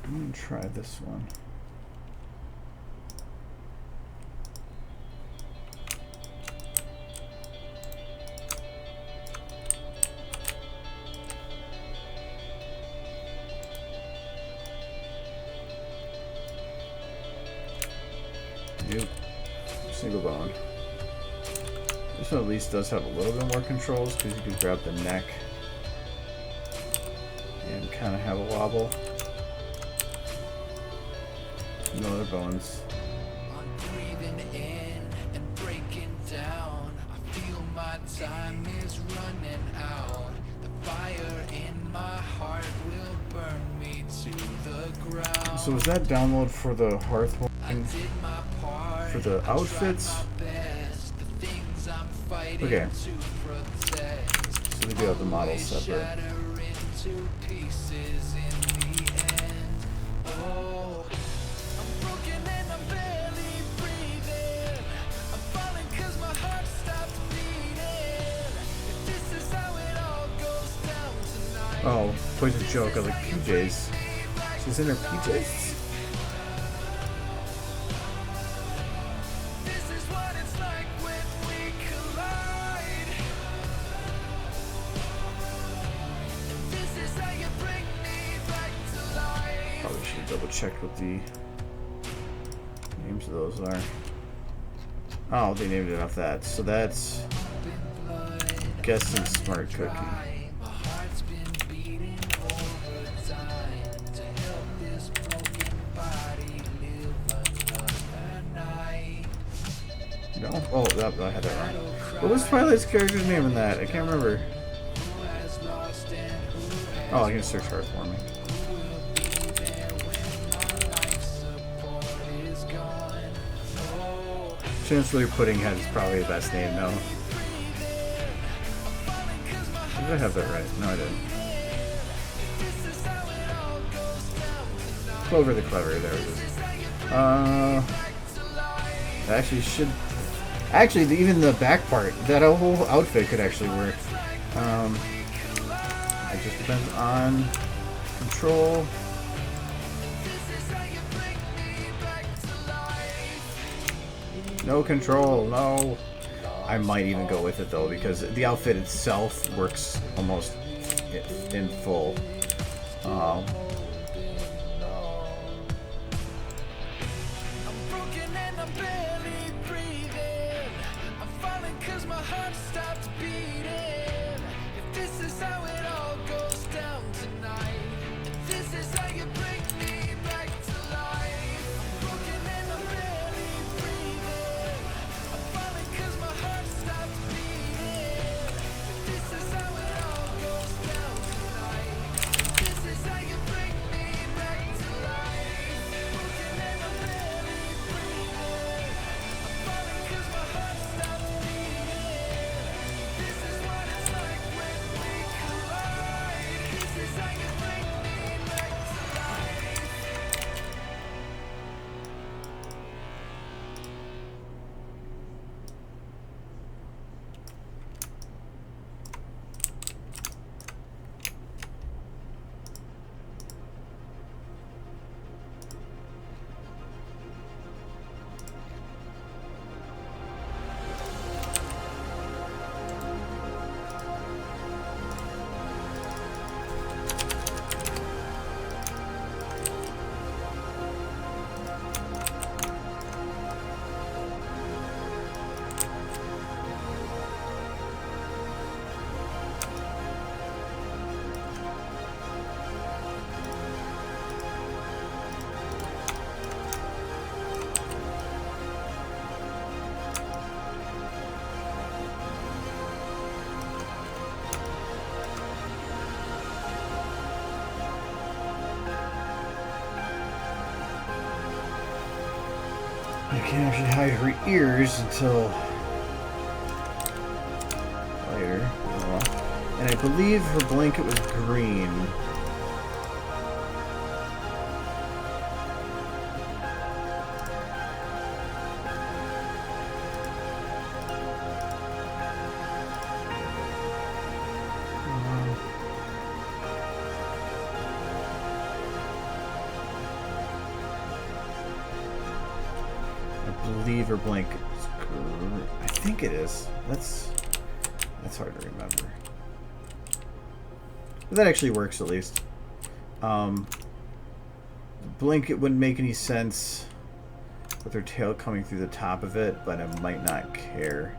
I'm gonna try this one. Single bone. This one at least does have a little bit more controls because you can grab the neck and kind of have a wobble. No other bones. I'm breathing in and breaking down. I feel my time is running out. The fire in my heart will burn me to the ground. So was that download for the Hearthstone? For the outfits? Okay. So we do have the models separate. Oh, boy's a joke. I like PJs. She's in her PJs? Probably should double check what the names of those are. Oh, they named it off that. So that's guessing Smart Cookie. No? Oh, I had that wrong. What was Twilight's character's name in that? I can't remember. Oh, I can search hard for me. Chancellor Puddinghead is probably the best name, though. Did I have that right? No, I didn't. Clover the Clever. There it is. Actually should. Actually, even the back part, that whole outfit could actually work. It just depends on control. No control, no. I might even go with it though, because the outfit itself works almost in full. I can't actually hide her ears until later. Oh, well. And I believe her blanket was green. Her blanket. I think it is. That's hard to remember. But that actually works at least. Blanket wouldn't make any sense with her tail coming through the top of it, but I might not care.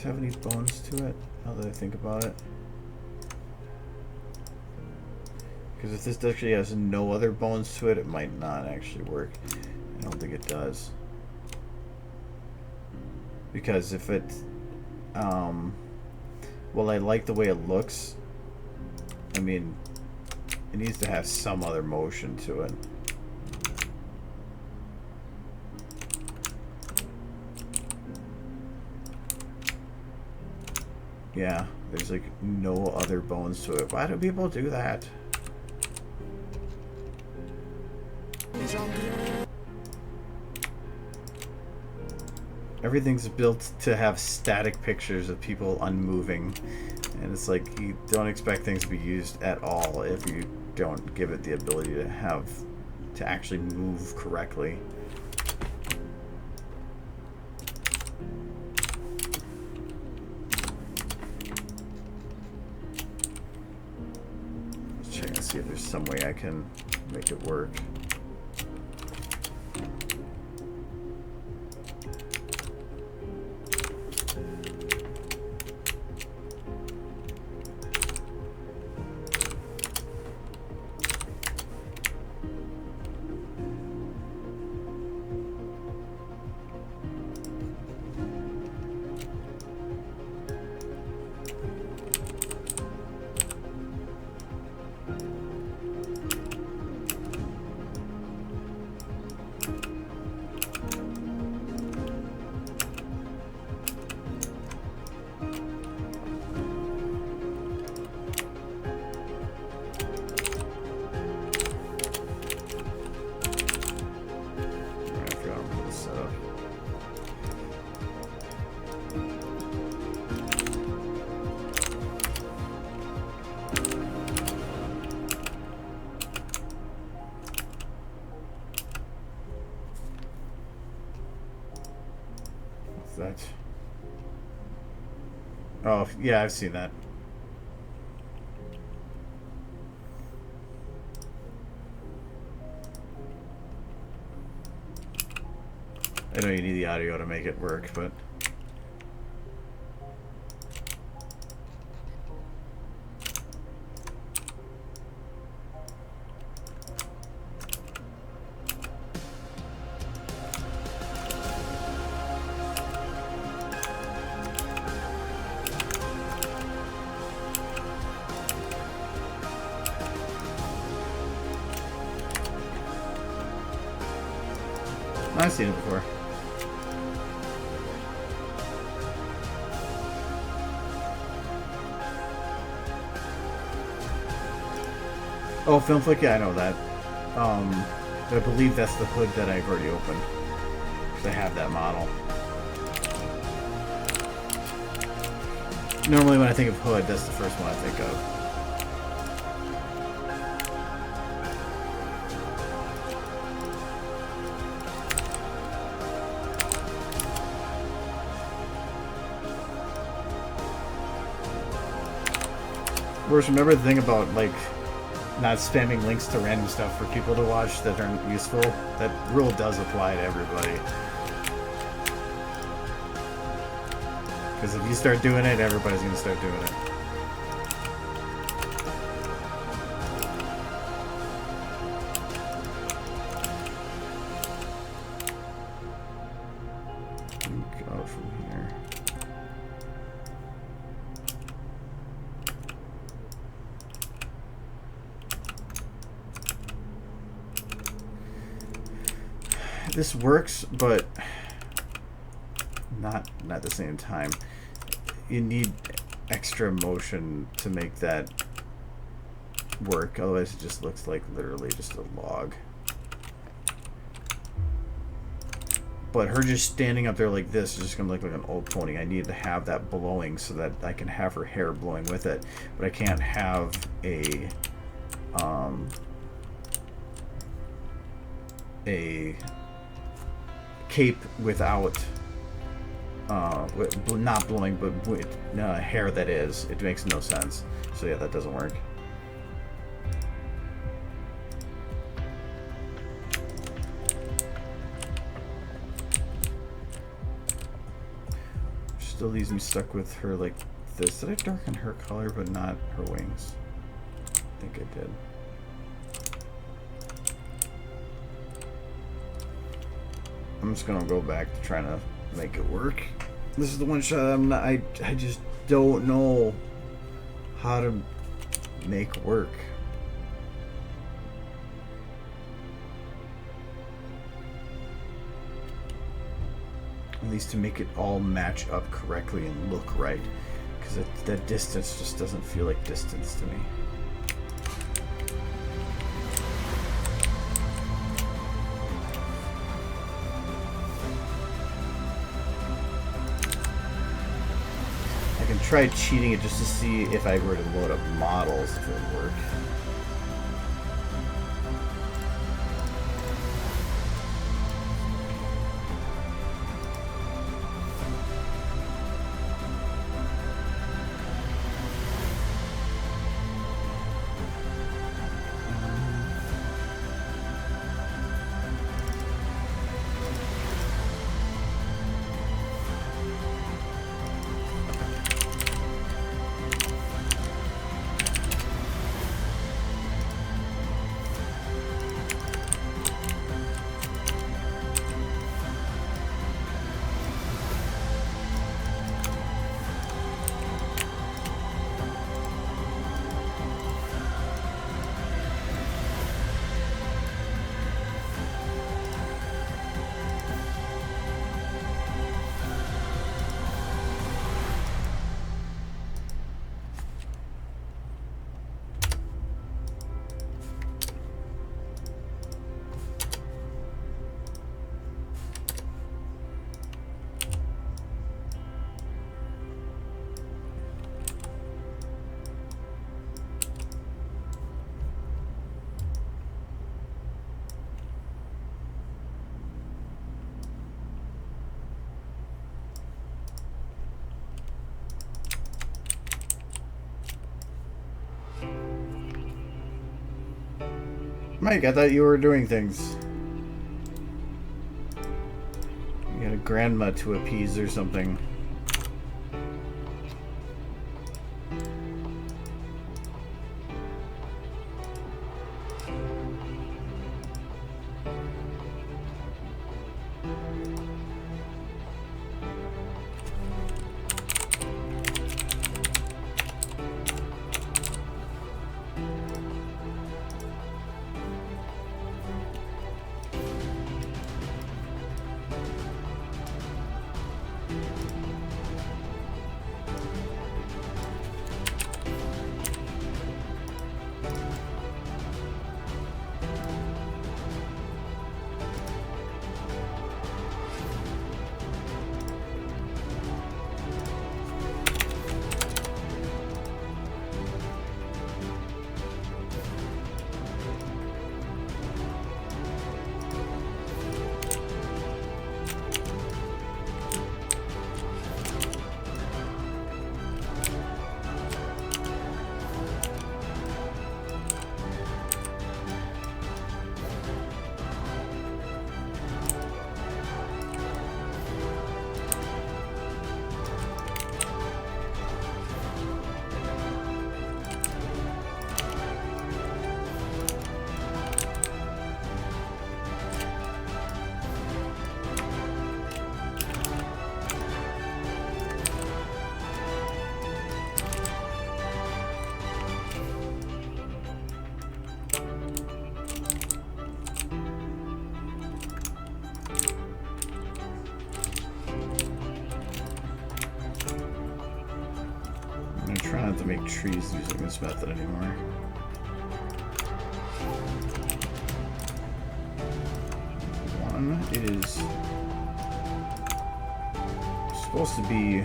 Have any bones to it now that I think about it? Because if this actually has no other bones to it, it might not actually work. I don't think it does. Because if it well, I like the way it looks. I mean, it needs to have some other motion to it. Yeah, there's like no other bones to it. Why do people do that? Everything's built to have static pictures of people unmoving. And it's like you don't expect things to be used at all if you don't give it the ability to actually move correctly. See if there's some way I can make it work. setup. What's that? Oh, yeah, I've seen that. I know you need the audio to make it work, but... I've seen it before. Oh, Film Flick, yeah, I know that. I believe that's the hood that I've already opened. Because I have that model. Normally when I think of hood, that's the first one I think of. Whereas remember the thing about, like, not spamming links to random stuff for people to watch that aren't useful? That rule does apply to everybody. Because if you start doing it, everybody's going to start doing it. Go from here. This works, but not at the same time. You need extra motion to make that work, otherwise it just looks like literally just a log. But her just standing up there like this is just gonna look like an old pony. I need to have that blowing so that I can have her hair blowing with it, but I can't have a cape without not blowing, but with hair that is. It makes no sense. So yeah, that doesn't work. Still leaves me stuck with her like this. Did I darken her color but not her wings? I think I did. I'm just gonna go back to trying to make it work. This is the one shot I just don't know how to make work. At least to make it all match up correctly and look right. Because that distance just doesn't feel like distance to me. Try cheating it just to see if I were to load up models if it would work. Mike, I thought you were doing things. You had a grandma to appease or something. Try not to make trees using this method anymore. One is supposed to be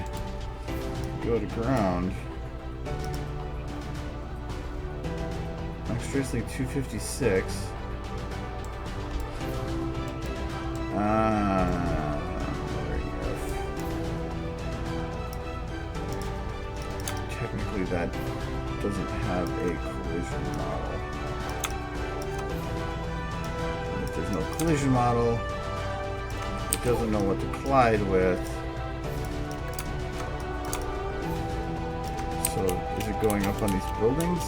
go to ground. Electricity 256. Technically that doesn't have a collision model. And if there's no collision model, it doesn't know what to collide with. So is it going up on these buildings?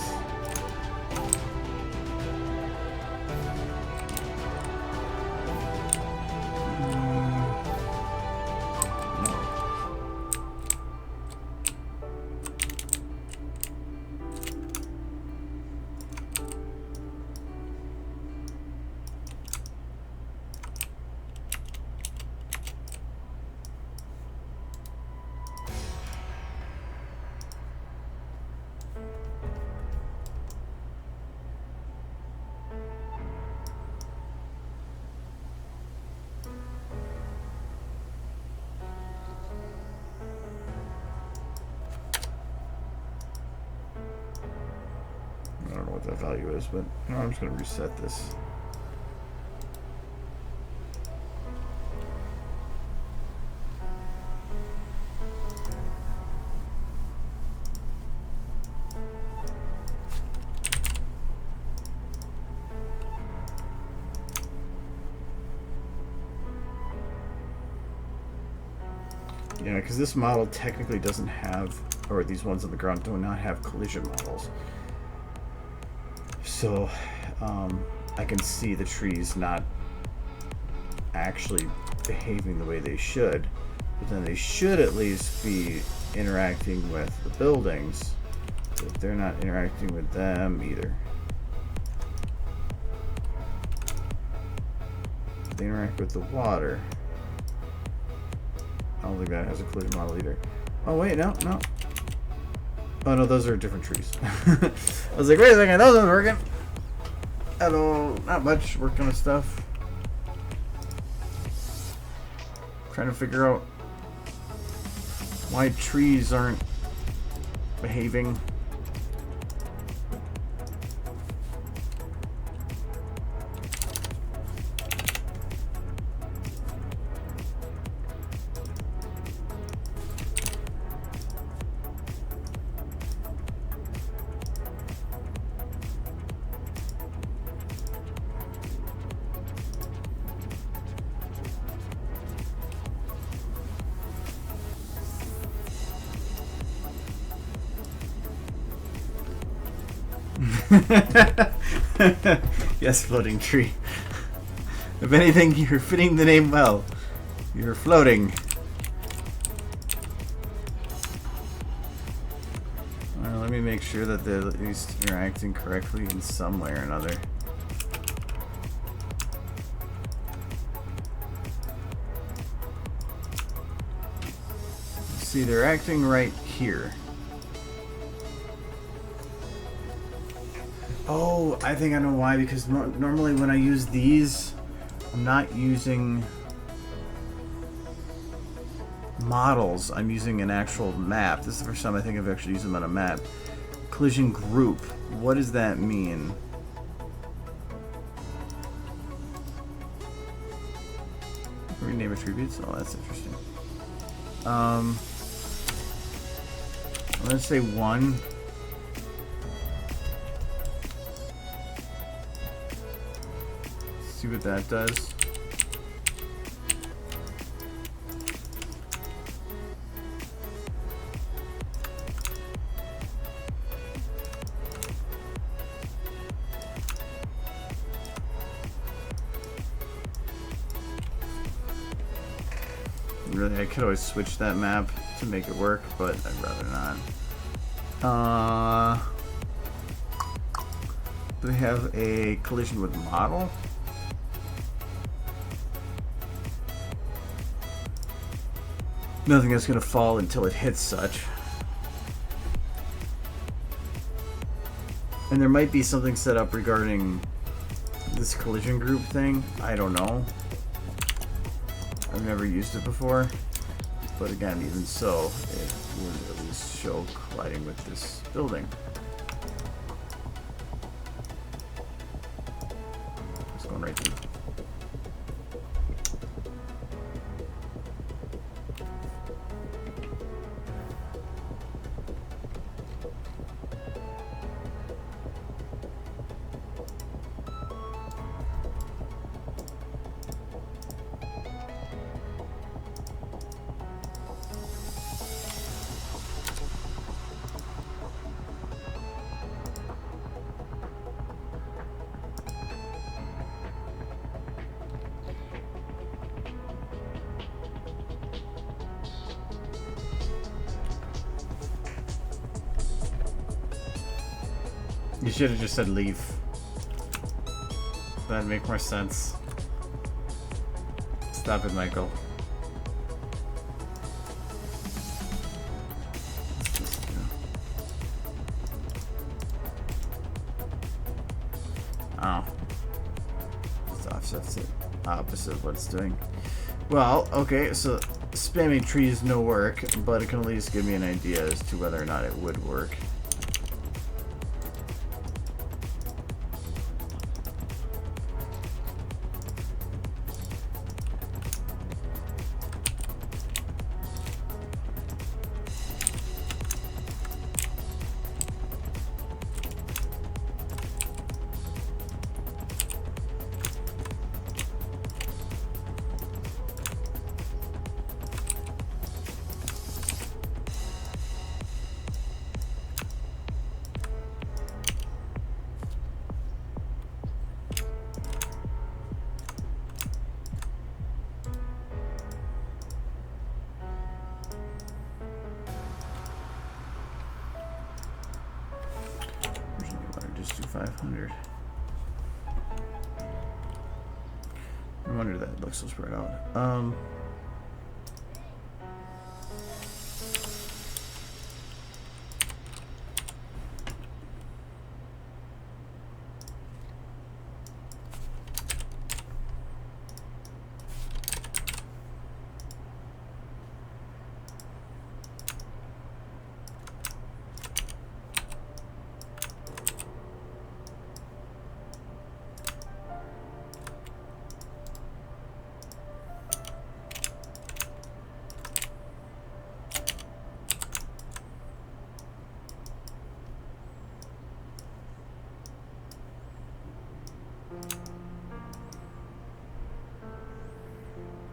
I don't know what that value is, but you know, I'm just going to reset this. Yeah, because this model technically doesn't have, or these ones on the ground do not have collision models. So I can see the trees not actually behaving the way they should, but then they should at least be interacting with the buildings, but they're not interacting with them either. They interact with the water. I don't think that has a collision model either. Oh wait, no. Oh no, those are different trees. I was like, wait a second, those aren't working. Hello, not much working with stuff. Trying to figure out why trees aren't behaving. Yes, floating tree. If anything, you're fitting the name well. You're floating. Alright, let me make sure that they're at least interacting correctly in some way or another. See, they're acting right here. Oh, I think I know why, because normally when I use these, I'm not using models, I'm using an actual map. This is the first time I think I've actually used them on a map. Collision group, what does that mean? Rename attributes? Oh, that's interesting. I'm gonna say 1. See what that does. Really, I could always switch that map to make it work, but I'd rather not. Do we have a collision with model? Nothing that's gonna fall until it hits such. And there might be something set up regarding this collision group thing. I don't know. I've never used it before. But again, even so, it would at least show colliding with this building. It's going right through. You should have just said leave. That'd make more sense. Stop it, Michael. What's this do? Oh. It's offsets it. Opposite of what it's doing. Well, okay, so spamming trees no work, but it can at least give me an idea as to whether or not it would work. Just do 500. No wonder that looks so spread out.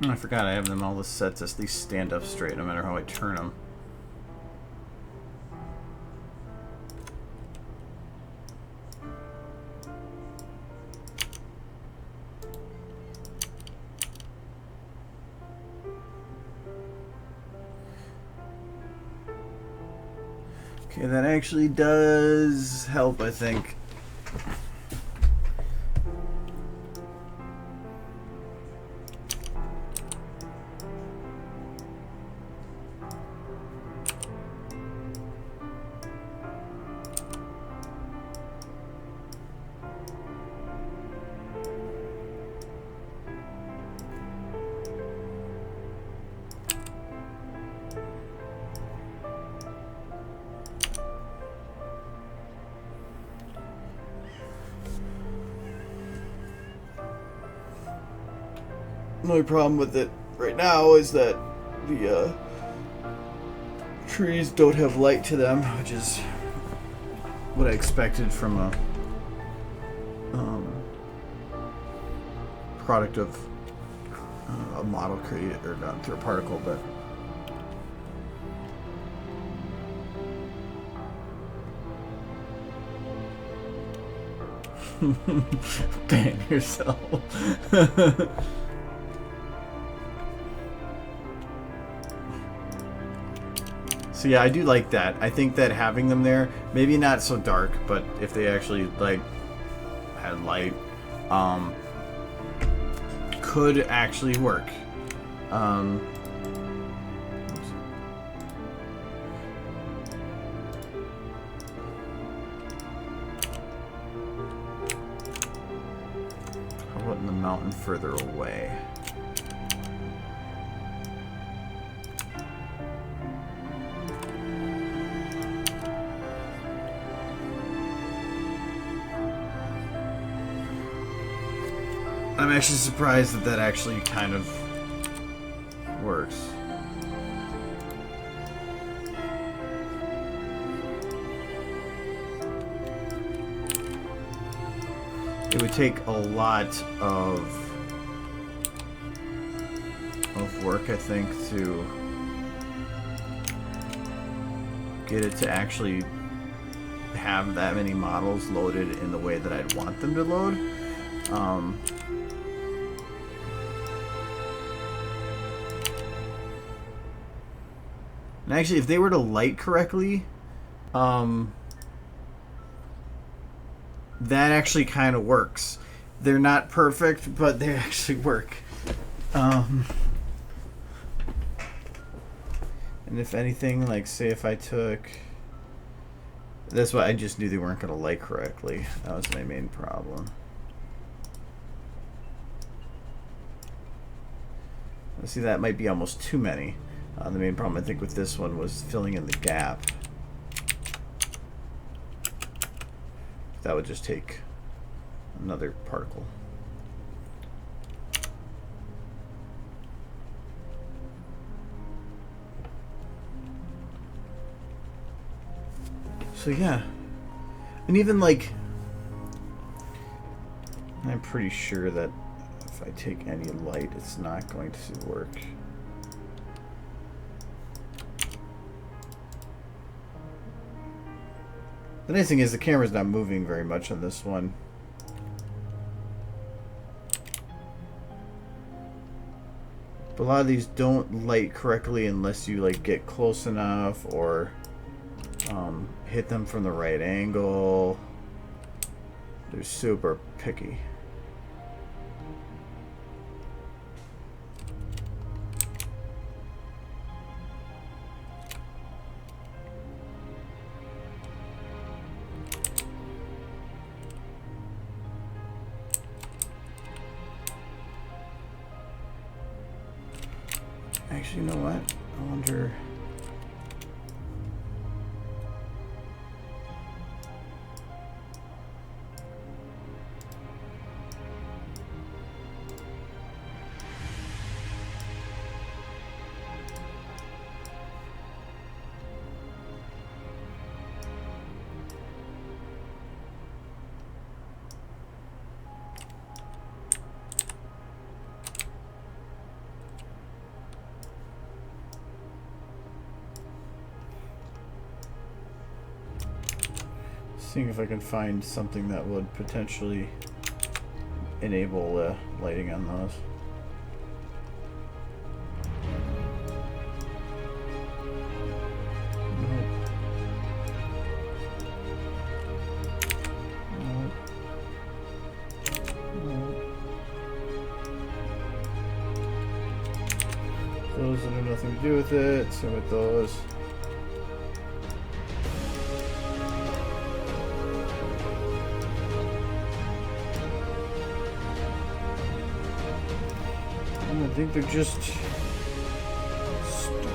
I forgot I have them all the sets as these stand up straight no matter how I turn them. Okay, that actually does help, I think. The only problem with it right now is that the trees don't have light to them, which is what I expected from a product of a model created, or not through a particle, but ban yourself. So yeah, I do like that. I think that having them there, maybe not so dark, but if they actually like had light, could actually work. Oops. How about in the mountain further away? I'm actually surprised that that actually kind of works. It would take a lot of work, I think, to get it to actually have that many models loaded in the way that I'd want them to load. And actually, if they were to light correctly, that actually kind of works. They're not perfect, but they actually work. And if anything, like, say if I took... That's why I just knew they weren't going to light correctly. That was my main problem. Let's see, that might be almost too many. The main problem, I think, with this one was filling in the gap. That would just take another particle. So yeah, and even like, I'm pretty sure that if I take any light, it's not going to work. The nice thing is the camera's not moving very much on this one. But a lot of these don't light correctly unless you like get close enough or hit them from the right angle. They're super picky. Actually, you know what? I wonder... Seeing if I can find something that would potentially enable lighting on those. Nope. Those that have nothing to do with it. Same with those. I think they're just stupid.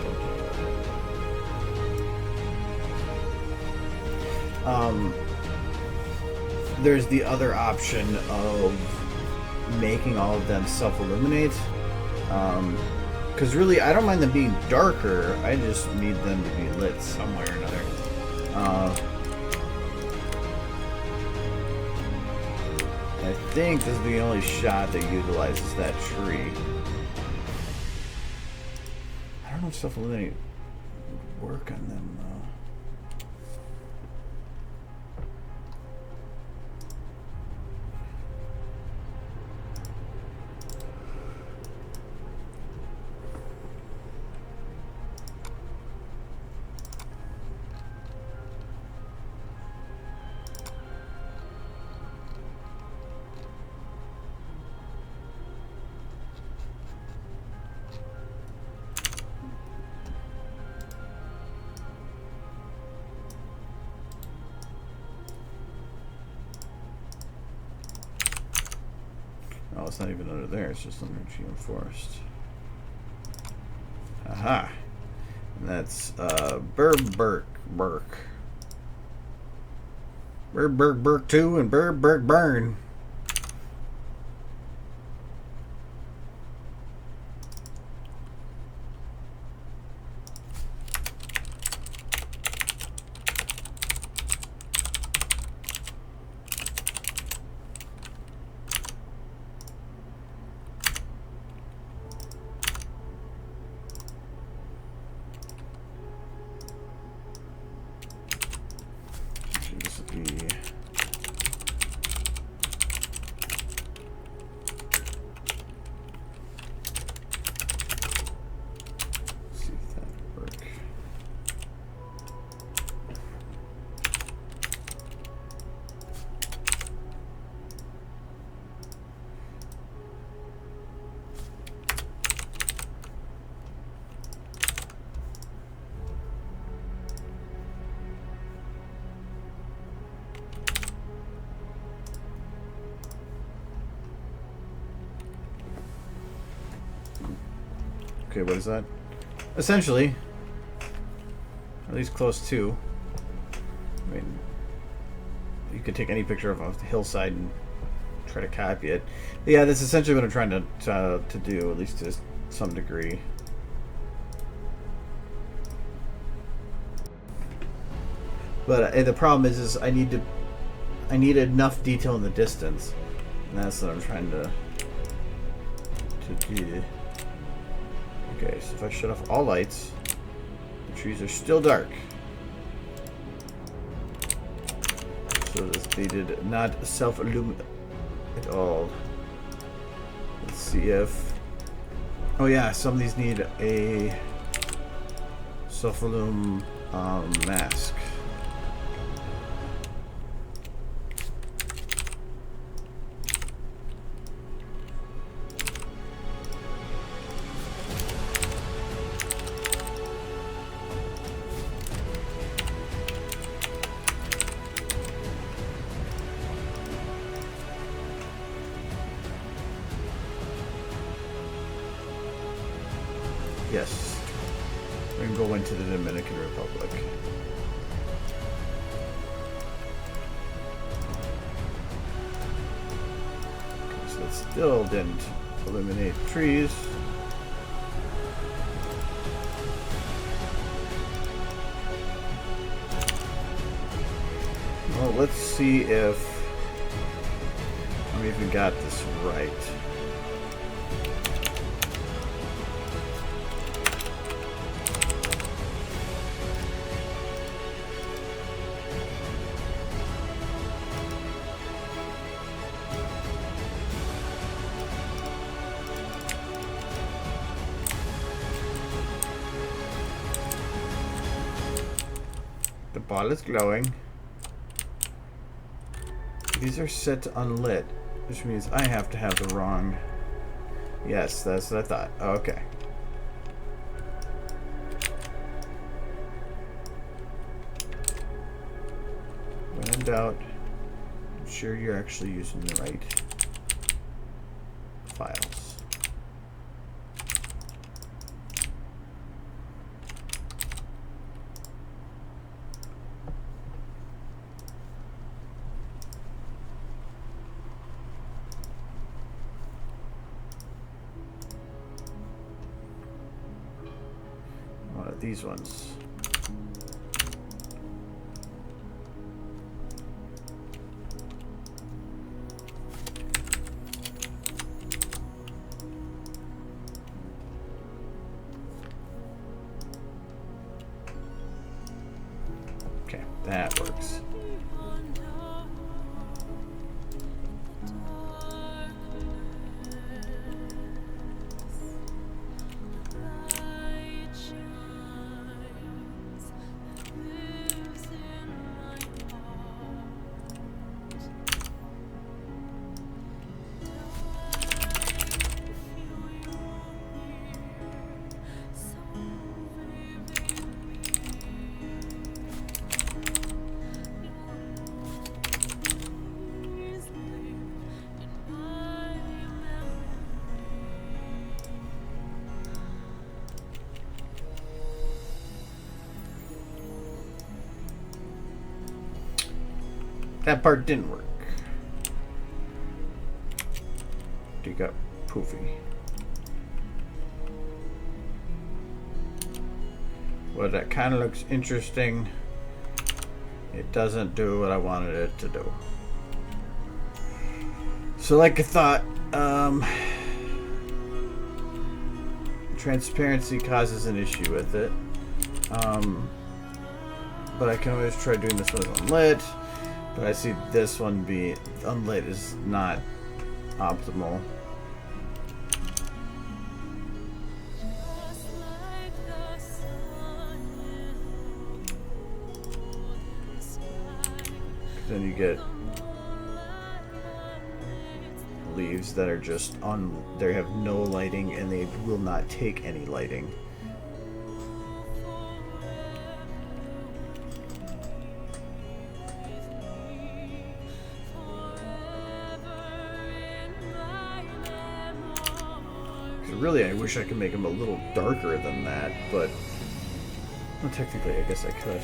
There's the other option of making all of them self-illuminate. Because really, I don't mind them being darker. I just need them to be lit some way or another. I think this is the only shot that utilizes that tree. I don't know if self-illuminate would work on them, though. Oh, it's not even under there, it's just under GM Forest. Aha! And that's Burberg 2 and Burberg Burn. Okay, what is that? Essentially, at least close to. I mean, you could take any picture of a hillside and try to copy it. But yeah, that's essentially what I'm trying to do, at least to some degree. But the problem is I need enough detail in the distance, and that's what I'm trying to do. Okay, so if I shut off all lights, the trees are still dark. So they did not self-illuminate at all. Let's see if... Oh yeah, some of these need a self-illum mask. Yes, we can go into the Dominican Republic. Okay, so it still didn't eliminate trees. Well, let's see if I even got this right. The ball is glowing. These are set to unlit, which means I have to have the wrong... Yes, that's what I thought. Okay. in doubt, I'm sure you're actually using the right files. These ones. Okay, that works. That part didn't work. You got poofy. Well, that kind of looks interesting. It doesn't do what I wanted it to do. So like I thought, transparency causes an issue with it. But I can always try doing this one as unlit. But I see this one be unlit is not optimal. Then you get leaves that are just on, they have no lighting and they will not take any lighting. Really, I wish I could make them a little darker than that, but well, technically, I guess I could.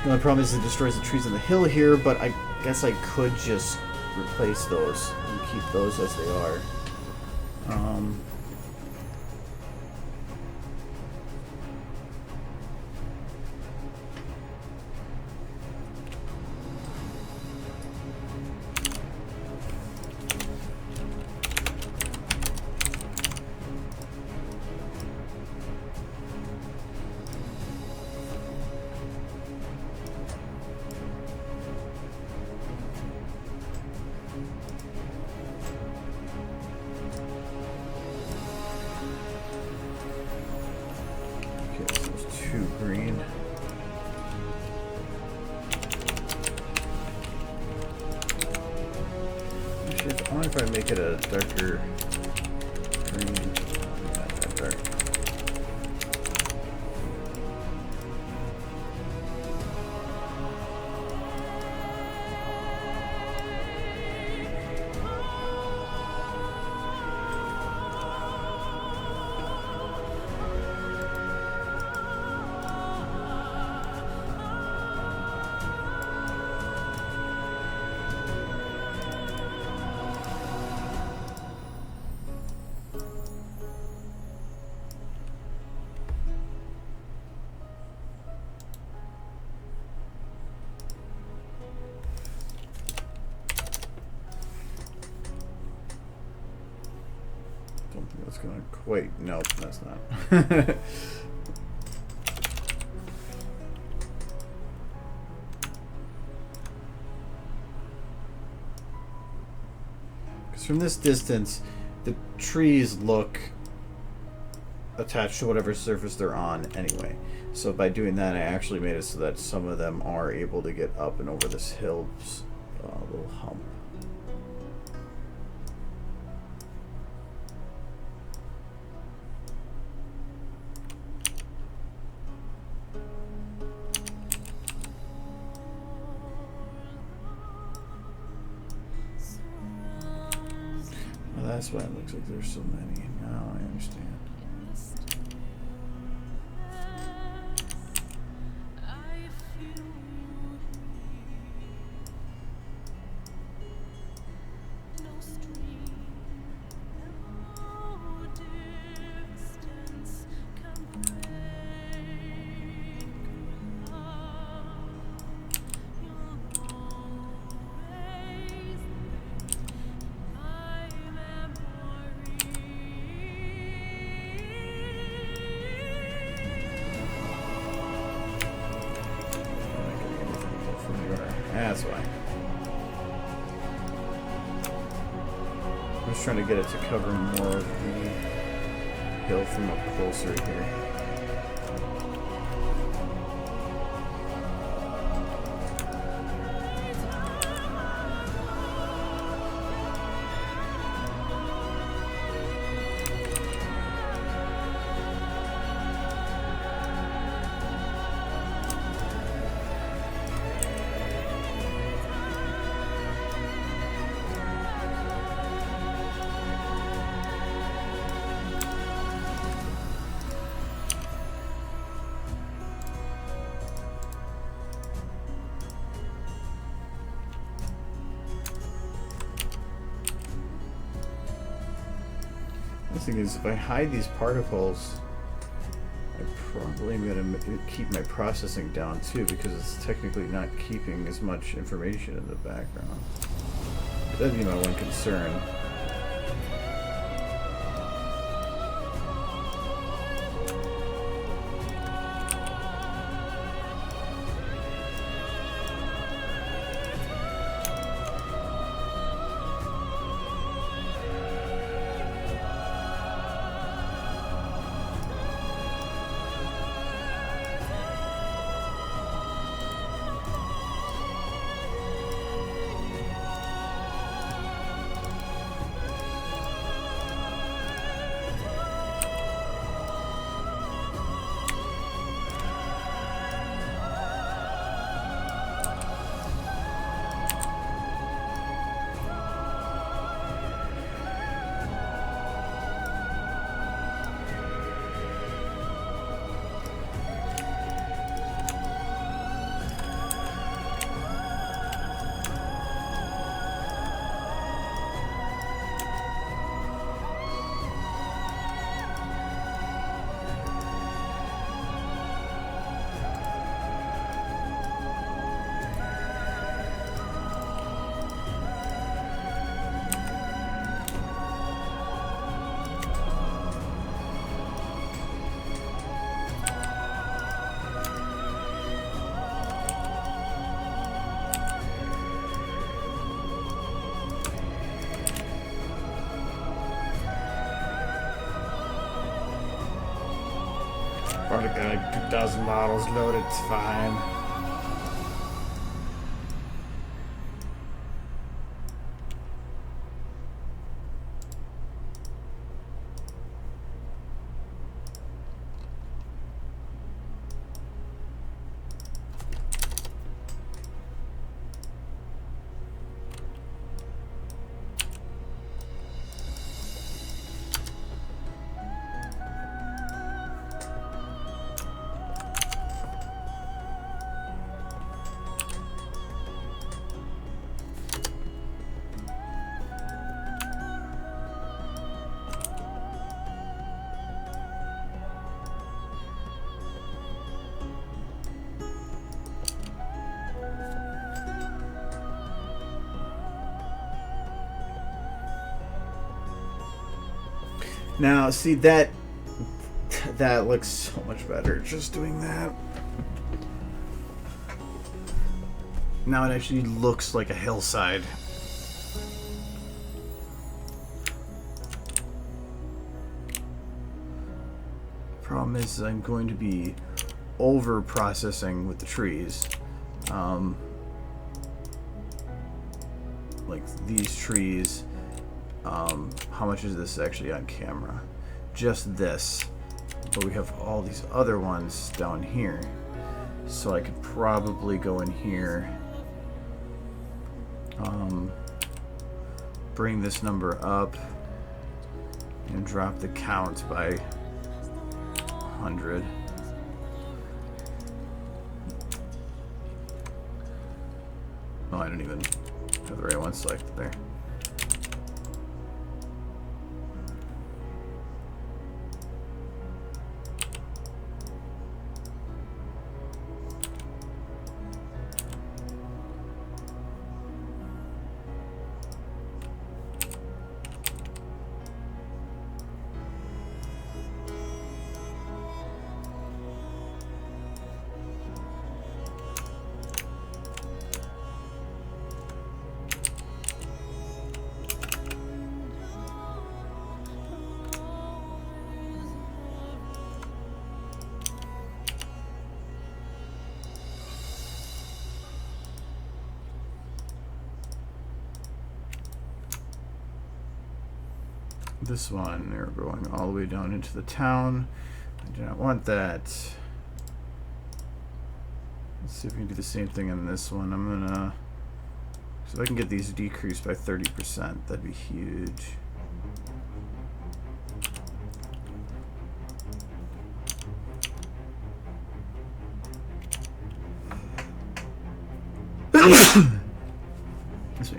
The only problem is it destroys the trees on the hill here, but I guess I could just replace those and keep those as they are. Green. Actually, I wonder if I make it a darker green. Not that dark. That's gonna quite. Nope, that's not. Because from this distance, the trees look attached to whatever surface they're on anyway. So by doing that, I actually made it so that some of them are able to get up and over this hill's little hump. Well, that's why it looks like there's so many. Now I understand. That's why. I'm just trying to get it to cover more of the hill from up closer here. The thing is, if I hide these particles, I probably am going to keep my processing down too, because it's technically not keeping as much information in the background. That'd be my one concern. Probably got like 2,000 models loaded, it's fine. Now, see, that looks so much better just doing that. Now it actually looks like a hillside. problem is I'm going to be over processing with the trees. Like these trees, how much is this actually on camera? Just this, but we have all these other ones down here, so I could probably go in here, bring this number up and drop the count by 100. Oh, I don't even have the right one selected there. This one, they're going all the way down into the town. I do not want that. Let's see if we can do the same thing on this one. I'm gonna, so if I can get these decreased by 30%, that'd be huge. Let's see.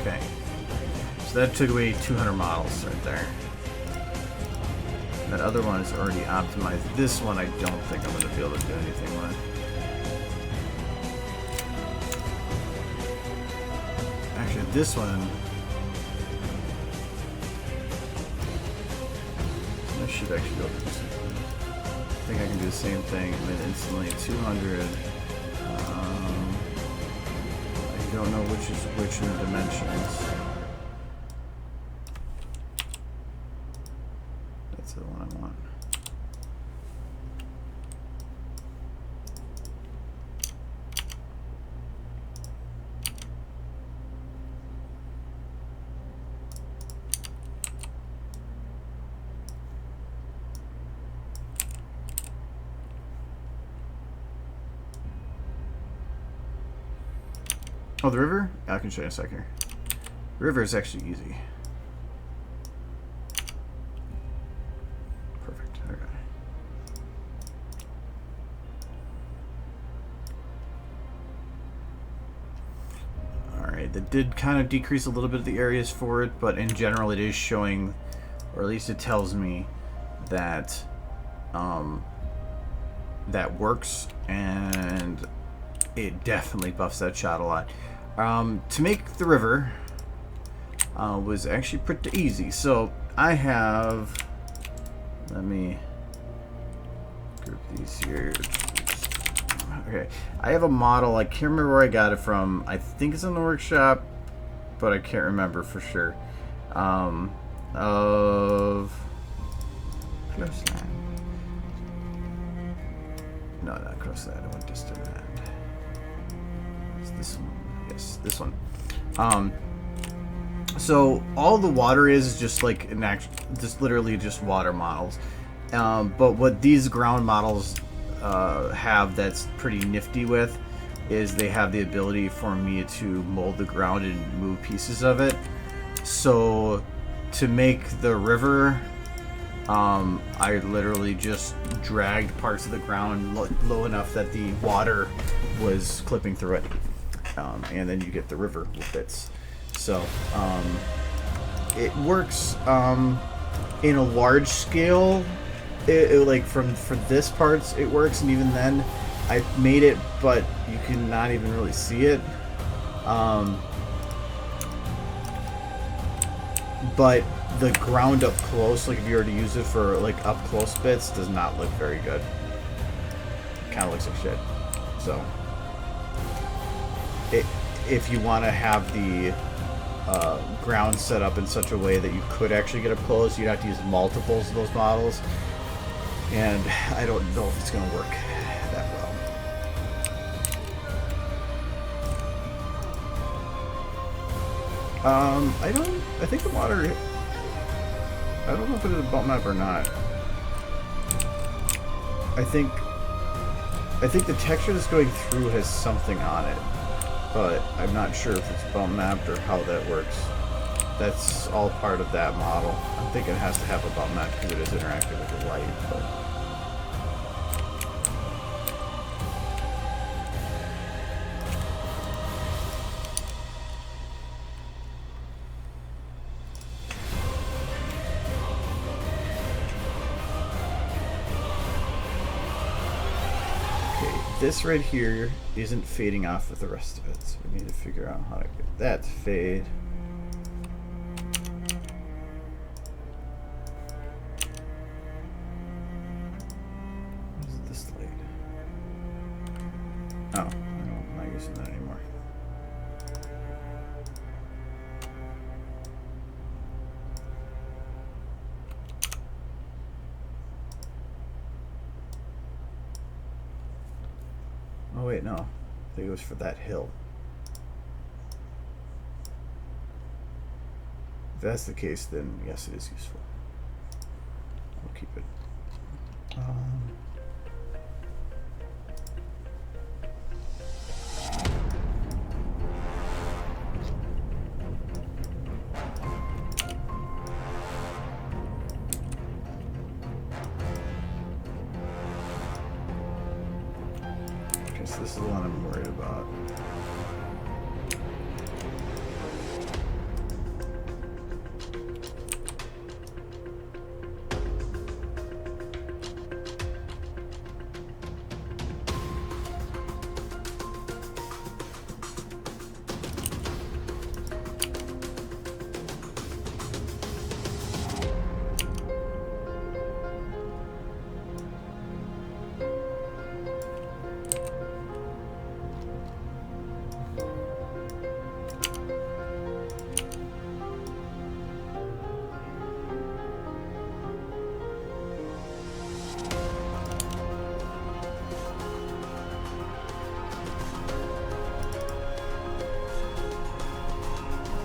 Okay, so that took away 200 models right there. That other one is already optimized. This one I don't think I'm going to be able to do anything with. Actually, this one, I should actually be able to do something. I think I can do the same thing and then instantly 200. I don't know which is which in the dimensions. That's the one I want. Oh, the river? I can show you in a sec here. The river is actually easy. Perfect. Okay. Alright, that did kind of decrease a little bit of the areas for it, but in general it is showing, or at least it tells me that that works, and it definitely buffs that shot a lot. To make the river was actually pretty easy. So I have, let me group these here. Okay, I have a model. I can't remember where I got it from. I think it's in the workshop, but I can't remember for sure. Of close land. No, not close land. I want distant land. It's this one. Yes, this one. So all the water is just like an actual, just literally just water models. But what these ground models have that's pretty nifty with is they have the ability for me to mold the ground and move pieces of it. So to make the river, I literally just dragged parts of the ground low enough that the water was clipping through it, and then you get the river bits. So it works in a large scale. Like for this parts it works, and even then I made it, but you can not even really see it. But the ground up close, like if you were to use it for like up close bits, does not look very good. Kind of looks like shit. So if you want to have the ground set up in such a way that you could actually get up close, you'd have to use multiples of those models, and I don't know if it's going to work that well. I think the water, I don't know if it is a bump map or not. I think the texture that's going through has something on it, but I'm not sure if it's bump mapped or how that works. That's all part of that model. I'm thinking it has to have a bump map because it is interactive with the light, but this right here isn't fading off with the rest of it, so we need to figure out how to get that to fade. What is this light? Oh, no, I'm not using that anymore. Oh wait, no. I think it was for that hill. If that's the case, then yes, it is useful. I'll keep it. Okay, so this is the one I'm worried about.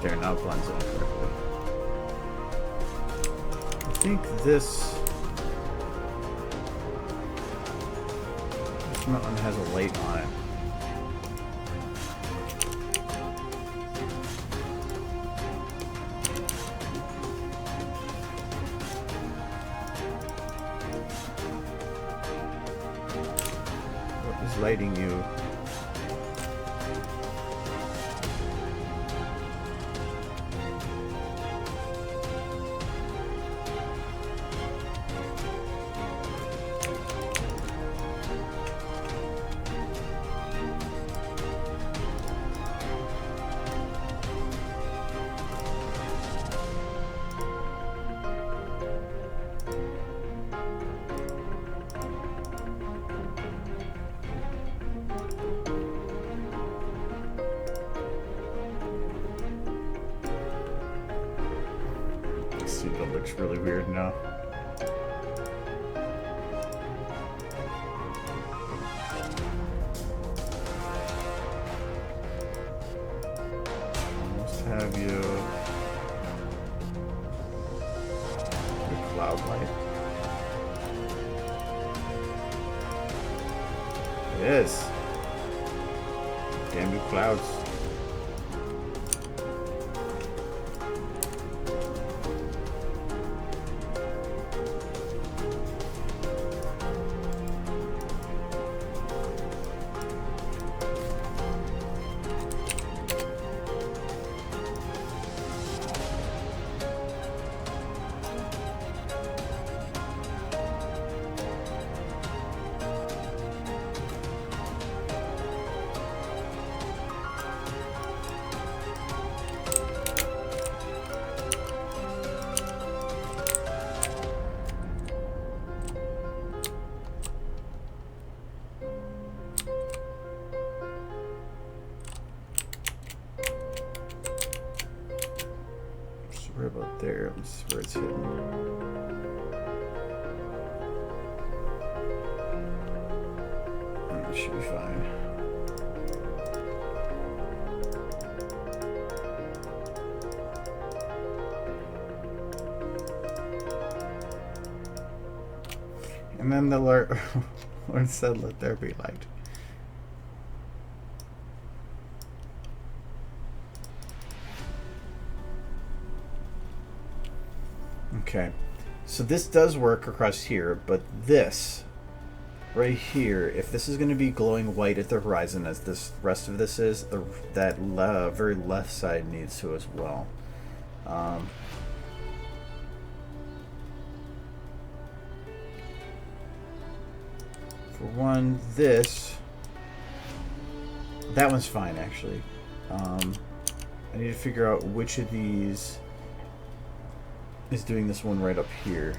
There, now it blends in correctly. I think this mountain has a light on it. What is lighting you? That looks really weird now. Almost have you a cloud light. It is. Damn you, clouds. Right about there. This is where it's hidden. That should be fine. And then the Lord said, "Let there be light." Okay, so this does work across here, but this right here, if this is going to be glowing white at the horizon as this rest of this is, that very left side needs to as well. For one, that one's fine actually. I need to figure out which of these is doing this one right up here.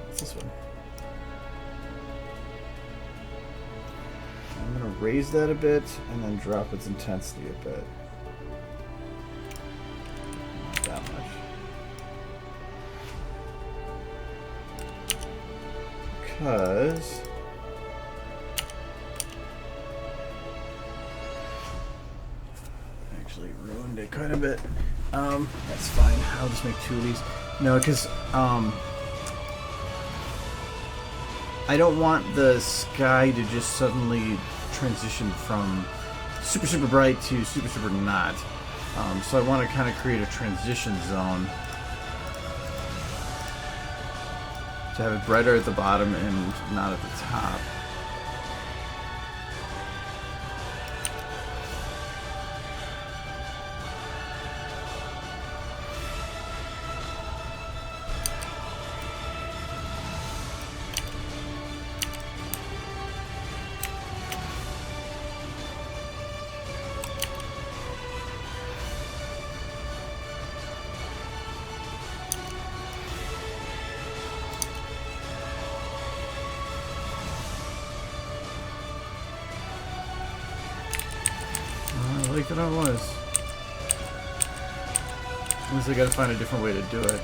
What's this one? I'm gonna raise that a bit and then drop its intensity a bit. Not that much. Because actually ruined it quite a bit. That's fine. I'll just make 2 of these. No, because I don't want the sky to just suddenly transition from super super bright to super super not. So I want to kind of create a transition zone to have it brighter at the bottom and not at the top. Like that I was. Unless I gotta find a different way to do it.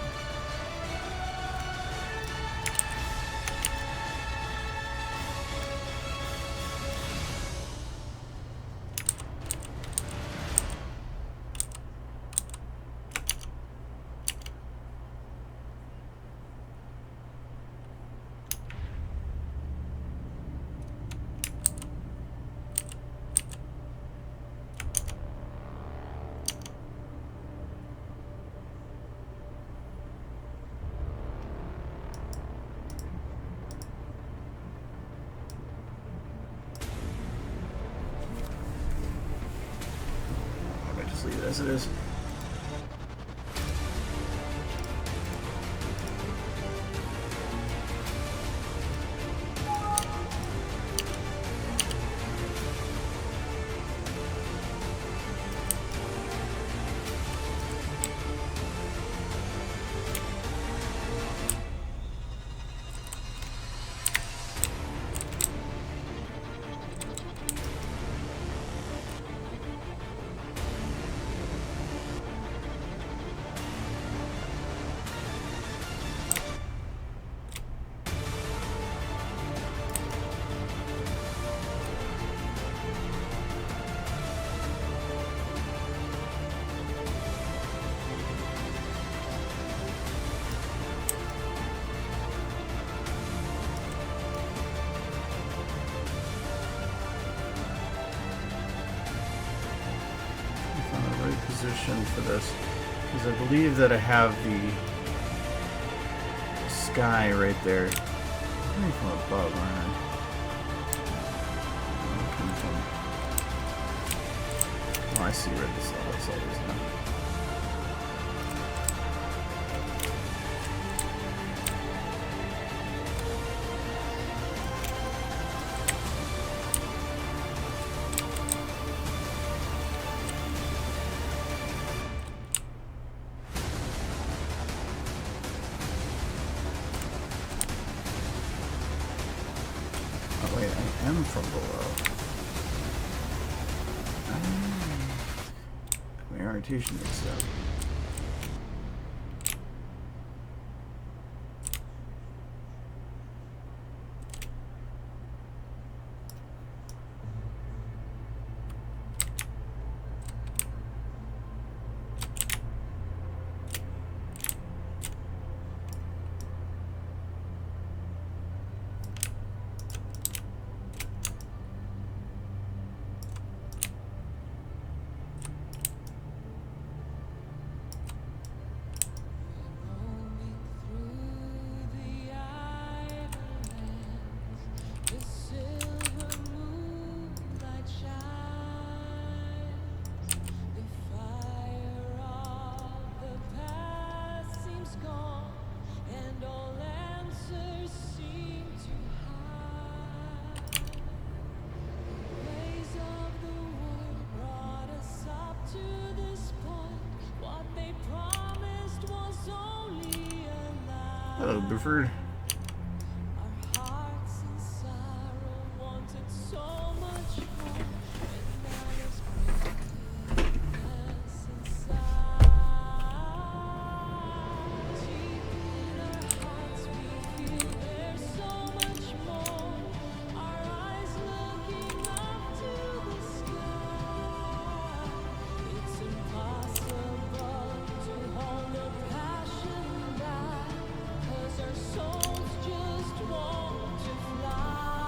Leave it as it is. position for this, because I believe that I have the sky right there. I'm coming from above, aren't I? I'm coming from... Oh, I see where this all is now. From below. My orientation mixed up. Hello, Buford.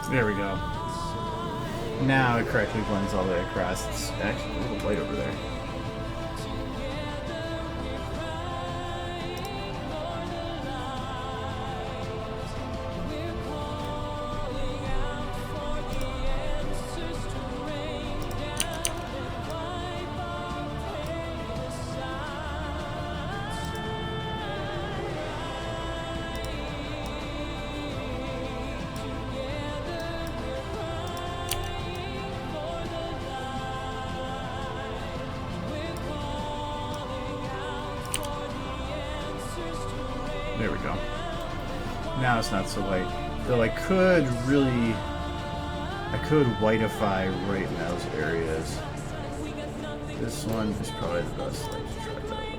There we go. Now it correctly blends all the way across. It's actually a little light over there. There we go. Now it's not so light. Though I could whiteify right in those areas. This one is probably the best light to try that with.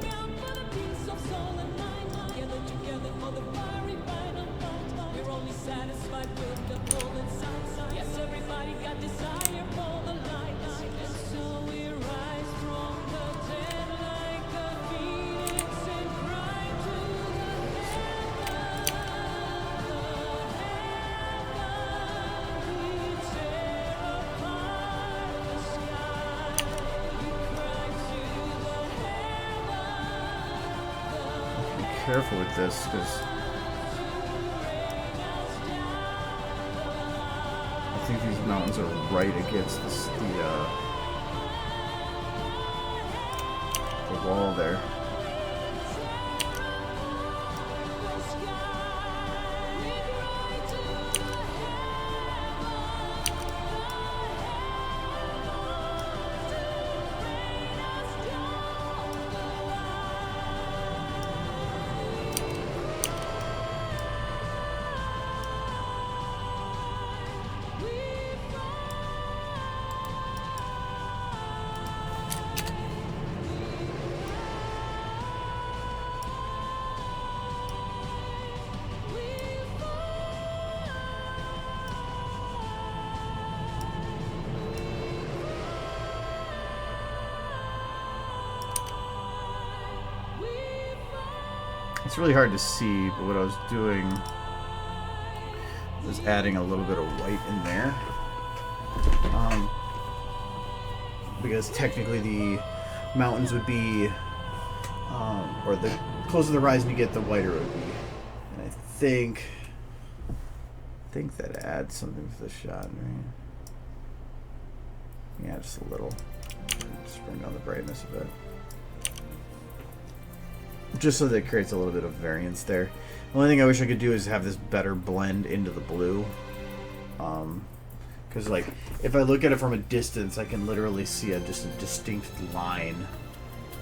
Careful with this, because I think these mountains are right against the wall there. It's really hard to see, but what I was doing was adding a little bit of white in there. Because technically the mountains would be, or the closer the horizon you get, the whiter it would be. And I think that adds something to the shot, right? Yeah, just a little. Just bring down the brightness a bit. Just so that it creates a little bit of variance there. The only thing I wish I could do is have this better blend into the blue. Because, like, if I look at it from a distance, I can literally see just a distinct line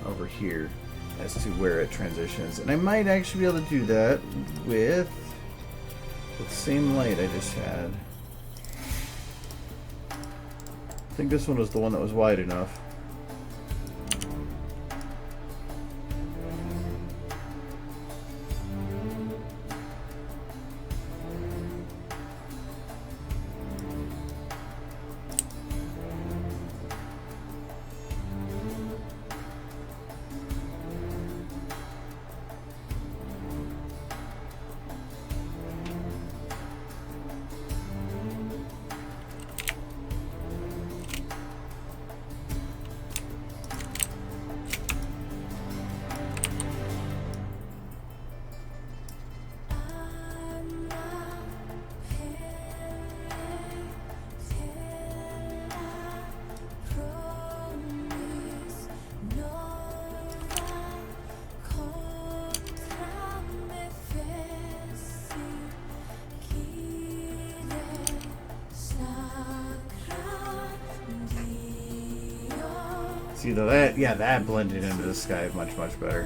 over here as to where it transitions. And I might actually be able to do that with the same light I just had. I think this one was the one that was wide enough. See, though, that blended into the sky much better.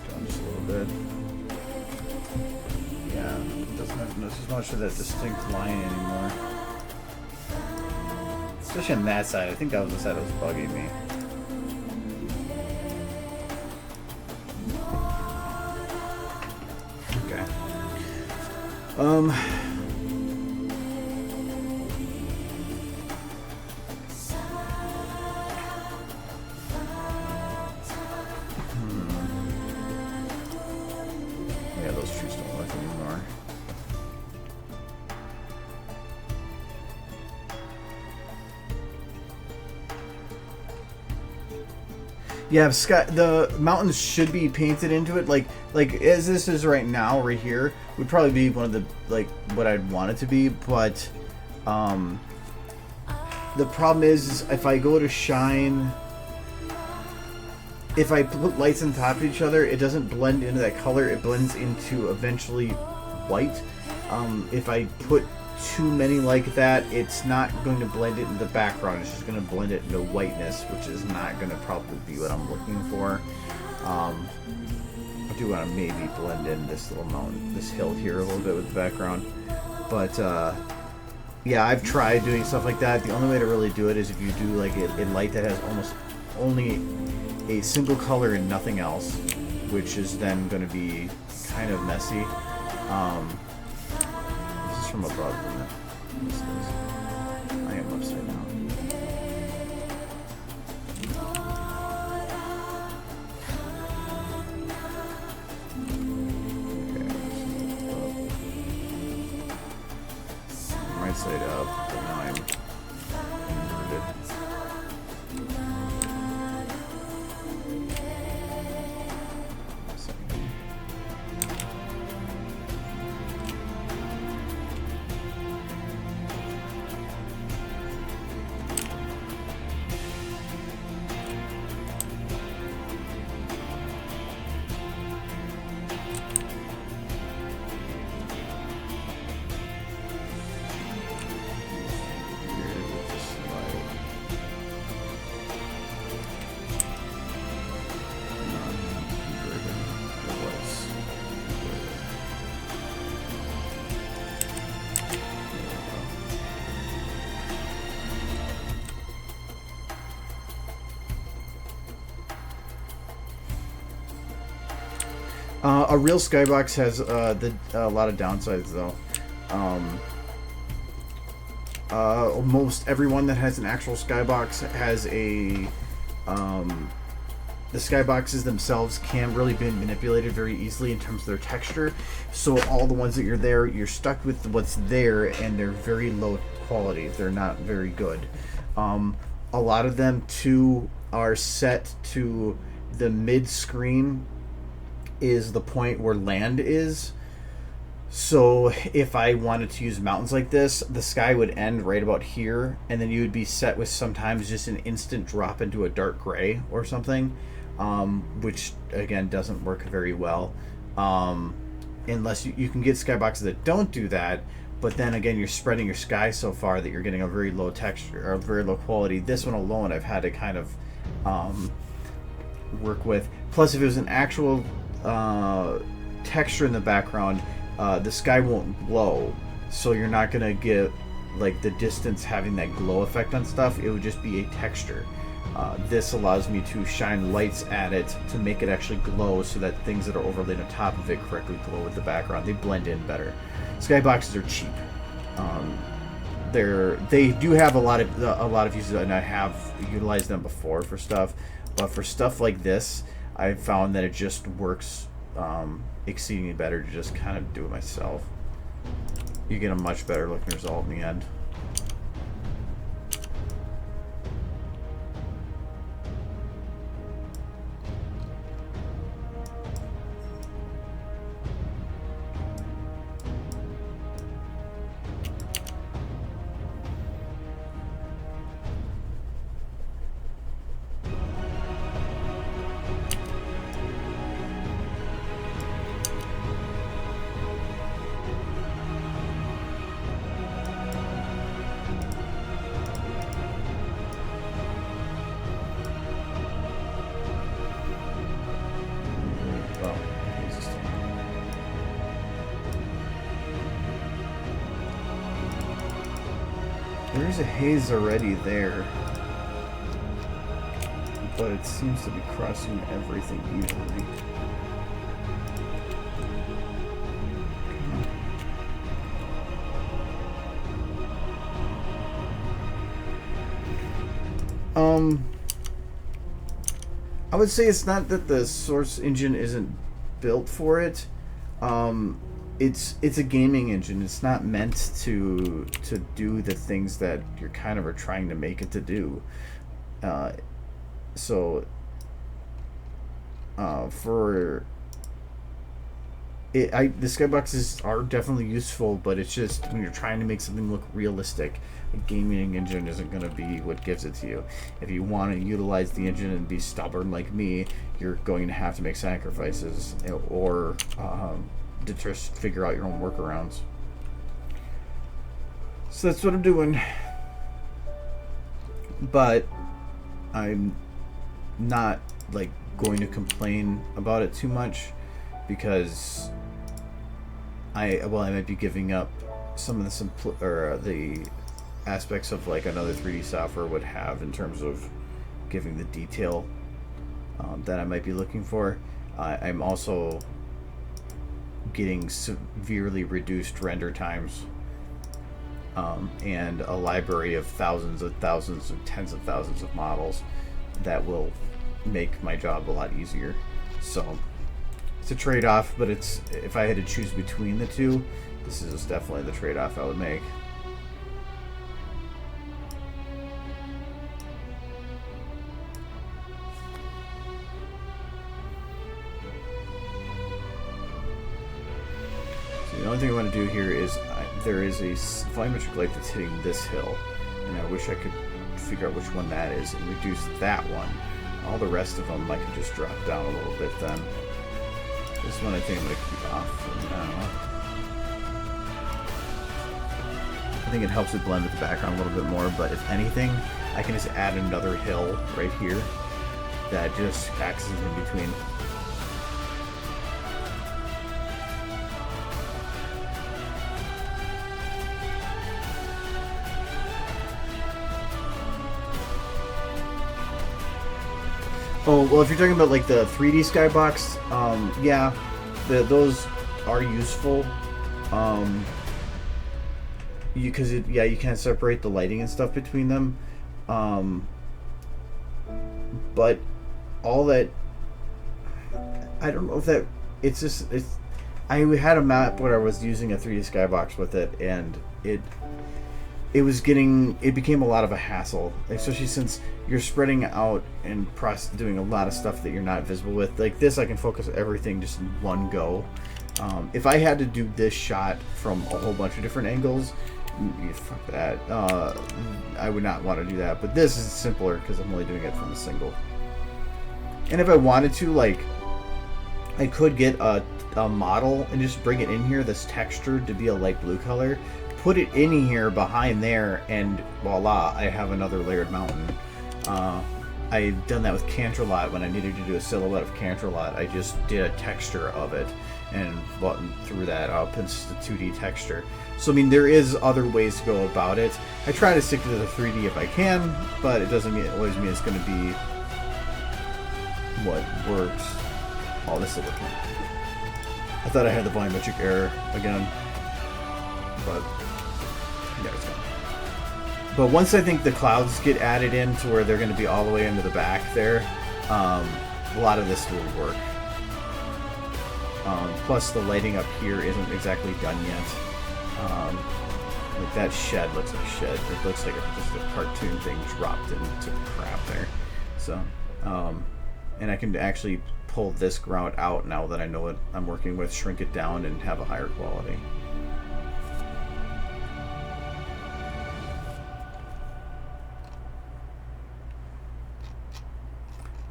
Down just a little bit. Yeah, it doesn't have as much of that distinct line anymore. Especially on that side. I think that was the side that was bugging me. Okay. Yeah, those trees don't work anymore. Yeah, the mountains should be painted into it, like as this is right now, right here, would probably be one of the, like, what I'd want it to be, but the problem is if I go to shine, if I put lights on top of each other, it doesn't blend into that color, it blends into eventually white. If I put too many like that, it's not going to blend it into the background, it's just going to blend it into whiteness, which is not going to probably be what I'm looking for. I do want to maybe blend in this little mountain, this hill here a little bit with the background, but yeah, I've tried doing stuff like that. The only way to really do it is if you do like a light that has almost only a single color and nothing else, which is then going to be kind of messy. This is from above, isn't it? This is. I am upside down. Right side up, but now I'm inverted. A real skybox has a lot of downsides, though. Almost everyone that has an actual skybox has a the skyboxes themselves can really be manipulated very easily in terms of their texture. So all the ones that you're stuck with what's there, and they're very low quality. They're not very good. A lot of them too are set to the mid screen is the point where land is. So if I wanted to use mountains like this, the sky would end right about here, and then you would be set with sometimes just an instant drop into a dark gray or something, which again doesn't work very well, unless you can get skyboxes that don't do that. But then again, you're spreading your sky so far that you're getting a very low texture or very low quality. This one alone I've had to kind of work with. Plus, if it was an actual texture in the background, the sky won't glow, so you're not gonna get like the distance having that glow effect on stuff. It would just be a texture. This allows me to shine lights at it to make it actually glow, so that things that are overlaid on top of it correctly glow with the background. They blend in better. Skyboxes are cheap. They do have a lot of uses, and I have utilized them before for stuff. But for stuff like this, I found that it just works exceedingly better to just kind of do it myself. You get a much better looking result in the end. There's a haze already there, but it seems to be crossing everything evenly. I would say it's not that the Source engine isn't built for it. It's a gaming engine. It's not meant to do the things that you're kind of are trying to make it to do. The skyboxes are definitely useful, but it's just when you're trying to make something look realistic, a gaming engine isn't going to be what gives it to you. If you want to utilize the engine and be stubborn like me, you're going to have to make sacrifices, or to just figure out your own workarounds. So that's what I'm doing. But I'm not like going to complain about it too much, because I might be giving up some of the aspects of like another 3D software would have in terms of giving the detail that I might be looking for. I'm also getting severely reduced render times, and a library of thousands of tens of thousands of models that will make my job a lot easier. So it's a trade-off, but if I had to choose between the two, this is definitely the trade-off I would make. The only thing I want to do here is there is a volumetric light that's hitting this hill, and I wish I could figure out which one that is and reduce that one. All the rest of them I can just drop down a little bit then. This one I think I'm going to keep off for now. I think it helps it blend with the background a little bit more, but if anything, I can just add another hill right here that just acts as in between. Oh, well, if you're talking about like the 3D skybox, yeah, those are useful. You can't separate the lighting and stuff between them. But all that. I don't know if that. It's just I had a map where I was using a 3D skybox with it, and it became a lot of a hassle, especially since you're spreading out and doing a lot of stuff that you're not visible with. Like this, I can focus everything just in one go. If I had to do this shot from a whole bunch of different angles, fuck that. I would not want to do that. But this is simpler because I'm only doing it from a single. And if I wanted to, like, I could get a model and just bring it in here, this textured to be a light blue color, put it in here behind there, and voila, I have another layered mountain. I've done that with Canterlot when I needed to do a silhouette of Canterlot. I just did a texture of it and threw that up. It's the 2D texture. So I mean, there is other ways to go about it. I try to stick to the 3D if I can, but it doesn't always mean it's going to be what works. Oh, this is working. I thought I had the volumetric error again, but yeah, it's gone. But once I think the clouds get added in to where they're going to be all the way into the back there, a lot of this will work. Plus the lighting up here isn't exactly done yet. Like that shed looks like shit. It looks like just a cartoon thing dropped into crap there. So, and I can actually pull this ground out now that I know what I'm working with, shrink it down, and have a higher quality.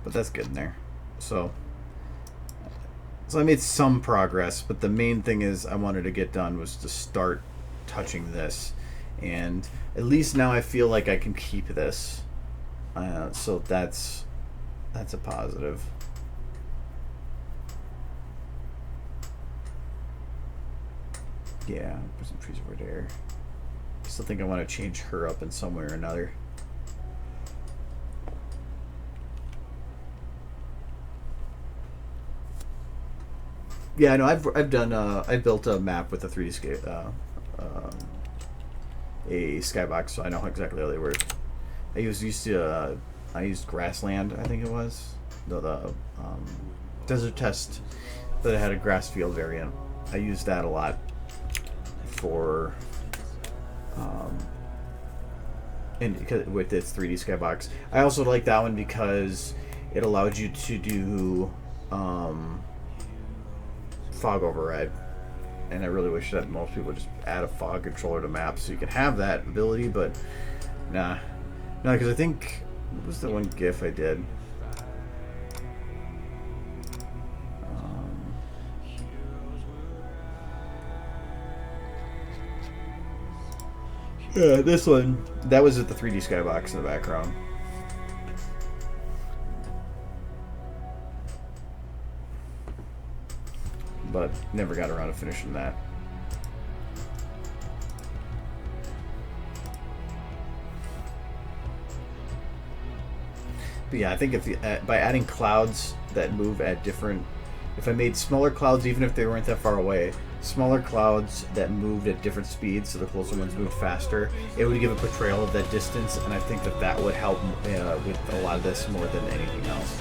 But that's getting there. So I made some progress, but the main thing is I wanted to get done was to start touching this, and at least now I feel like I can keep this. So that's a positive. Yeah, put some trees over there. I still think I want to change her up in some way or another. Yeah, I know. I've done. I built a map with a 3D a skybox, so I know exactly how they work. I used grassland. I think it was the desert test that had a grass field variant. I used that a lot for and with its 3D skybox. I also like that one because it allowed you to do fog override, and I really wish that most people would just add a fog controller to maps so you can have that ability, but no, because I think what was the one GIF I did? Yeah, this one. That was at the 3D skybox in the background. But never got around to finishing that. But yeah, I think if by adding clouds that move at different, if I made smaller clouds, even if they weren't that far away, smaller clouds that moved at different speeds, so the closer ones moved faster, it would give a portrayal of that distance, and I think that would help with a lot of this more than anything else.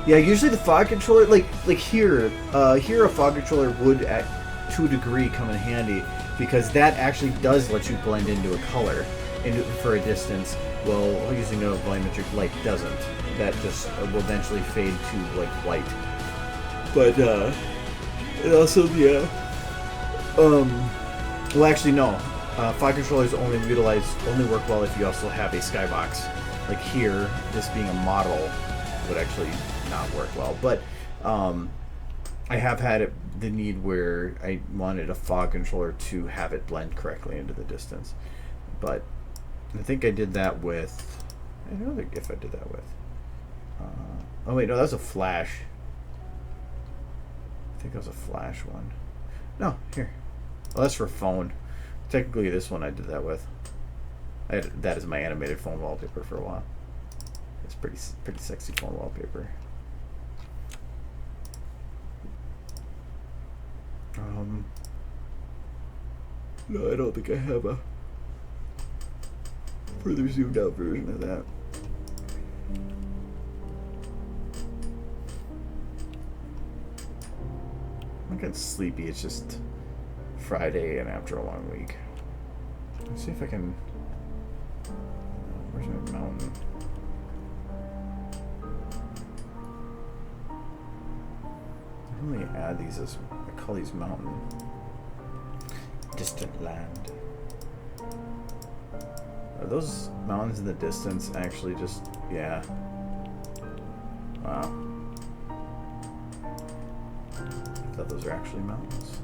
Yeah, usually the fog controller, like here a fog controller would, to a degree, come in handy, because that actually does let you blend into a color for a distance, while using a volumetric light doesn't. That just will eventually fade to like white. But it also, yeah. Well, actually, no. Fog controllers only work well if you also have a skybox. Like here, this being a model would actually not work well, but I have had the need where I wanted a fog controller to have it blend correctly into the distance, but I think I did that with, I don't know if I did that with, oh wait, no, that was a flash. I think that was a flash one. No, here. Oh, that's for phone. Technically this one I did that with. That is my animated phone wallpaper for a while. It's pretty sexy phone wallpaper. No, I don't think I have a further zoomed out version of that. I'm not getting sleepy, it's just Friday and after a long week. Let's see if I can... Where's my mountain? I don't really add these as... I call these mountain. Distant land. Are those mountains in the distance actually just... Yeah. Wow. I thought those are actually mountains.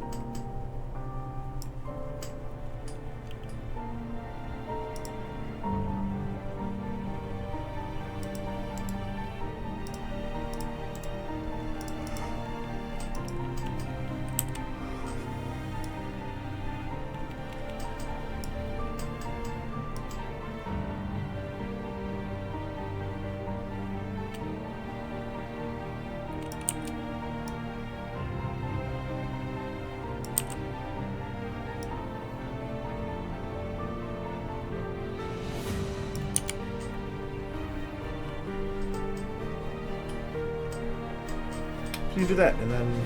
You do that, and then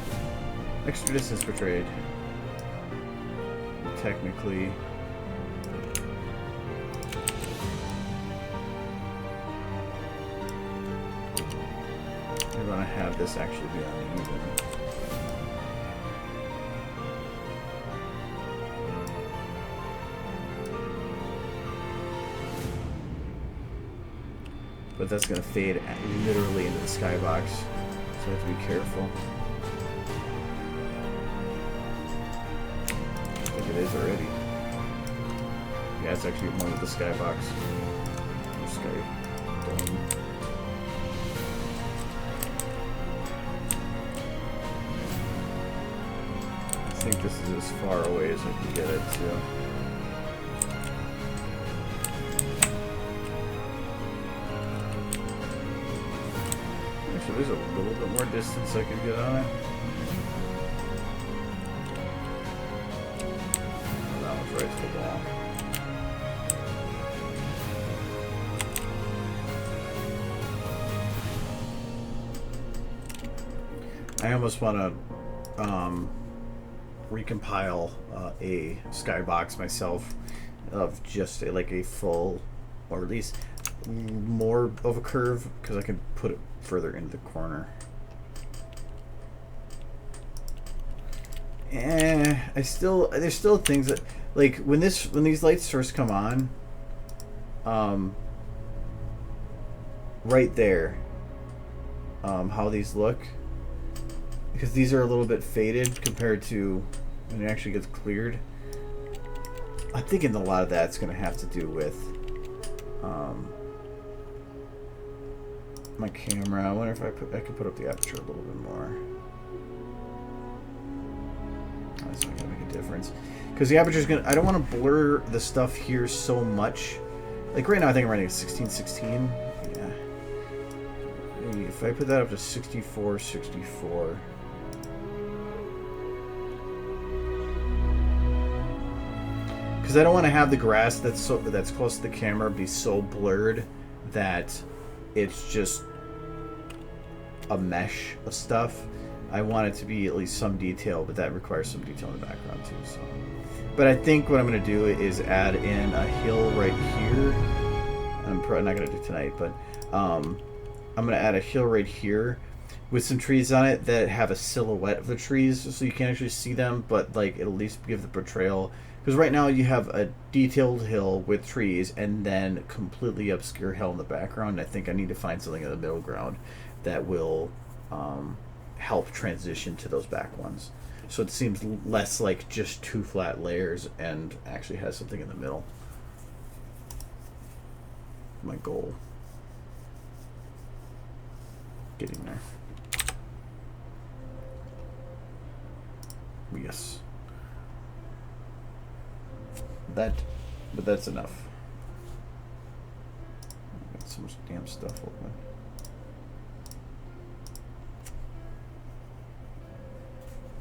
extra distance portrayed. Technically, I want to have this actually be uneven. But that's going to fade literally into the skybox. So I have to be careful. I think it is already. Yeah, it's actually one with the skybox. Or sky dome. I think this is as far away as I can get it too. So there's a little bit more distance I could get on it. Oh, that one's right to the wall. I almost want to recompile a skybox myself of just like a full, or at least more of a curve, because I can put it further into the corner. There's still things that, like when these lights first come on, right there, how these look, because these are a little bit faded compared to when it actually gets cleared. I'm thinking a lot of that's going to have to do with my camera. I wonder if I could put up the aperture a little bit more. That's not gonna make a difference, because the aperture is gonna. I don't want to blur the stuff here so much. Like right now, I think I'm running a 16:16. Yeah. If I put that up to 64. Because I don't want to have the grass that's close to the camera be so blurred that it's just a mesh of stuff. I want it to be at least some detail, but that requires some detail in the background too. So, but I think what I'm going to do is add in a hill right here. I'm probably not going to do tonight, but I'm going to add a hill right here with some trees on it that have a silhouette of the trees, so you can't actually see them, but like it'll at least give the portrayal. Because right now you have a detailed hill with trees and then completely obscure hill in the background. I think I need to find something in the middle ground that will help transition to those back ones. So it seems less like just two flat layers and actually has something in the middle. My goal. Getting there. Yes. But that's enough. Got so much damn stuff open.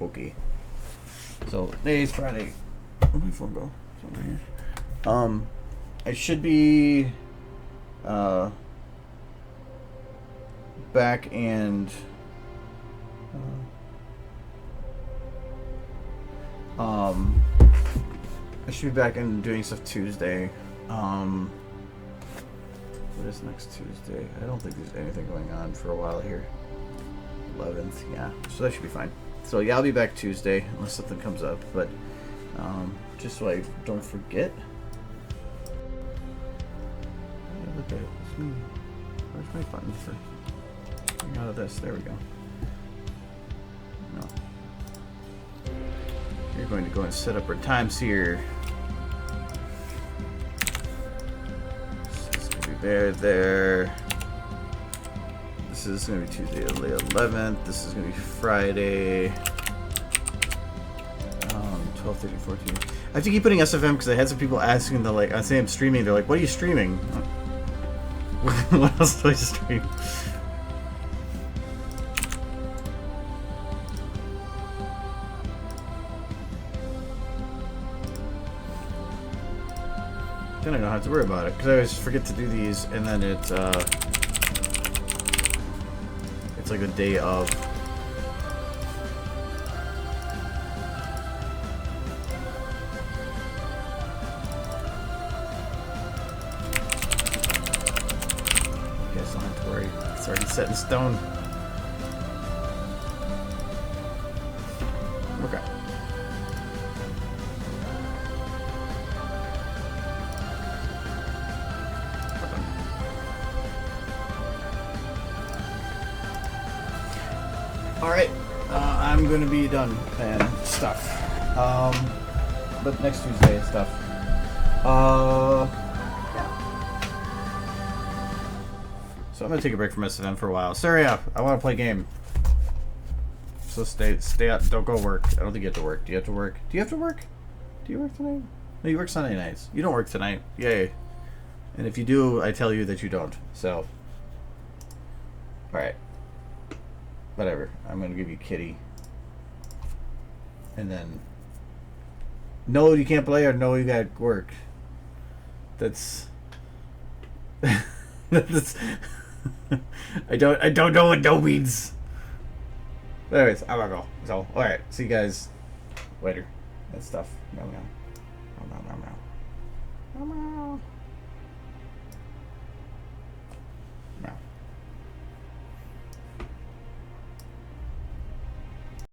Okay. So today's Friday. Where'd my phone go? It's over here. I should be back and I should be back and doing stuff Tuesday. What is next Tuesday? I don't think there's anything going on for a while here. 11th, yeah. So that should be fine. So yeah, I'll be back Tuesday unless something comes up. But just so I don't forget. Look at it. Where's my button for getting out of this? There we go. No. You're going to go and set up our times here. This is going to be there. This is going to be Tuesday, the 11th. This is going to be Friday. 12, 13, 14. I have to keep putting SFM because I had some people asking, I say I'm streaming. They're like, what are you streaming? What else do I stream? Then I don't have to worry about it because I always forget to do these, and then it's like the day of. You guys don't have to worry; it's already set in stone. Okay. Alright, I'm going to be done and stuff. But next Tuesday and stuff. Yeah. So I'm going to take a break from SFM for a while. Sorry, I want to play a game. So stay out. Don't go work. I don't think you have to work. Do you have to work? Do you have to work? Do you work tonight? No, you work Sunday nights. You don't work tonight. Yay. And if you do, I tell you that you don't. So. Alright. Whatever. I'm gonna give you Kitty. And then no, you can't play, or no, you got work. That's that's I don't know what no means. But anyways, I'm gonna go. So alright, see you guys later. That stuff. Nom, nom. Nom, nom, nom, nom.